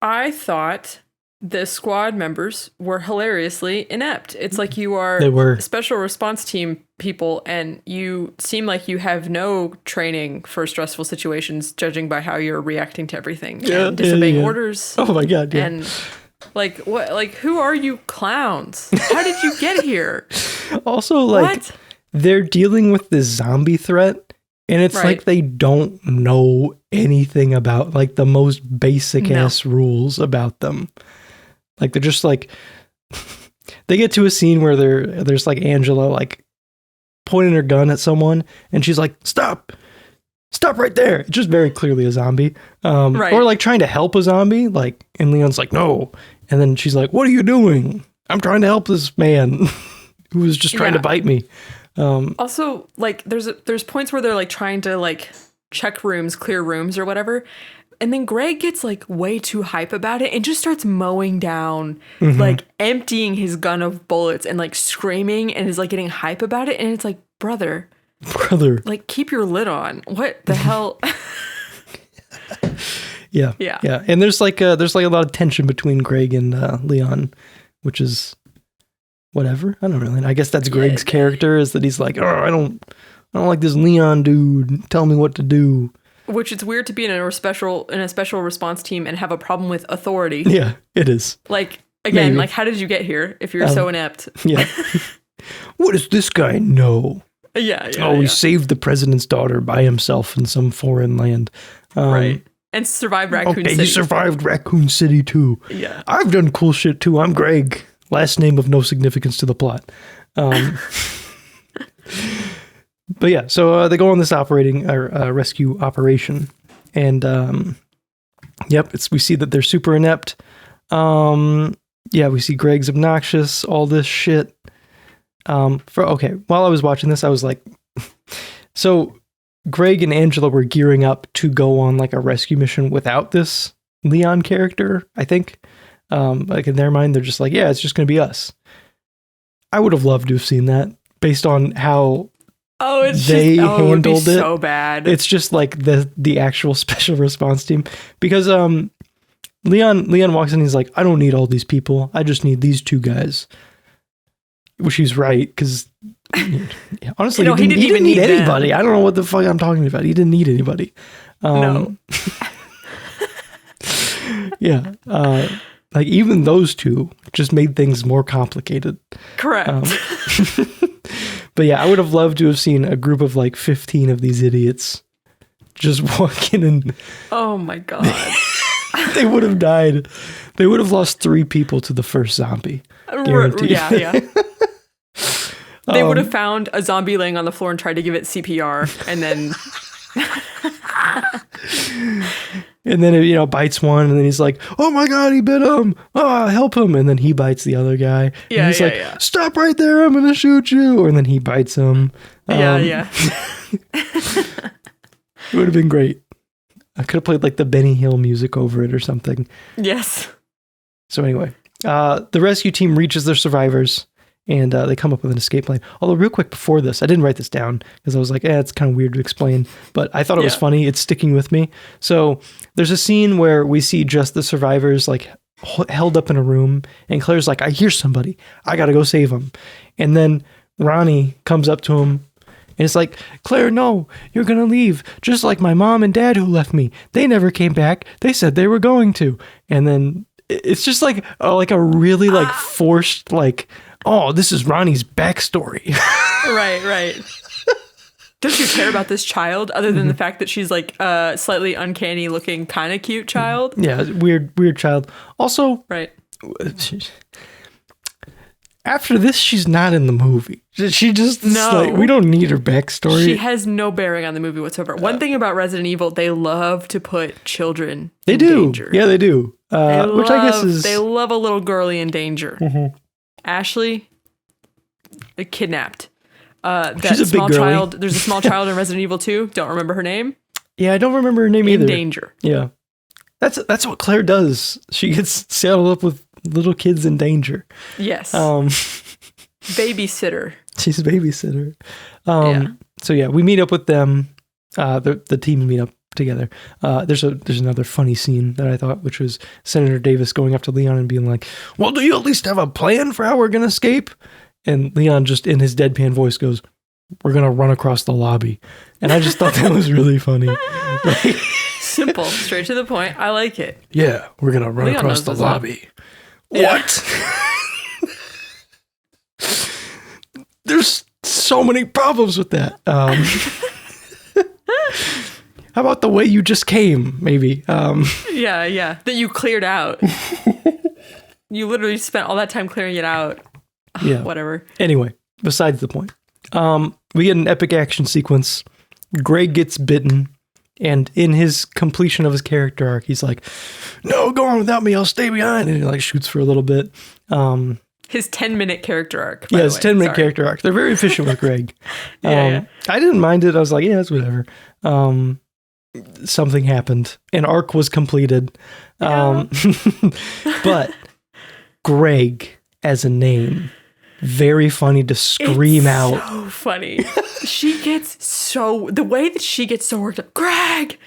I thought the squad members were hilariously inept. It's like you are special response team people and you seem like you have no training for stressful situations, judging by how you're reacting to everything and disobeying orders. Oh my God. Yeah. And like, what, like, who are you clowns? How did you get here? Also, like, they're dealing with this zombie threat. And it's like they don't know anything about like the most basic ass rules about them. Like they're just like they get to a scene where there's like Angela like pointing her gun at someone and she's like, stop right there. It's just very clearly a zombie. Or like trying to help a zombie, like, and Leon's like, no. And then she's like, what are you doing? I'm trying to help this man who was just trying to bite me. Also, like, there's points where they're like trying to like check rooms, clear rooms or whatever. And then Greg gets like way too hype about it and just starts mowing down, like emptying his gun of bullets and like screaming and is like getting hype about it. And it's like, brother, like keep your lid on. What the hell? Yeah. And there's like a lot of tension between Greg and Leon, which is whatever. I don't really. I guess that's Greg's character is that he's like, oh, I don't like this Leon dude. Tell me what to do. Which it's weird to be in a special response team and have a problem with authority. Yeah, it is. Like again, like how did you get here if you're so inept? Yeah. What does this guy know? Yeah. He saved the president's daughter by himself in some foreign land. Right. And survived Raccoon City. He survived Raccoon City too. Yeah. I've done cool shit too. I'm Greg. Last name of no significance to the plot. But yeah, so they go on this rescue operation, and we see that they're super inept. We see Greg's obnoxious, all this shit. While I was watching this, I was like, so Greg and Angela were gearing up to go on like a rescue mission without this Leon character, I think. Like in their mind, they're just like, yeah, it's just going to be us. I would have loved to have seen that based on how It would be so bad. It's just like the actual special response team, because Leon walks in, he's like, I don't need all these people, I just need these two guys. Which he's right, because honestly, he didn't need anybody. I don't know what the fuck I'm talking about. He didn't need anybody. No. Yeah. Like even those two just made things more complicated. Correct. But yeah, I would have loved to have seen a group of like 15 of these idiots just walking in. Oh my God. They would have died. They would have lost 3 people to the first zombie. Guaranteed. Yeah. They would have found a zombie laying on the floor and tried to give it CPR, and then... And then it, bites one, and then he's like, oh my God, he bit him. Oh, help him. And then he bites the other guy. And he's like, stop right there, I'm going to shoot you. And then he bites him. Yeah. It would have been great. I could have played like the Benny Hill music over it or something. Yes. So anyway, the rescue team reaches their survivors, and they come up with an escape plan. Although real quick before this, I didn't write this down because I was like, it's kind of weird to explain, but I thought it was funny. It's sticking with me. So there's a scene where we see just the survivors like held up in a room, and Claire's like, I hear somebody. I got to go save them. And then Ronnie comes up to him, and it's like, Claire, no, you're going to leave. Just like my mom and dad who left me. They never came back. They said they were going to. And then it's just like a really like forced, like, oh, this is Ronnie's backstory. Right. Don't you care about this child other than the fact that she's like a slightly uncanny looking, kind of cute child? Yeah, weird child. Also, right. After this, she's not in the movie. She just, we don't need her backstory. She has no bearing on the movie whatsoever. One thing about Resident Evil, they love to put children in danger. Yeah, they do. Which I guess is... They love a little girly in danger. Mm-hmm. Ashley, kidnapped. She's a big girl. There's a small child in Resident Evil 2. Don't remember her name. Yeah, I don't remember her name either. In danger. Yeah. That's what Claire does. She gets saddled up with little kids in danger. Yes. Babysitter. She's a babysitter. So yeah, we meet up with them. The team meet up together. There's another funny scene that I thought, which was Senator Davis going up to Leon and being like, well, do you at least have a plan for how we're going to escape? And Leon just in his deadpan voice goes, we're going to run across the lobby. And I just thought that was really funny. Like, simple, straight to the point. I like it. Yeah, we're going to run across the lobby. What? There's so many problems with that. How about the way you just came, maybe? Yeah. That you cleared out. You literally spent all that time clearing it out. Yeah. Whatever. Anyway, besides the point. We get an epic action sequence. Greg gets bitten, and in his completion of his character arc, he's like, no, go on without me, I'll stay behind. And he like shoots for a little bit. His 10-minute character arc. Yeah, his 10-minute character arc. They're very efficient with Greg. Yeah. I didn't mind it. I was like, yeah, it's whatever. Something happened. An arc was completed. Yeah. But Greg as a name, very funny to scream out. So funny. The way that she gets so worked up. Greg!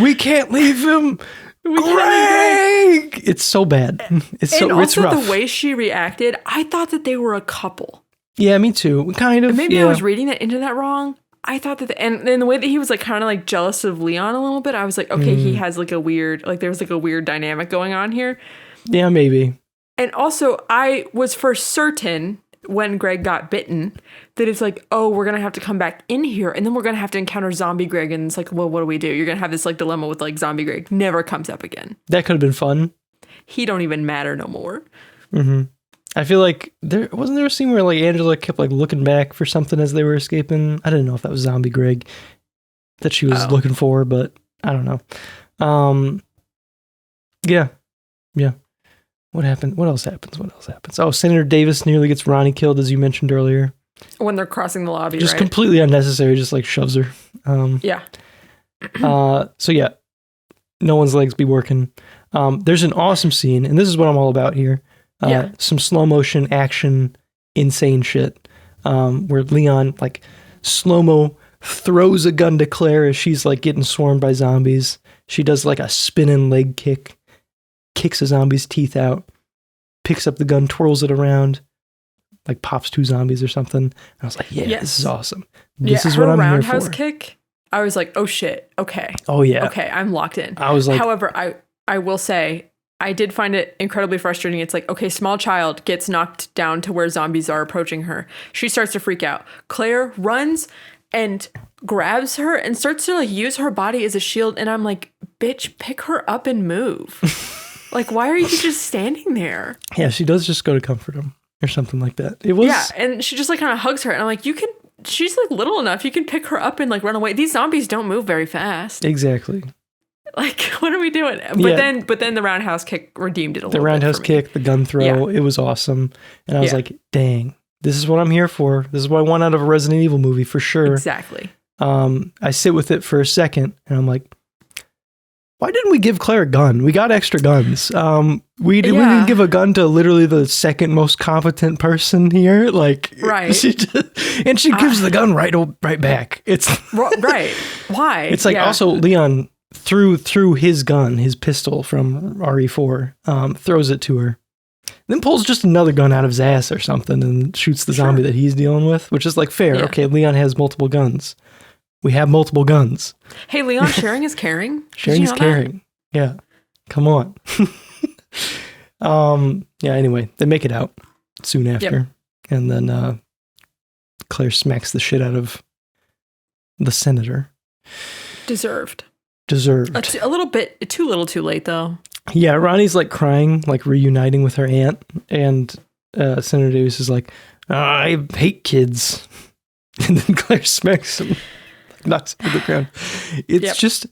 We can't leave him. Greg! It's so bad. It's also rough. The way she reacted, I thought that they were a couple. Yeah, me too. Kind of. Maybe I was reading that internet wrong. I thought that, and the way that he was like kind of like jealous of Leon a little bit, I was like, okay, he has like a weird, like there's like a weird dynamic going on here. Yeah, maybe. And also, I was for certain when Greg got bitten that it's like, oh, we're going to have to come back in here and then we're going to have to encounter zombie Greg. And it's like, well, what do we do? You're going to have this like dilemma with like zombie Greg. Never comes up again. That could have been fun. He don't even matter no more. Mm-hmm. I feel like wasn't there a scene where like Angela kept like looking back for something as they were escaping? I didn't know if that was zombie Greg that she was looking for, but I don't know. Yeah. What happened? What else happens? Oh, Senator Davis nearly gets Ronnie killed, as you mentioned earlier. When they're crossing the lobby, just completely unnecessary, just like shoves her. Yeah. So yeah, no one's legs be working. There's an awesome scene, and this is what I'm all about here. Some slow motion action, insane shit. where Leon like slow-mo throws a gun to Claire as she's like getting swarmed by zombies. She does like a spinning leg kick, kicks a zombie's teeth out, picks up the gun, twirls it around, like pops 2 zombies or something. And I was like, this is awesome. This is what I'm here for. Roundhouse kick, I was like, oh shit, okay. Oh yeah. Okay, I'm locked in. I was like, however, I will say, I did find it incredibly frustrating. It's like, okay, small child gets knocked down to where zombies are approaching her. She starts to freak out. Claire runs and grabs her and starts to like use her body as a shield. And I'm like, bitch, pick her up and move. Like, why are you just standing there? Yeah, she does just go to comfort him or something like that. It was. Yeah, and she just like kind of hugs her. And I'm like, she's like little enough. You can pick her up and like run away. These zombies don't move very fast. Exactly. Like, what are we doing? But then the roundhouse kick redeemed it a little bit. The roundhouse kick, the gun throw, it was awesome. And I was like, dang, this is what I'm here for. This is what I want out of a Resident Evil movie for sure. Exactly. I sit with it for a second and I'm like, why didn't we give Claire a gun? We got extra guns. We didn't give a gun to literally the second most competent person here. Like, right. She gives the gun right back. It's right. Why? It's like also Leon threw his gun, his pistol from RE4, throws it to her, then pulls just another gun out of his ass or something and shoots the zombie that he's dealing with, which is like fair. Yeah. Okay, Leon has multiple guns. We have multiple guns. Hey, Leon, sharing is caring. Sharing is caring. That? Yeah. Come on. Yeah, anyway, they make it out soon after. Yep. And then Claire smacks the shit out of the senator. Deserved. A little bit too little too late though. Yeah, Ronnie's like crying, like reuniting with her aunt, and Senator Davis is like, I hate kids. And then Claire smacks him, knocks him to the ground. It's just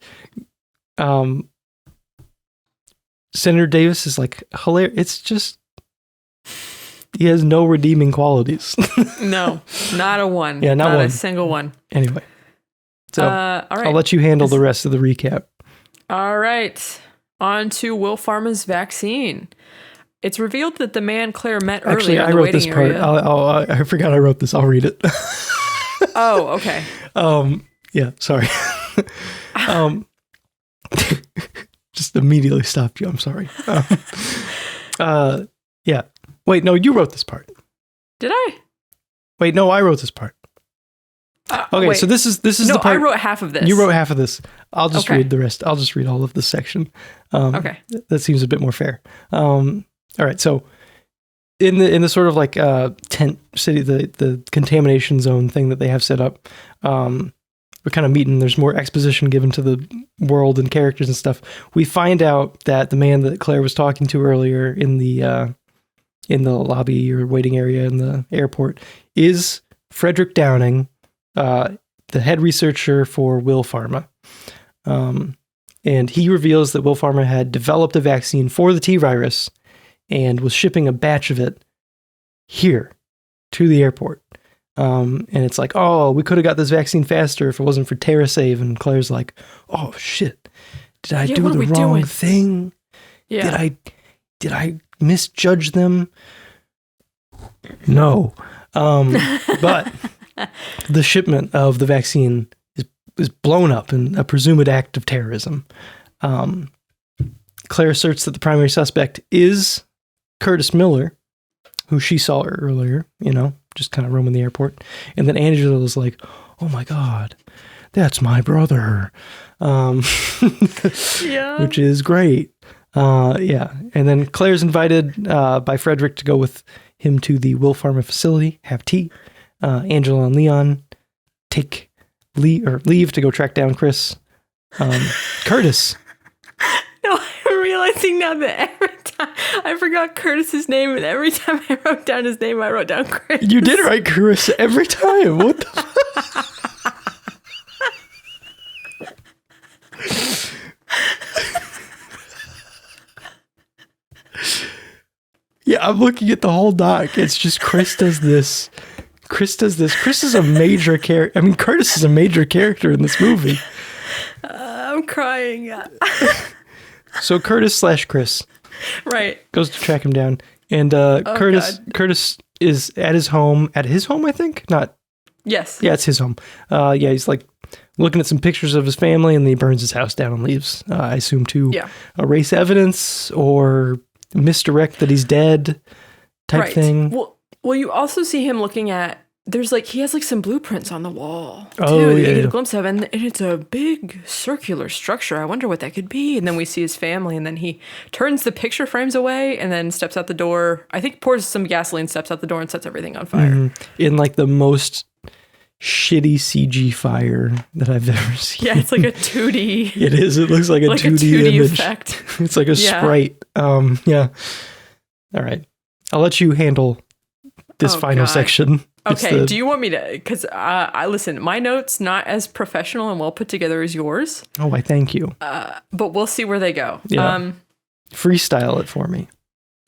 Senator Davis is like hilarious. It's just he has no redeeming qualities. No, not a one. Yeah, not one. A single one. Anyway. So all right. I'll let you handle the rest of the recap. All right. On to Will Pharma's vaccine. It's revealed that the man Claire met earlier in the waiting area. I forgot I wrote this. I'll read it. Oh, okay. Yeah, sorry. Just immediately stopped you. I'm sorry. Yeah. Wait, no, you wrote this part. Did I? Wait, no, I wrote this part. Okay, wait. So this is the part. I wrote half of this. You wrote half of this. I'll just read the rest. I'll just read all of this section. Okay. That seems a bit more fair. All right, so in the sort of like tent city, the contamination zone thing that they have set up, we're kind of meeting. There's more exposition given to the world and characters and stuff. We find out that the man that Claire was talking to earlier in the lobby or waiting area in the airport is Frederick Downing, the head researcher for Will Pharma. And he reveals that Will Pharma had developed a vaccine for the T-virus and was shipping a batch of it here to the airport. And it's like, oh, we could have got this vaccine faster if it wasn't for TerraSave. And Claire's like, oh shit, did I do the wrong thing? Yeah. Did I misjudge them? No. But the shipment of the vaccine is blown up in a presumed act of terrorism. Claire asserts that the primary suspect is Curtis Miller, who she saw earlier, just kind of roaming the airport. And then Angela was like, oh my God, that's my brother. Yeah. Which is great. Yeah. And then Claire's invited by Frederick to go with him to the Will Pharma facility, have tea. Angela and Leon leave to go track down Chris. Curtis. No, I'm realizing now that every time I forgot Curtis's name, and every time I wrote down his name, I wrote down Chris. You did write Chris every time. What the fuck? Yeah, I'm looking at the whole doc. It's just Chris does this. Chris is a major character. I mean, Curtis is a major character in this movie. I'm crying. So Curtis / Chris, right, goes to track him down, and Curtis is at his home, I think, not. Yes. Yeah, it's his home. He's like looking at some pictures of his family, and then he burns his house down and leaves. I assume to erase evidence or misdirect that he's dead type thing. Well, you also see him looking at, he has like some blueprints on the wall too, that you get a glimpse of, and it's a big circular structure. I wonder what that could be. And then we see his family, and then he turns the picture frames away and then steps out the door. I think pours some gasoline, steps out the door, and sets everything on fire. In like the most shitty CG fire that I've ever seen. Yeah, it's like a 2D. It is. It looks like a 2D image. Effect. It's like a sprite. Yeah. All right. I'll let you handle this final section. Okay. Do you want me to? Because I listen. My notes not as professional and well put together as yours. Oh, I thank you. But we'll see where they go. Yeah. Freestyle it for me.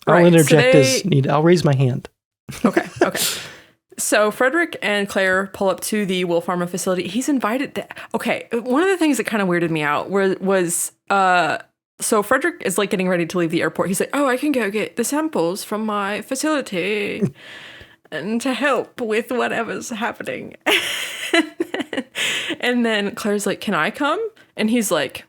I'll interject as needed. I'll raise my hand. Okay. So Frederick and Claire pull up to the Will Pharma facility. He's invited. Okay. One of the things that kind of weirded me out was so Frederick is like getting ready to leave the airport. He's like, oh, I can go get the samples from my facility and to help with whatever's happening. And then Claire's like, can I come? And he's like,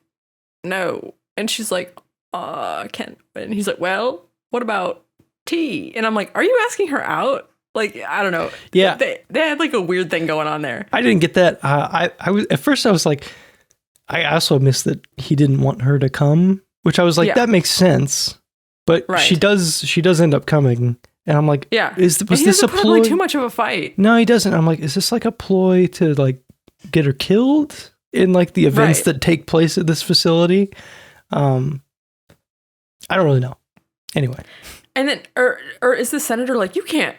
no. And she's like, can. And he's like, well, what about tea? And I'm like, are you asking her out? Like, I don't know. Yeah. They had like a weird thing going on there. I didn't get that. I was at first I was like, I also missed that he didn't want her to come, which I was like, that makes sense. But she does end up coming. And I'm like, was this a ploy? Too much of a fight. No, he doesn't. I'm like, is this like a ploy to like get her killed in like the events that take place at this facility? I don't really know. Anyway. And then, or is the senator like, you can't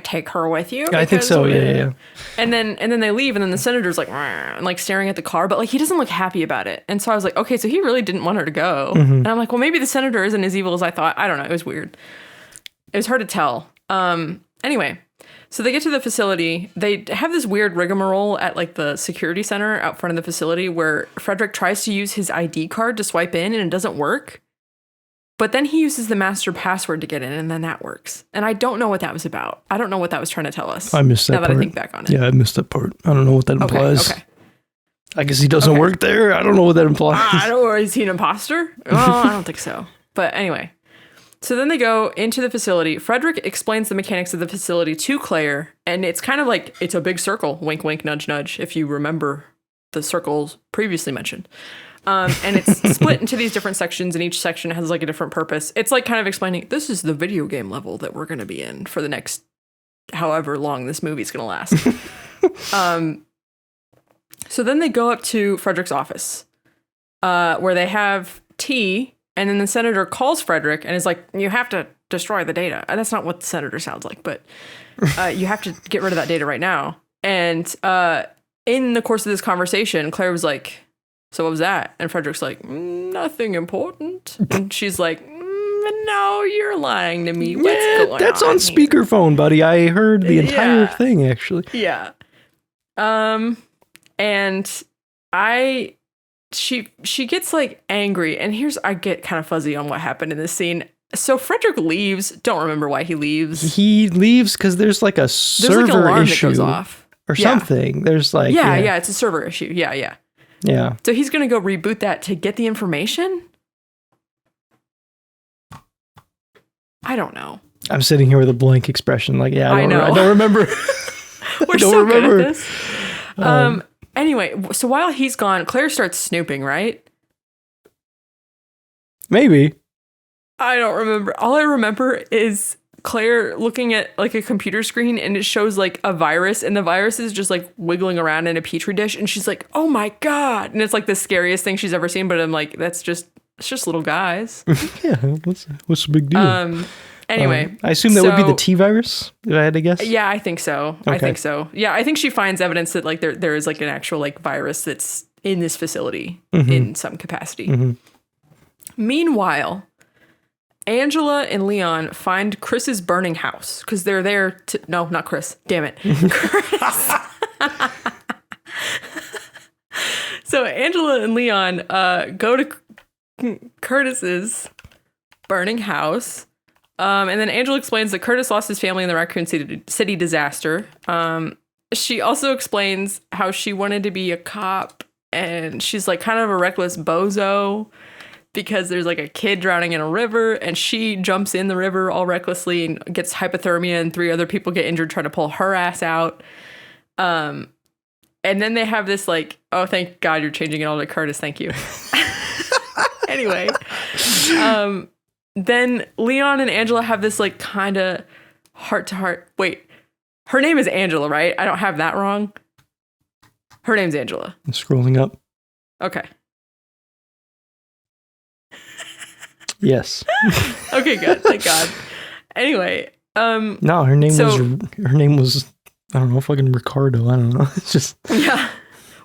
take her with you? I think so. Yeah. And then they leave, and then the senator's like, and like staring at the car, but like he doesn't look happy about it. And so I was like, okay, so he really didn't want her to go. And I'm like, well, maybe the senator isn't as evil as I thought. I don't know. It was weird. It was hard to tell. Anyway, so they get to the facility. They have this weird rigmarole at like the security center out front of the facility where Frederick tries to use his ID card to swipe in, and it doesn't work. But then he uses the master password to get in, and then that works. And I don't know what that was about. I don't know what that was trying to tell us. I missed that now part. that I think back on it. Yeah, I missed that part. I don't know what that implies. Okay. I guess he doesn't work there. I don't know what that implies. I don't know. Is he an imposter? Well, I don't think so. But anyway. So then they go into the facility. Frederick explains the mechanics of the facility to Claire. And it's kind of like, it's a big circle. Wink, wink, nudge, nudge. If you remember the circles previously mentioned. And it's split into these different sections, and each section has like a different purpose. It's like kind of explaining, this is the video game level that we're going to be in for the next however long this movie's going to last. So then they go up to Frederick's office, where they have tea, and then the senator calls Frederick and is like, you have to destroy the data. And that's not what the senator sounds like, but you have to get rid of that data right now. And in the course of this conversation, Claire was like, so what was that? And Frederick's like, nothing important. And she's like, no, you're lying to me. What's going on? That's on speakerphone, buddy. I heard the entire thing, actually. Yeah. And she gets like angry, and I get kind of fuzzy on what happened in this scene. So Frederick leaves. Don't remember why he leaves. He leaves because there's like a server an alarm issue that goes off or something. There's like it's a server issue. Yeah. So he's gonna go reboot that to get the information. I don't know. I'm sitting here with a blank expression. Like, I don't remember. We're so good at this. Anyway, so while he's gone, Claire starts snooping, right? Maybe. I don't remember. All I remember is Claire looking at like a computer screen, and it shows like a virus, and the virus is just like wiggling around in a petri dish, and she's like, oh my God. And it's like the scariest thing she's ever seen, but I'm like, it's just little guys. Yeah, what's the big deal? Anyway. I assume that would be the T virus, if I had to guess. Yeah, I think so. Okay. I think so. Yeah, I think she finds evidence that like there is like an actual like virus that's in this facility in some capacity. Meanwhile, Angela and Leon find Chris's burning house because they're there to... No, not Chris. Damn it. Chris. So Angela and Leon go to Curtis's burning house, And then Angela explains that Curtis lost his family in the Raccoon City disaster. She also explains how she wanted to be a cop, and she's like kind of a reckless bozo because there's like a kid drowning in a river, and she jumps in the river all recklessly and gets hypothermia, and 3 other people get injured trying to pull her ass out. And then they have this like, oh, thank God you're changing it all to Curtis. Thank you. Anyway, then Leon and Angela have this like kind of heart to heart. Wait, her name is Angela, right? I don't have that wrong. Her name's Angela. I'm scrolling up. Okay. Yes. Okay, good. Thank God. Anyway, no, her name was I don't know, fucking Ricardo. I don't know. It's just yeah.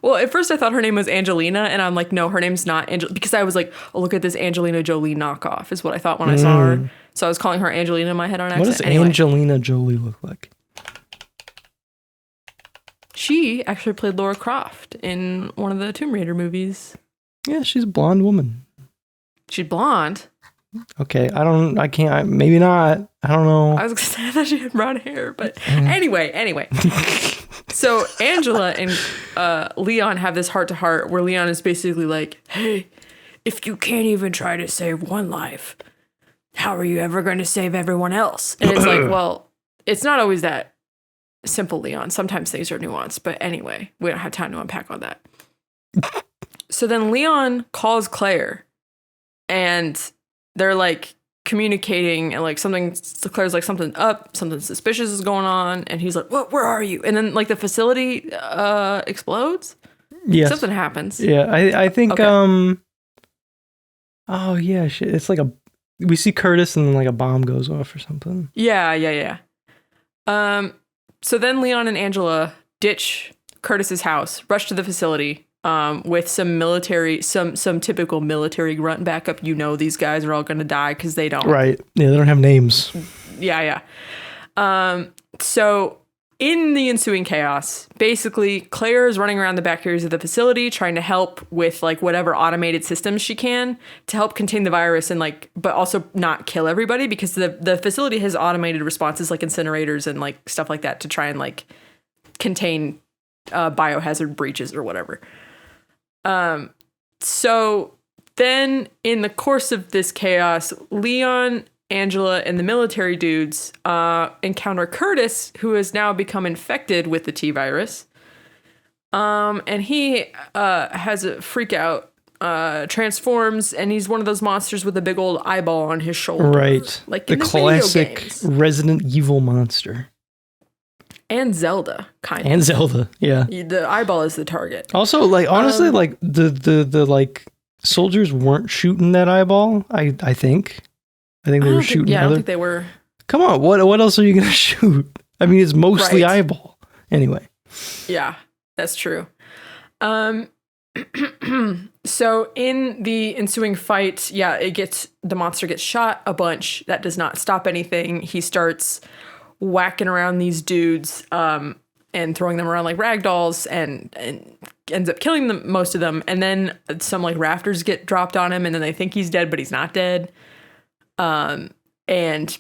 Well, at first I thought her name was Angelina, and I'm like, no, her name's not Angel, because I was like, oh, look at this Angelina Jolie knockoff is what I thought when I saw her. So I was calling her Angelina in my head on accident. What does Angelina Jolie look like? She actually played Lara Croft in one of the Tomb Raider movies. Yeah, she's a blonde woman. She's blonde? Okay, maybe not. I don't know. I was gonna say, I thought she had brown hair, but anyway. So Angela and Leon have this heart-to-heart where Leon is basically like, hey, if you can't even try to save one life, how are you ever going to save everyone else? And it's like, well, it's not always that simple, Leon. Sometimes things are nuanced, but anyway, we don't have time to unpack all that. So then Leon calls Claire, and they're like communicating, and like Claire's like, something suspicious is going on, and he's like, what, where are you? And then like the facility explodes. Yes. Something happens. Yeah, I think okay. Oh yeah, shit. It's like we see Curtis, and then like a bomb goes off or something. Yeah. So then Leon and Angela ditch Curtis's house, rush to the facility with some typical military grunt backup. You know, these guys are all going to die because they don't. Right. Yeah, they don't have names. Yeah. So in the ensuing chaos, basically Claire is running around the back areas of the facility trying to help with like whatever automated systems she can to help contain the virus and like, but also not kill everybody, because the facility has automated responses like incinerators and like stuff like that to try and like contain biohazard breaches or whatever. So then in the course of this chaos, Leon, Angela, and the military dudes encounter Curtis, who has now become infected with the T-virus. And he has a freak out, transforms, and he's one of those monsters with a big old eyeball on his shoulder. Right. Like the in classic Resident Evil monster. And Zelda, kind of. And Zelda, yeah. The eyeball is the target. Also, like, honestly, like, the like, soldiers weren't shooting that eyeball, I think. I think they were shooting I don't think they were. Come on, what else are you going to shoot? I mean, it's mostly eyeball. Anyway. Yeah, that's true. So in the ensuing fight, the monster gets shot a bunch. That does not stop anything. He starts whacking around these dudes and throwing them around like rag dolls, and ends up killing most of them. And then some like rafters get dropped on him, and then they think he's dead, but he's not dead. And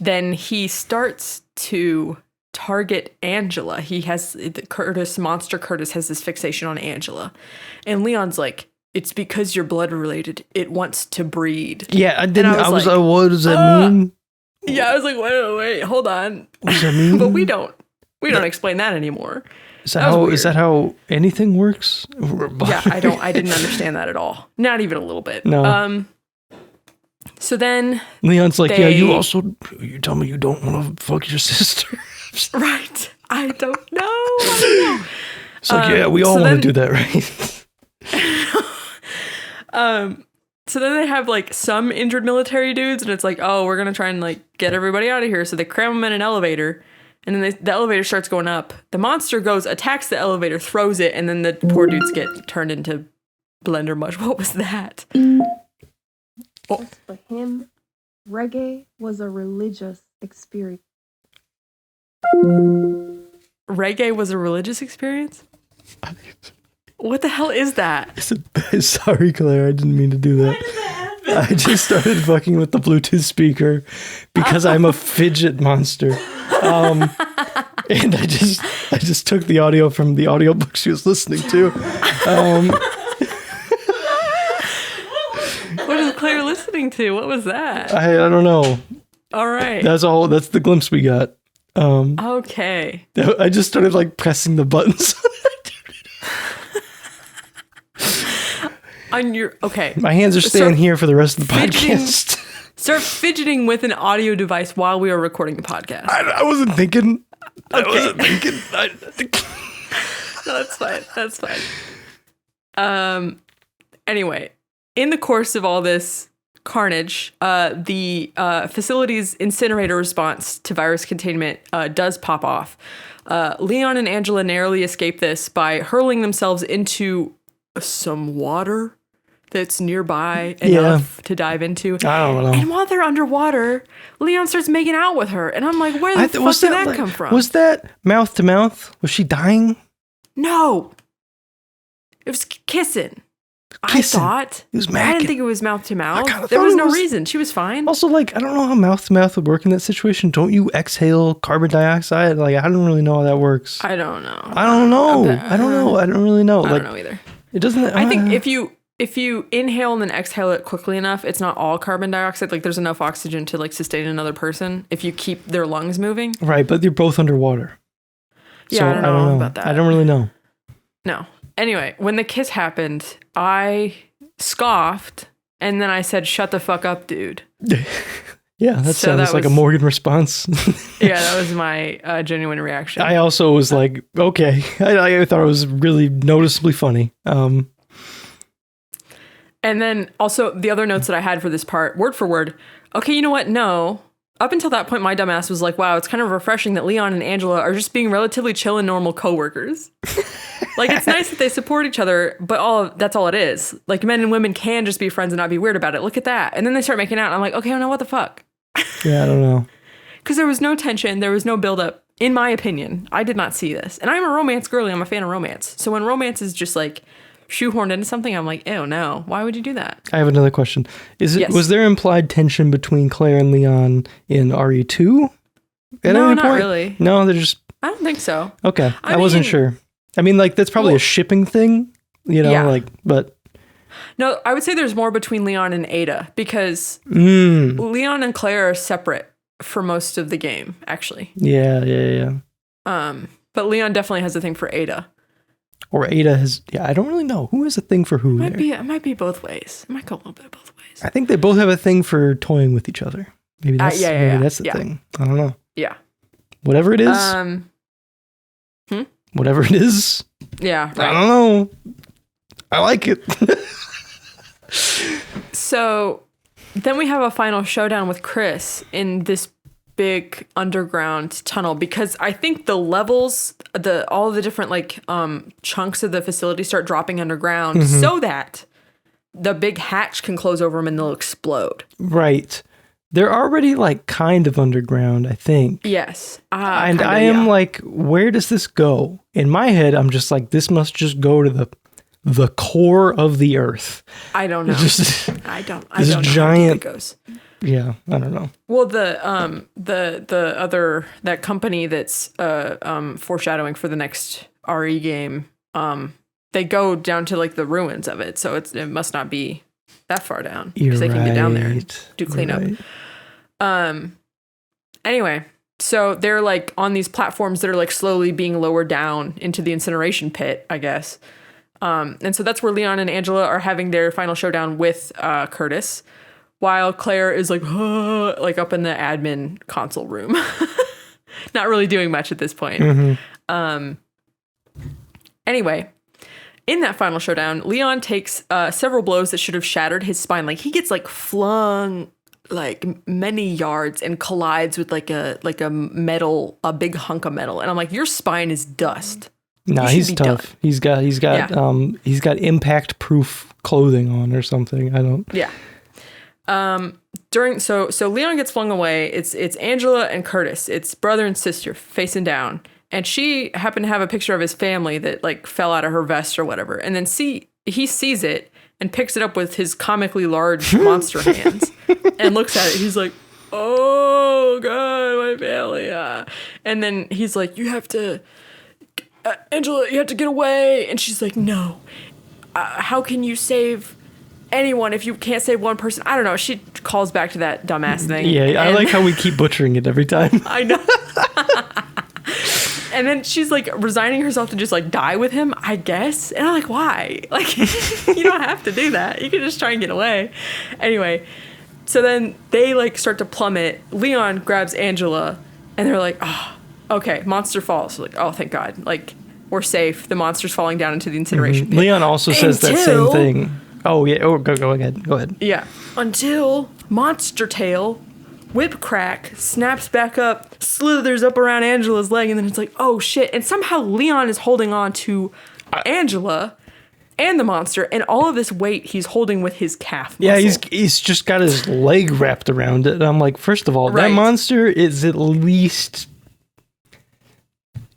then he starts to target Angela. He has Monster Curtis has this fixation on Angela, and Leon's like, it's because you're blood related. It wants to breed. Yeah, I was like, what does that mean? Yeah, I was like, wait, hold on. What does that mean? But we don't explain that anymore. Is that how anything works? Yeah, I didn't understand that at all. Not even a little bit. No. So then Leon's like, you tell me you don't want to fuck your sister. Right. I don't know. It's like, yeah, we all want to do that, right? So then they have like some injured military dudes, and it's like, oh, we're going to try and like get everybody out of here. So they cram them in an elevator, and then the elevator starts going up. The monster attacks the elevator, throws it, and then the poor dudes get turned into blender mush. What was that? For him, reggae was a religious experience. Reggae was a religious experience? What the hell is that? Sorry, Claire, I didn't mean to do that. Why did that I just started fucking with the Bluetooth speaker because I'm a fidget monster. And I just took the audio from the audiobook she was listening to. What is Claire listening to? What was that? I don't know. All right. That's the glimpse we got. Okay. I just started like pressing the buttons. Okay. My hands are staying here for the rest of the podcast. Start fidgeting with an audio device while we are recording the podcast. I wasn't thinking. Okay. I wasn't thinking. No, that's fine. That's fine. Anyway, in the course of all this carnage, the facility's incinerator response to virus containment does pop off. Leon and Angela narrowly escape this by hurling themselves into some water that's nearby enough to dive into. I don't know. And while they're underwater, Leon starts making out with her. And I'm like, where the fuck did that come from? Was that mouth to mouth? Was she dying? No. It was kissing. I thought. It was macking. I didn't think it was mouth to mouth. There was no reason. She was fine. Also, like, I don't know how mouth to mouth would work in that situation. Don't you exhale carbon dioxide? Like, I don't really know how that works. I don't know. I don't know. I don't really know. I don't know either. It doesn't. I think if you inhale and then exhale it quickly enough, it's not all carbon dioxide. Like, there's enough oxygen to like sustain another person if you keep their lungs moving. Right, but you're both underwater. Yeah, so I don't know about that. I don't really know. No. Anyway, when the kiss happened, I scoffed and then I said, "Shut the fuck up, dude." Yeah, that sounds like a Morgan response. Yeah, that was my genuine reaction. I also was like, okay. I thought it was really noticeably funny. And then also the other notes that I had for this part, word for word. Okay, you know what? No. Up until that point, my dumbass was like, wow, it's kind of refreshing that Leon and Angela are just being relatively chill and normal coworkers. Like, it's nice that they support each other, but that's all it is. Like, men and women can just be friends and not be weird about it. Look at that. And then they start making out, and I'm like, okay, no, what the fuck? Yeah, I don't know. Because there was no tension. There was no buildup. In my opinion, I did not see this. And I'm a romance girly. I'm a fan of romance. So when romance is just like shoehorned into something, I'm like, ew, no. Why would you do that? I have another question. Was there implied tension between Claire and Leon in RE2? No, not really. No, they're just... I don't think so. Okay. I wasn't sure. I mean, like, that's probably a shipping thing, you know, like, but... No, I would say there's more between Leon and Ada because Leon and Claire are separate for most of the game, actually. Yeah. But Leon definitely has a thing for Ada. Or Ada has... Yeah, I don't really know. Who has a thing for who It might be both ways. It might go a little bit both ways. I think they both have a thing for toying with each other. Maybe that's, that's the thing. I don't know. Yeah. Whatever it is. Whatever it is. Yeah. Right. I don't know. I like it. So then we have a final showdown with Chris in this big underground tunnel because I think the levels, all the different like chunks of the facility start dropping underground so that the big hatch can close over them and they'll explode. Right. They're already like kind of underground, I think. Yes. And I am like, where does this go? In my head, I'm just like, this must just go to the core of the earth. I don't know. I don't know giant, how deep it goes. Yeah, I don't know. Well, the other that company that's foreshadowing for the next RE game, they go down to like the ruins of it, so it must not be that far down because they can get down there and do cleanup. Anyway, so they're like on these platforms that are like slowly being lowered down into the incineration pit, I guess. And so that's where Leon and Angela are having their final showdown with Curtis, while Claire is like up in the admin console room, not really doing much at this point. Anyway, in that final showdown, Leon takes several blows that should have shattered his spine. Like he gets like flung like many yards and collides with like a big hunk of metal. And I'm like, your spine is dust. No, he's tough. Done. He's got impact proof clothing on or something. I don't. Yeah. So Leon gets flung away. It's Angela and Curtis. It's brother and sister facing down. And she happened to have a picture of his family that like fell out of her vest or whatever. And then he sees it and picks it up with his comically large monster hands and looks at it. He's like, oh God, my family. And then he's like, you have to, Angela, you have to get away. And she's like, no, how can you save anyone if you can't save one person? I don't know. She calls back to that dumbass thing. Yeah, I like how we keep butchering it every time. I know. And then she's like resigning herself to just like die with him, I guess. And I'm like, why? Like, you don't have to do that. You can just try and get away. Anyway, so then they like start to plummet. Leon grabs Angela and they're like, oh, okay, monster falls. So like, oh, thank God. Like, we're safe. The monster's falling down into the incineration pit. Leon also says that same thing. Oh, yeah. Oh, go ahead. Go ahead. Yeah. Until Monster Tail, whip crack, snaps back up, slithers up around Angela's leg, and then it's like, oh shit. And somehow Leon is holding on to Angela and the monster, and all of this weight he's holding with his calf muscle. Yeah, he's just got his leg wrapped around it. And I'm like, first of all, that monster is at least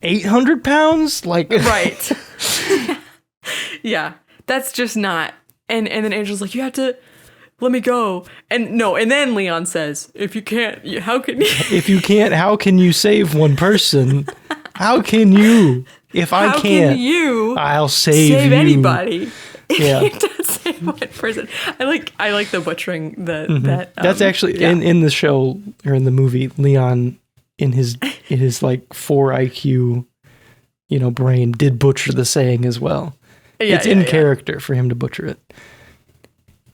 800 pounds? Like, right. Yeah, that's just not. And then Angela's like, you have to let me go. And then Leon says, if you can't, how can you? If you can't, how can you save one person? How can you? If I can't, I'll save you. Anybody. Yeah. You can't save one person. I like the butchering that. That's actually in the show or in the movie, Leon in his like 4 IQ, brain did butcher the saying as well. Yeah, it's in character for him to butcher it.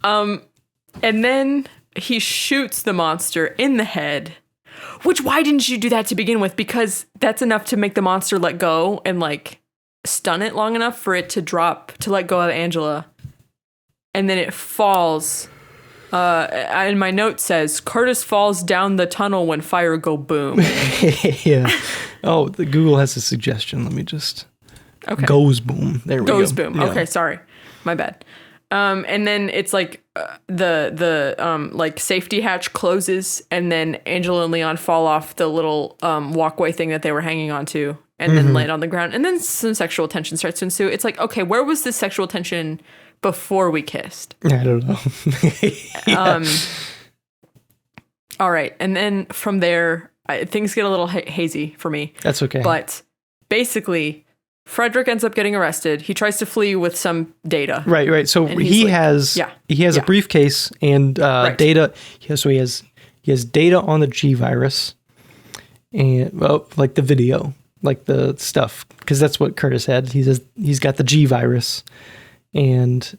And then he shoots the monster in the head, which why didn't you do that to begin with? Because that's enough to make the monster let go and like stun it long enough for it to drop, to let go of Angela. And then it falls. And my note says, Curtis falls down the tunnel when fire go boom. Yeah. Oh, the Google has a suggestion. Let me just... Okay. Goes boom. There we go. Goes boom. Yeah. Okay, sorry. My bad. And then it's like the like safety hatch closes, and then Angela and Leon fall off the little walkway thing that they were hanging onto, and then land on the ground, and then some sexual tension starts to ensue. It's like, okay, where was this sexual tension before we kissed? I don't know. Yeah. All right, and then from there, things get a little hazy for me. That's okay. But basically, Frederick ends up getting arrested. He tries to flee with some data. Right. So he has a briefcase and data. So he has data on the G virus and like the video, like the stuff, because that's what Curtis had. He's got the G virus and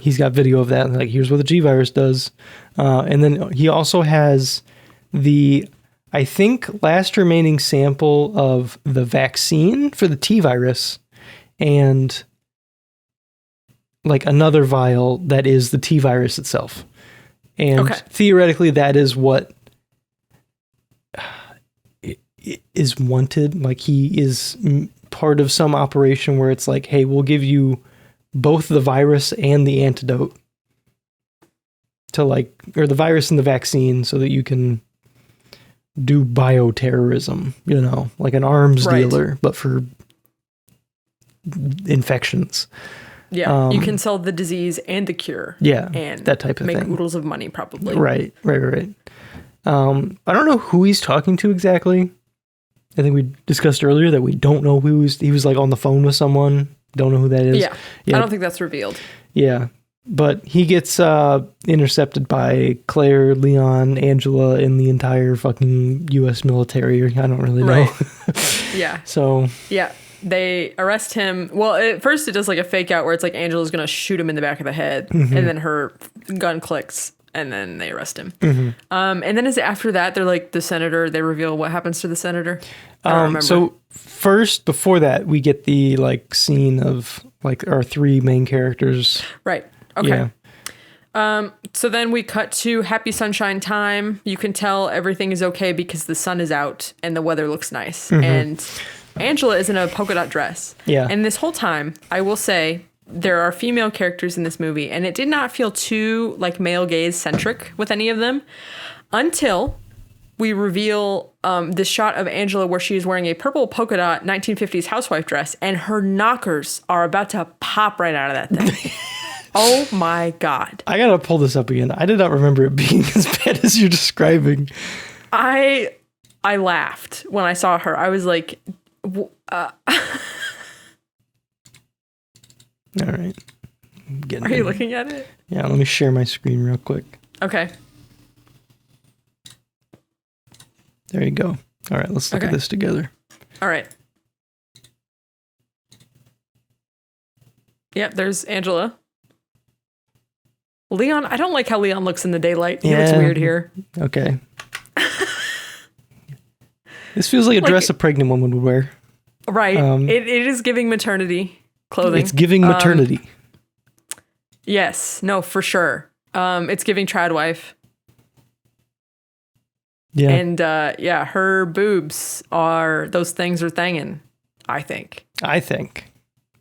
he's got video of that. And like, here's what the G virus does. And then he also has the, I think, last remaining sample of the vaccine for the T virus and like another vial that is the T virus itself. And theoretically, that is what is wanted. Like, he is part of some operation where it's like, hey, we'll give you both the virus and the antidote to or the virus and the vaccine so that you can do bioterrorism, like an arms dealer, but for infections. Yeah, you can sell the disease and the cure. Yeah, and that type of thing. Make oodles of money, probably. Right. I don't know who he's talking to exactly. I think we discussed earlier that we don't know who he was like on the phone with someone. Don't know who that is. Yeah. I don't think that's revealed. Yeah. But he gets intercepted by Claire, Leon, Angela, and the entire fucking U.S. military. I don't really know. Right. Yeah. So. Yeah. They arrest him. Well, at first it does like a fake out where it's like Angela's going to shoot him in the back of the head. Mm-hmm. And then her gun clicks. And then they arrest him. Mm-hmm. And then after that, they're like the senator. They reveal what happens to the senator. I don't remember. So first, before that, we get the like scene of like our 3 main characters. Right. Okay. Yeah. So then we cut to happy sunshine time. You can tell everything is okay because the sun is out and the weather looks nice. Mm-hmm. And Angela is in a polka dot dress. Yeah. And this whole time, I will say, there are female characters in this movie, and it did not feel too like male gaze centric with any of them until we reveal this shot of Angela where she is wearing a purple polka dot 1950s housewife dress, and her knockers are about to pop right out of that thing. Oh my God. I gotta pull this up again. I did not remember it being as bad as you're describing. I laughed when I saw her. I was like, All right. Are you looking at it? Yeah, let me share my screen real quick. Okay. There you go. All right, let's look at this together. All right. Yep, there's Angela. Leon, I don't like how Leon looks in the daylight. He looks weird here. Okay. This feels like a dress a pregnant woman would wear. Right. It is giving maternity clothing. It's giving maternity. Yes. No, for sure. It's giving trad wife. Yeah. And her boobs those things are thangin', I think.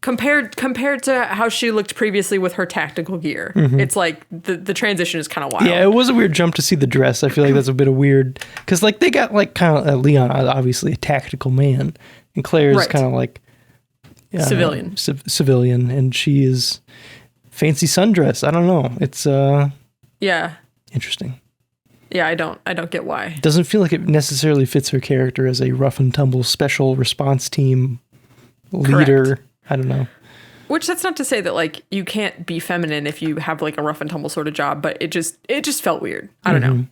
Compared to how she looked previously with her tactical gear. It's like the transition is kind of wild. Yeah, it was a weird jump to see the dress. I feel like that's a bit of weird. Because like they got like kind of Leon, obviously a tactical man. And Claire is kind of like civilian. Civilian. And she is fancy sundress. I don't know. It's interesting. Yeah, I don't get why. It doesn't feel like it necessarily fits her character as a rough and tumble special response team leader. Correct. I don't know. Which that's not to say that like you can't be feminine if you have like a rough and tumble sort of job, but it just felt weird. I don't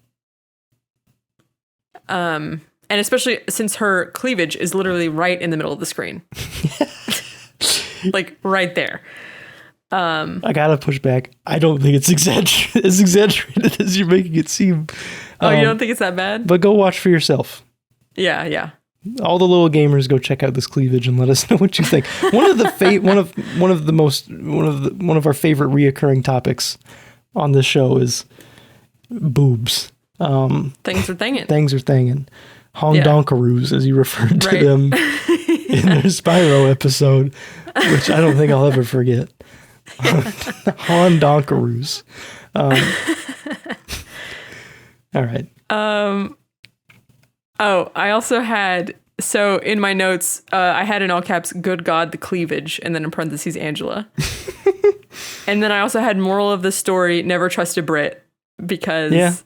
know. And especially since her cleavage is literally right in the middle of the screen. Like right there. I gotta push back. I don't think it's as exaggerated as you're making it seem. Oh, you don't think it's that bad? But go watch for yourself. Yeah. All the little gamers, go check out this cleavage and let us know what you think. One of our favorite reoccurring topics on this show is boobs. Things are thangin'. Hondonkaroos, as you referred to them in their Spyro episode, which I don't think I'll ever forget. Hondonkaroos. All right. I also had, so in my notes, I had in all caps, good God, the cleavage, and then in parentheses, Angela. And then I also had moral of the story, never trust a Brit, because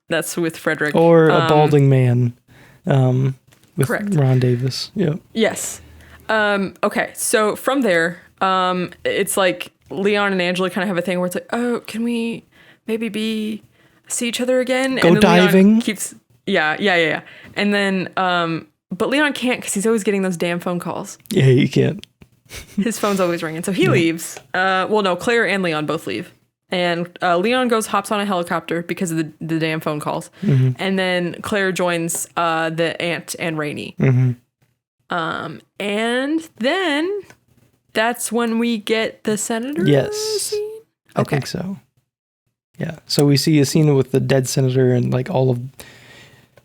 that's with Frederick. Or a balding man with correct. Ron Davis. Yep. Yes. Okay, so from there, it's like Leon and Angela kind of have a thing where it's like, oh, can we maybe see each other again? Go and then diving. Leon keeps... Yeah. And then, but Leon can't because he's always getting those damn phone calls. Yeah, he can't. His phone's always ringing. So he leaves. Well, no, Claire and Leon both leave. And Leon hops on a helicopter because of the damn phone calls. Mm-hmm. And then Claire joins the aunt and Rainey. Mm-hmm. And then that's when we get the senator scene? I think so. Yeah. So we see a scene with the dead senator and like all of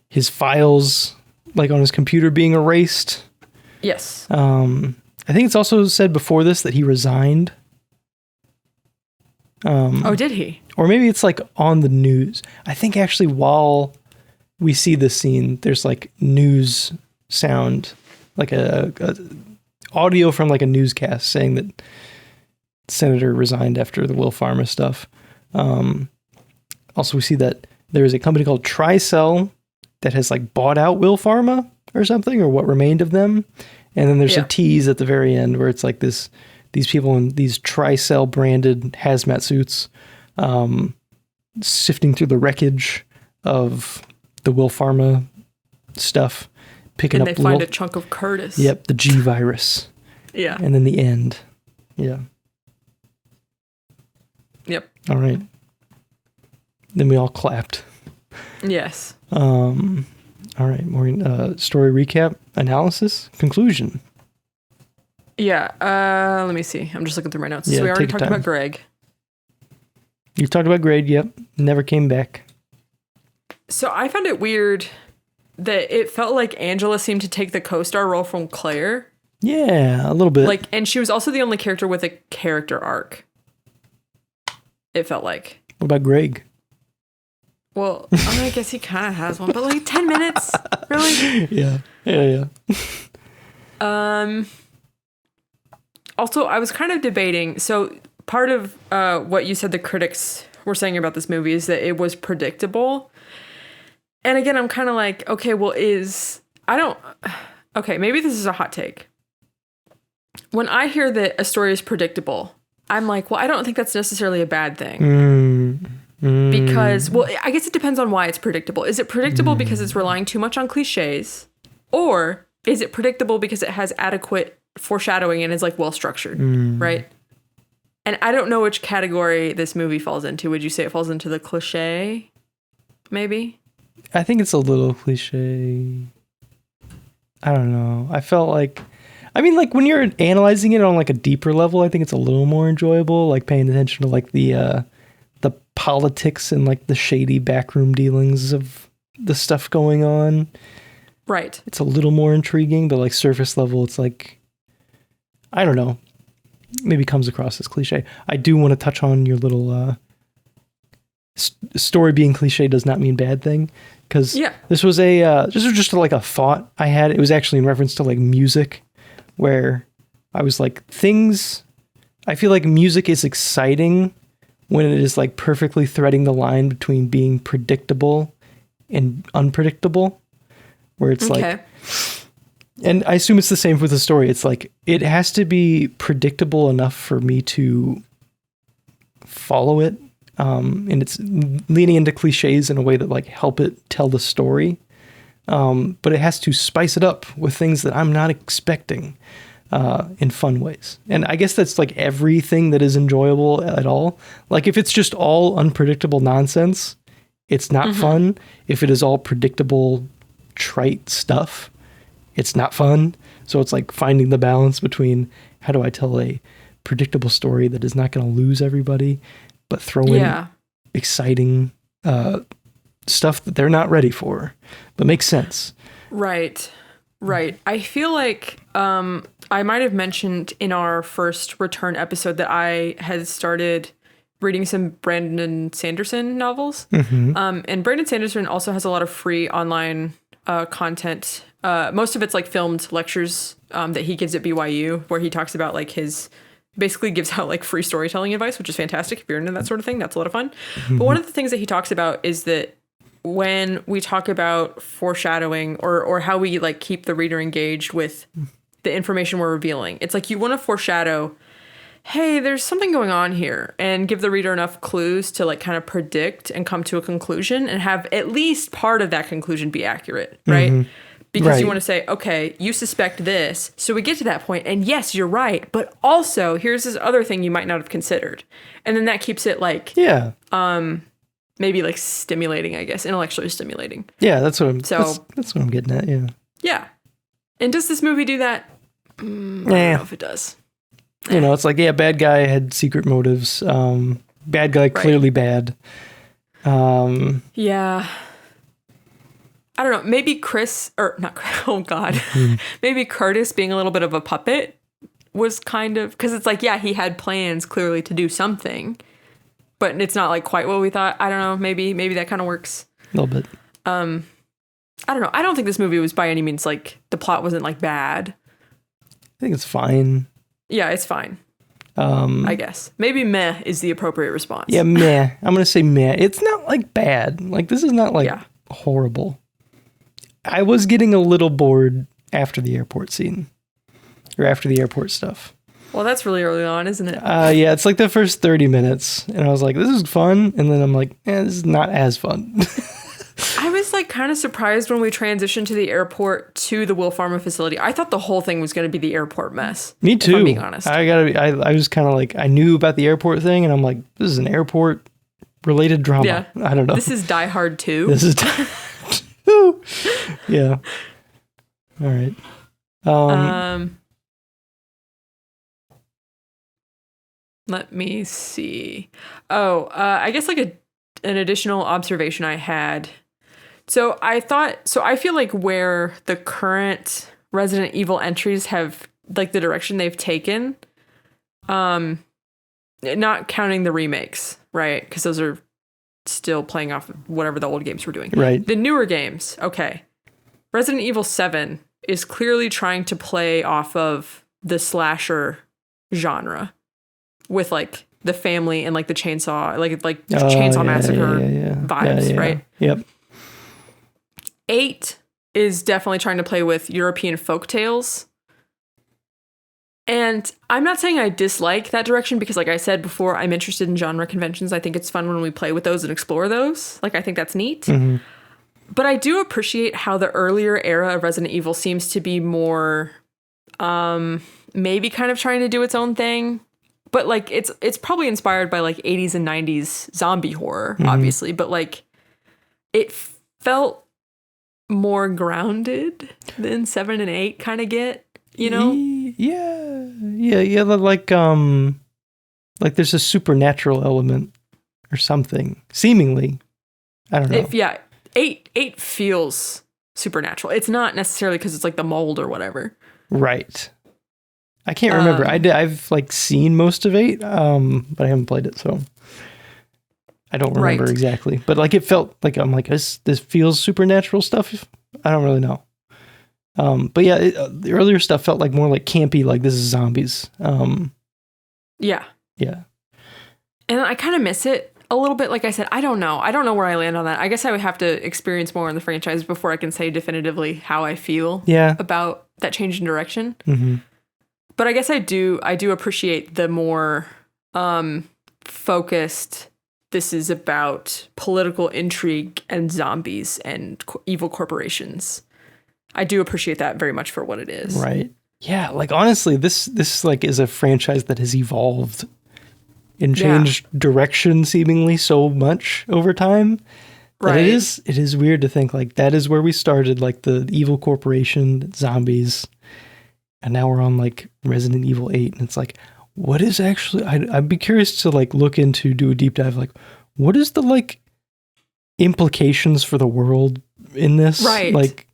his files like on his computer being erased. Yes. I think it's also said before this that he resigned. Did he? Or maybe it's like on the news. I think actually while we see this scene, there's like news sound, like a audio from like a newscast saying that Senator resigned after the Will Pharma stuff. Also, we see that there is a company called Tricell that has like bought out Will Pharma or something, or what remained of them. And then there's a tease at the very end where it's like these people in these Tricell branded hazmat suits, sifting through the wreckage of the Will Pharma stuff, picking up. And they find a chunk of Curtis. Yep, the G virus. Yeah. And then the end. Yeah. Yep. All right. Then we all clapped. Yes. All right. Maureen, story recap, analysis, conclusion. Yeah. Let me see. I'm just looking through my notes. Yeah, so we already talked about Greg. You talked about Greg. Yep. Never came back. So I found it weird that it felt like Angela seemed to take the co-star role from Claire. Yeah, a little bit. Like, and she was also the only character with a character arc. It felt like. What about Greg? Well, I guess he kind of has one, but like 10 minutes, really? Yeah. Also, I was kind of debating. So part of what you said the critics were saying about this movie is that it was predictable. And again, I'm kind of like, okay, well, okay, maybe this is a hot take. When I hear that a story is predictable, I'm like, well, I don't think that's necessarily a bad thing. Because, well, I guess it depends on why it's predictable. Is it predictable because it's relying too much on cliches? Or is it predictable because it has adequate foreshadowing and is like well structured, right? And I don't know which category this movie falls into. Would you say it falls into the cliche? Maybe? I think it's a little cliche. I don't know. I felt like, I mean, like when you're analyzing it on like a deeper level, I think it's a little more enjoyable, like paying attention to like the politics and like the shady backroom dealings of the stuff going on. Right. It's a little more intriguing, but like surface level, it's like, I don't know, maybe comes across as cliche. I do want to touch on your little story being cliche does not mean bad thing. Because this was just like a thought I had. It was actually in reference to like music, where I was like, I feel like music is exciting when it is like perfectly threading the line between being predictable and unpredictable, where it's like, and I assume it's the same with the story. It's like, it has to be predictable enough for me to follow it. And it's leaning into cliches in a way that like help it tell the story. But it has to spice it up with things that I'm not expecting in fun ways. And I guess that's like everything that is enjoyable at all. Like if it's just all unpredictable nonsense, it's not fun. If it is all predictable, trite stuff, it's not fun. So it's like finding the balance between how do I tell a predictable story that is not going to lose everybody, but throw in exciting stuff that they're not ready for, but makes sense. Right. I feel like I might have mentioned in our first return episode that I had started reading some Brandon Sanderson novels. And Brandon Sanderson also has a lot of free online content. Most of it's like filmed lectures that he gives at BYU, where he talks about like basically gives out like free storytelling advice, which is fantastic. If you're into that sort of thing, that's a lot of fun. But one of the things that he talks about is that when we talk about foreshadowing or how we like keep the reader engaged with the information we're revealing, it's like you want to foreshadow, hey, there's something going on here, and give the reader enough clues to like kind of predict and come to a conclusion and have at least part of that conclusion be accurate, right? Because you want to say, okay, you suspect this. So we get to that point, and yes, you're right. But also, here's this other thing you might not have considered. And then that keeps it like, maybe like stimulating, I guess, intellectually stimulating. Yeah, that's what I'm getting at, yeah. Yeah. And does this movie do that? I don't know if it does. You know, it's like, bad guy had secret motives. Bad guy, clearly bad. Yeah. I don't know, maybe maybe Curtis being a little bit of a puppet was kind of, because it's like, he had plans clearly to do something, but it's not like quite what we thought. I don't know, maybe that kind of works. A little bit. I don't know. I don't think this movie was by any means like, the plot wasn't like bad. I think it's fine. Yeah, it's fine. I guess. Maybe meh is the appropriate response. Yeah, meh. I'm going to say meh. It's not like bad. Like this is not like horrible. I was getting a little bored after the airport scene. Or after the airport stuff. Well, that's really early on, isn't it? Yeah, it's like the first 30 minutes. And I was like, this is fun. And then I'm like, this is not as fun. I was like kind of surprised when we transitioned to the airport to the Will Pharma facility. I thought the whole thing was going to be the airport mess. Me too. If I'm being honest. I was kind of like, I knew about the airport thing. And I'm like, this is an airport related drama. Yeah. I don't know. This is Die Hard 2. This is yeah. All right. Let me see. I guess like an additional observation I had. So I feel like where the current Resident Evil entries have like the direction they've taken, not counting the remakes, right? Because those are still playing off whatever the old games were doing. Right. The newer games, okay. Resident Evil 7 is clearly trying to play off of the slasher genre with like the family and like the chainsaw, chainsaw massacre vibes, right? Yep. 8 is definitely trying to play with European folktales. And I'm not saying I dislike that direction because, like I said before, I'm interested in genre conventions. I think it's fun when we play with those and explore those. Like, I think that's neat. Mm-hmm. But I do appreciate how the earlier era of Resident Evil seems to be more, maybe kind of trying to do its own thing. But, like, it's probably inspired by, like, 80s and 90s zombie horror, obviously. But, like, it felt more grounded than 7 and 8 kind of get, you know? Yeah. Like there's a supernatural element or something, seemingly. I don't know. 8 feels supernatural. It's not necessarily because it's like the mold or whatever. Right. I can't remember. I've like seen most of 8, but I haven't played it, so I don't remember exactly. But like it felt like I'm like this feels supernatural stuff. I don't really know. But yeah, the earlier stuff felt like more like campy, like this is zombies. Yeah. And I kind of miss it a little bit. Like I said, I don't know where I land on that. I guess I would have to experience more in the franchise before I can say definitively how I feel about that change in direction. Mm-hmm. But I guess I do appreciate the more focused, this is about political intrigue and zombies and evil corporations. I do appreciate that very much for what it is. Right. Yeah, like honestly, this like is a franchise that has evolved and changed direction seemingly so much over time. Right. It is weird to think like that is where we started, like the evil corporation, zombies, and now we're on like Resident Evil 8, and it's like, what is actually? I'd be curious to like look into, do a deep dive, like what is the like implications for the world in this? Right. Like.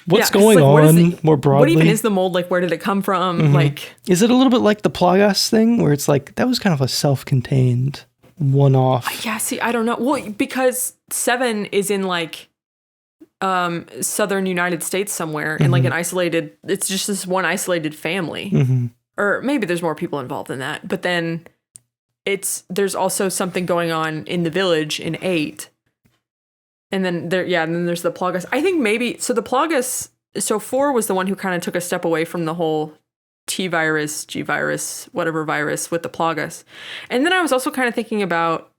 What's going on more broadly? What even is the mold? Like, where did it come from? Mm-hmm. Like, is it a little bit like the Plagas thing, where it's like that was kind of a self-contained one-off? Yeah. See, I don't know. Well, because 7 is in like southern United States somewhere, in like an isolated. It's just this one isolated family, or maybe there's more people involved in that. But then there's also something going on in the village in 8. And then there's the Plagas. I think maybe, so the Plagas, so 4 was the one who kind of took a step away from the whole T-virus, G-virus, whatever virus with the Plagas. And then I was also kind of thinking about,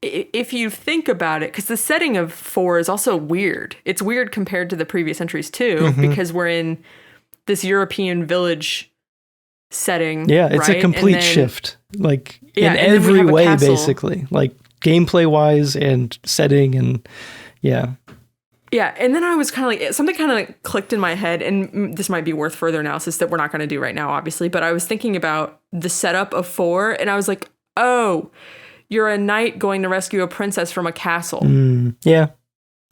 if you think about it, because the setting of 4 is also weird. It's weird compared to the previous entries too, because we're in this European village setting. Yeah, it's a complete shift. Like in every way, basically. Like gameplay wise and setting and yeah, and then I was kind of like, something kind of like clicked in my head, and this might be worth further analysis that we're not going to do right now, obviously, but I was thinking about the setup of 4, and I was like, oh, you're a knight going to rescue a princess from a castle.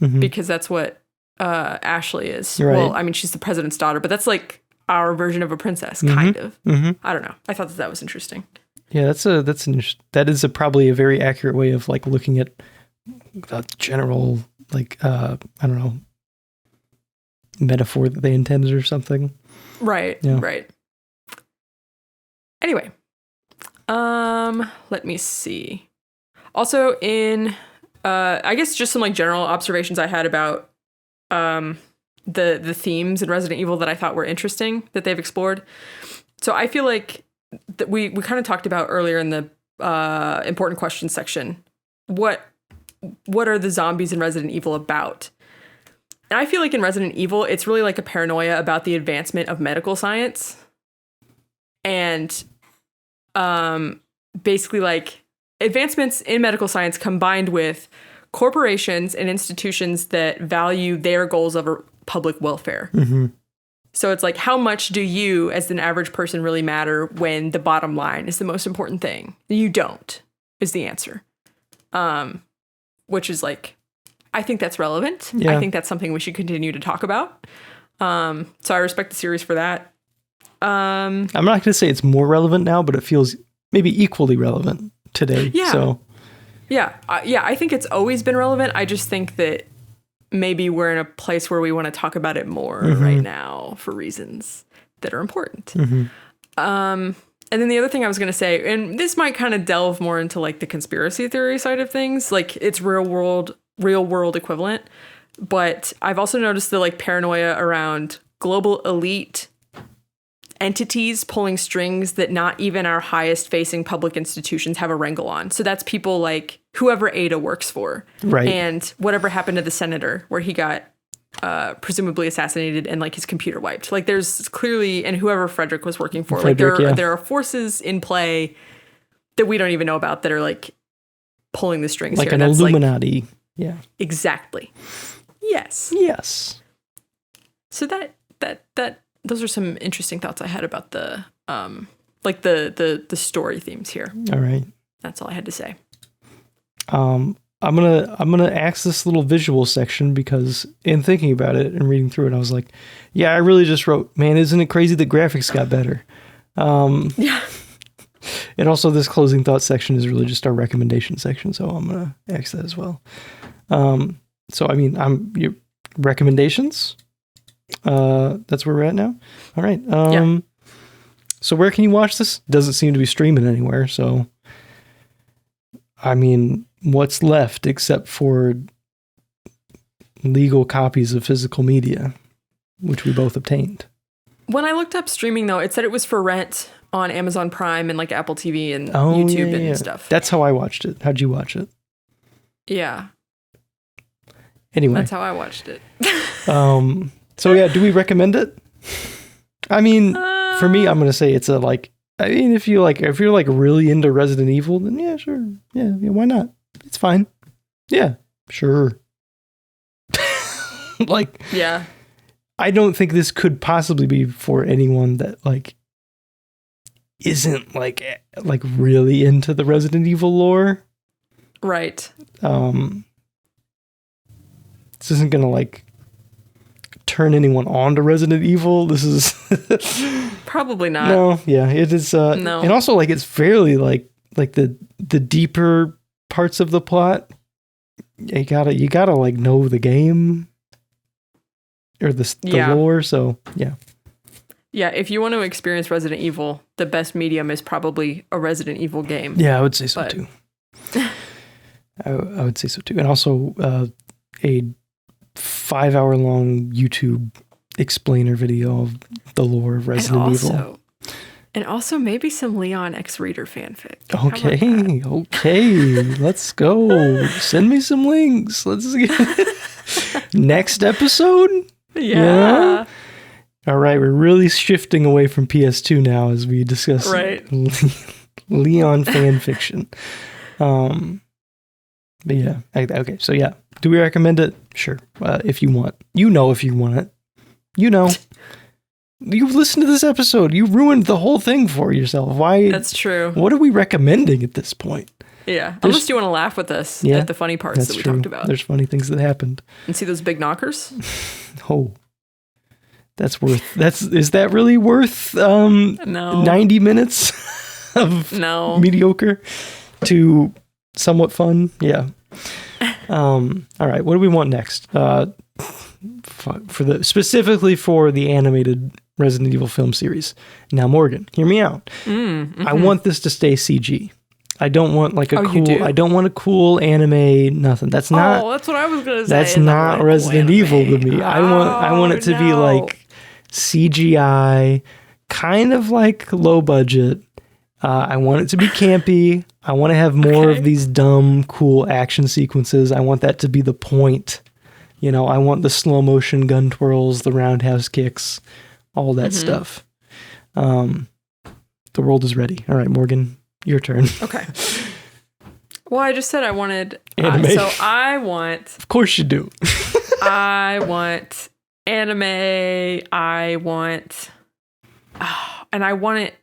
Because that's what Ashley is. Right. Well, I mean, she's the president's daughter, but that's like our version of a princess, kind of. I don't know. I thought that was interesting. Yeah, that is probably a very accurate way of like looking at the general like I don't know, metaphor that they intended or something. Right. Yeah. Right. Anyway, let me see. Also in I guess just some like general observations I had about the themes in Resident Evil that I thought were interesting that they've explored. So I feel like that we kind of talked about earlier in the important questions section. What are the zombies in Resident Evil about? And I feel like in Resident Evil, it's really like a paranoia about the advancement of medical science. And basically like advancements in medical science combined with corporations and institutions that value their goals over public welfare. So it's like, how much do you, as an average person, really matter when the bottom line is the most important thing? You don't, is the answer. Which is like, I think that's relevant. Yeah. I think that's something we should continue to talk about. So I respect the series for that. I'm not going to say it's more relevant now, but it feels maybe equally relevant today. Yeah. So. Yeah. I think it's always been relevant. I just think that maybe we're in a place where we want to talk about it more right now for reasons that are important. And then the other thing I was going to say, and this might kind of delve more into like the conspiracy theory side of things, like it's real world equivalent. But I've also noticed the like paranoia around global elite entities pulling strings that not even our highest facing public institutions have a wrangle on. So that's people like whoever Ada works for. Right. And whatever happened to the senator where he got presumably assassinated and like his computer wiped. Like there's clearly, and whoever Frederick was working for, like there are forces in play that we don't even know about that are like pulling the strings like here. An Illuminati. Like, yeah. Exactly. Yes. Yes. So that those are some interesting thoughts I had about the like the story themes here. All right. That's all I had to say. I'm gonna ask this little visual section because in thinking about it and reading through it, I was like, yeah, I really just wrote, man, isn't it crazy the graphics got better? Yeah. And also this closing thought section is really just our recommendation section, so I'm gonna ask that as well. So I mean, your recommendations. That's where we're at now. All right. Yeah. So where can you watch this? Doesn't seem to be streaming anywhere. So, I mean, what's left except for legal copies of physical media, which we both obtained? When I looked up streaming, though, it said it was for rent on Amazon Prime and like Apple TV and YouTube and stuff. That's how I watched it. How'd you watch it? Yeah. Anyway. That's how I watched it. So yeah, do we recommend it? I mean, for me, I'm going to say it's a like, I mean, if you're like really into Resident Evil, then yeah, sure. Yeah, why not? It's fine. Yeah, sure. Like, yeah. I don't think this could possibly be for anyone that like isn't like really into the Resident Evil lore. Right. This isn't going to like turn anyone on to Resident Evil. This is probably not. No, yeah, it is. No, and also like it's fairly like the deeper parts of the plot. You gotta like know the game or the lore. So yeah. If you want to experience Resident Evil, the best medium is probably a Resident Evil game. Yeah, I would say so too. I would say so too, and also a 5-hour-long YouTube explainer video of the lore of Resident Evil. And also maybe some Leon X Reader fanfic. Okay. Let's go. Send me some links. Let's get next episode. Yeah. All right. We're really shifting away from PS2 now as we discuss Leon fan fiction. But yeah. Okay. So yeah. Do we recommend it? Sure. If you want. If you want it. You've listened to this episode. You ruined the whole thing for yourself. Why? That's true. What are we recommending at this point? Yeah. Unless you want to laugh with us at the funny parts that we talked about. There's funny things that happened. And see those big knockers? Oh. Is that really worth no. 90 minutes of mediocre to somewhat fun? Yeah. All right, what do we want next? Specifically for the animated Resident Evil film series. Now, Morgan, hear me out. I want this to stay CG. I don't want like I don't want a cool anime, nothing. That's not. Oh, that's what I was gonna say. That's not Resident Evil to me. I want it to be like CGI, kind of like low budget. I want it to be campy. I want to have more of these dumb, cool action sequences. I want that to be the point. I want the slow motion gun twirls, the roundhouse kicks, all that stuff. The world is ready. All right, Morgan, your turn. Okay. Well, I just said I wanted anime. So I want. Of course you do. I want anime. I want. And I want it.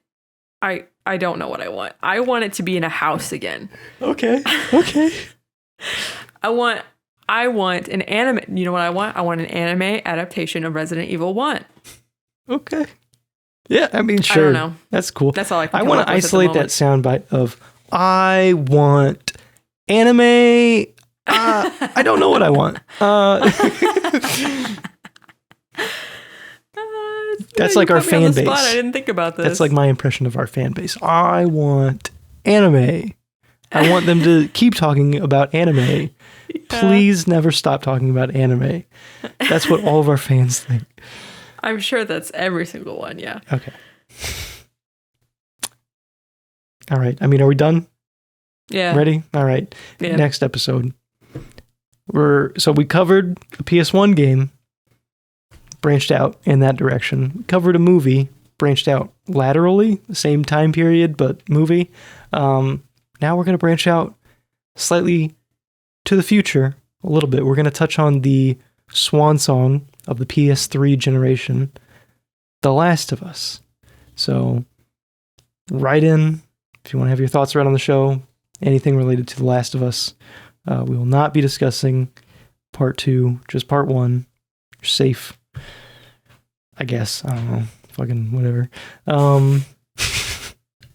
I don't know what I want. I want it to be in a house again. Okay. I want an anime. You know what I want? I want an anime adaptation of Resident Evil 1. Okay. Yeah, I mean, sure. I don't know. That's cool. That's all I can I want to isolate that soundbite of I want anime. I don't know what I want. That's like our fan base. I didn't think about this. That's like my impression of our fan base. I want anime. I want them to keep talking about anime. Yeah. Please never stop talking about anime. That's what all of our fans think. I'm sure that's every single one, yeah. Okay. All right. I mean, are we done? Yeah. Ready? All right. Yeah. Next episode. We covered a PS1 game, branched out in that direction. We covered a movie, branched out laterally, the same time period, but movie. Now we're going to branch out slightly to the future a little bit. We're going to touch on the swan song of the PS3 generation, The Last of Us. So write in if you want to have your thoughts read on the show, anything related to The Last of Us. We will not be discussing part 2, just part 1. You're safe, I guess. I don't know. Fucking whatever.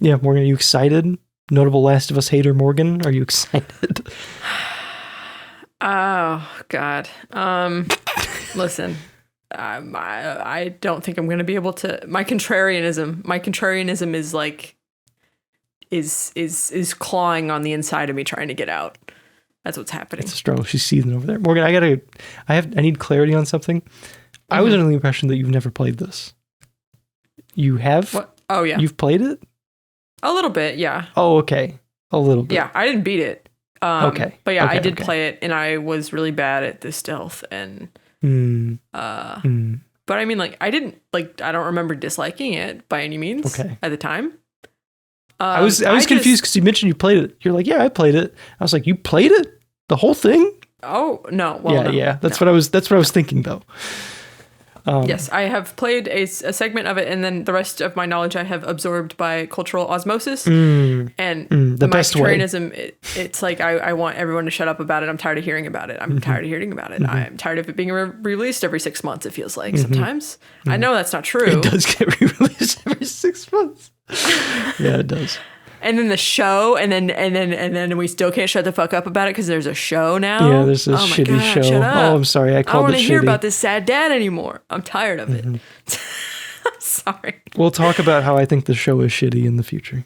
Yeah, Morgan, are you excited? Notable Last of Us hater Morgan, are you excited? Oh, God. Listen, I don't think I'm going to be able to. My contrarianism is like, is clawing on the inside of me trying to get out. That's what's happening. It's a struggle. She's seething over there. Morgan, I need clarity on something. Mm-hmm. I was under the impression that you've never played this. You have? What? Oh, yeah. You've played it? A little bit, yeah. Oh, okay. A little bit. Yeah, I didn't beat it. Okay. But yeah, I did play it, and I was really bad at the stealth, and but I mean, like, I don't remember disliking it by any means at the time. I was confused because you mentioned you played it. You're like, yeah, I played it. I was like, you played it? The whole thing? Oh, no. Well, yeah. That's what I was thinking, though. Yes, I have played a segment of it, and then the rest of my knowledge I have absorbed by cultural osmosis. And the best way. It's like I want everyone to shut up about it. I'm tired of hearing about it. I'm tired of hearing about it. I'm tired of it being released every 6 months, it feels like sometimes. I know that's not true. It does get re-released every 6 months. Yeah, it does. And then the show, and then we still can't shut the fuck up about it because there's a show now. Yeah, there's a shitty show. Shut up. Oh, I'm sorry, I called it shitty. I don't want to hear about this sad dad anymore. I'm tired of it. I'm sorry. We'll talk about how I think the show is shitty in the future.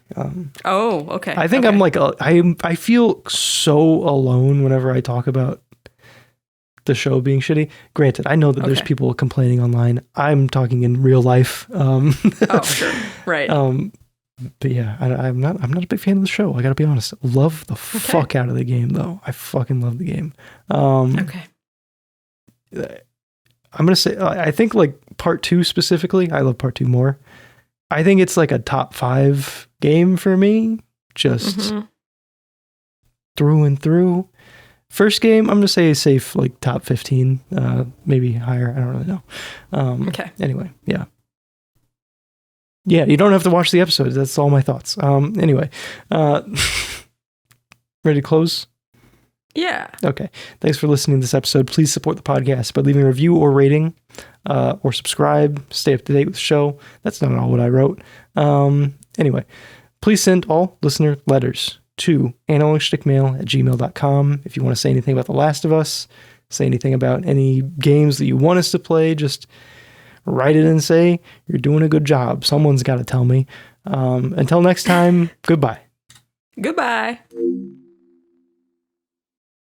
Okay. I think I'm like I feel so alone whenever I talk about the show being shitty. Granted, I know that there's people complaining online. I'm talking in real life. Sure, right. But yeah, I'm not a big fan of the show. I gotta be honest. Love the fuck out of the game, though. I fucking love the game. Okay. I'm gonna say I think like part 2 specifically. I love part 2 more. I think it's like a top 5 game for me, just through and through. First game, I'm gonna say a safe like top 15, maybe higher. I don't really know. Okay. Anyway, yeah. Yeah, you don't have to watch the episodes. That's all my thoughts. Anyway, ready to close? Yeah. Okay. Thanks for listening to this episode. Please support the podcast by leaving a review or rating, or subscribe. Stay up to date with the show. That's not all what I wrote. Anyway, please send all listener letters to analogschtickmail@gmail.com. If you want to say anything about The Last of Us, say anything about any games that you want us to play, just write it and say, you're doing a good job. Someone's got to tell me. Until next time, goodbye. Goodbye.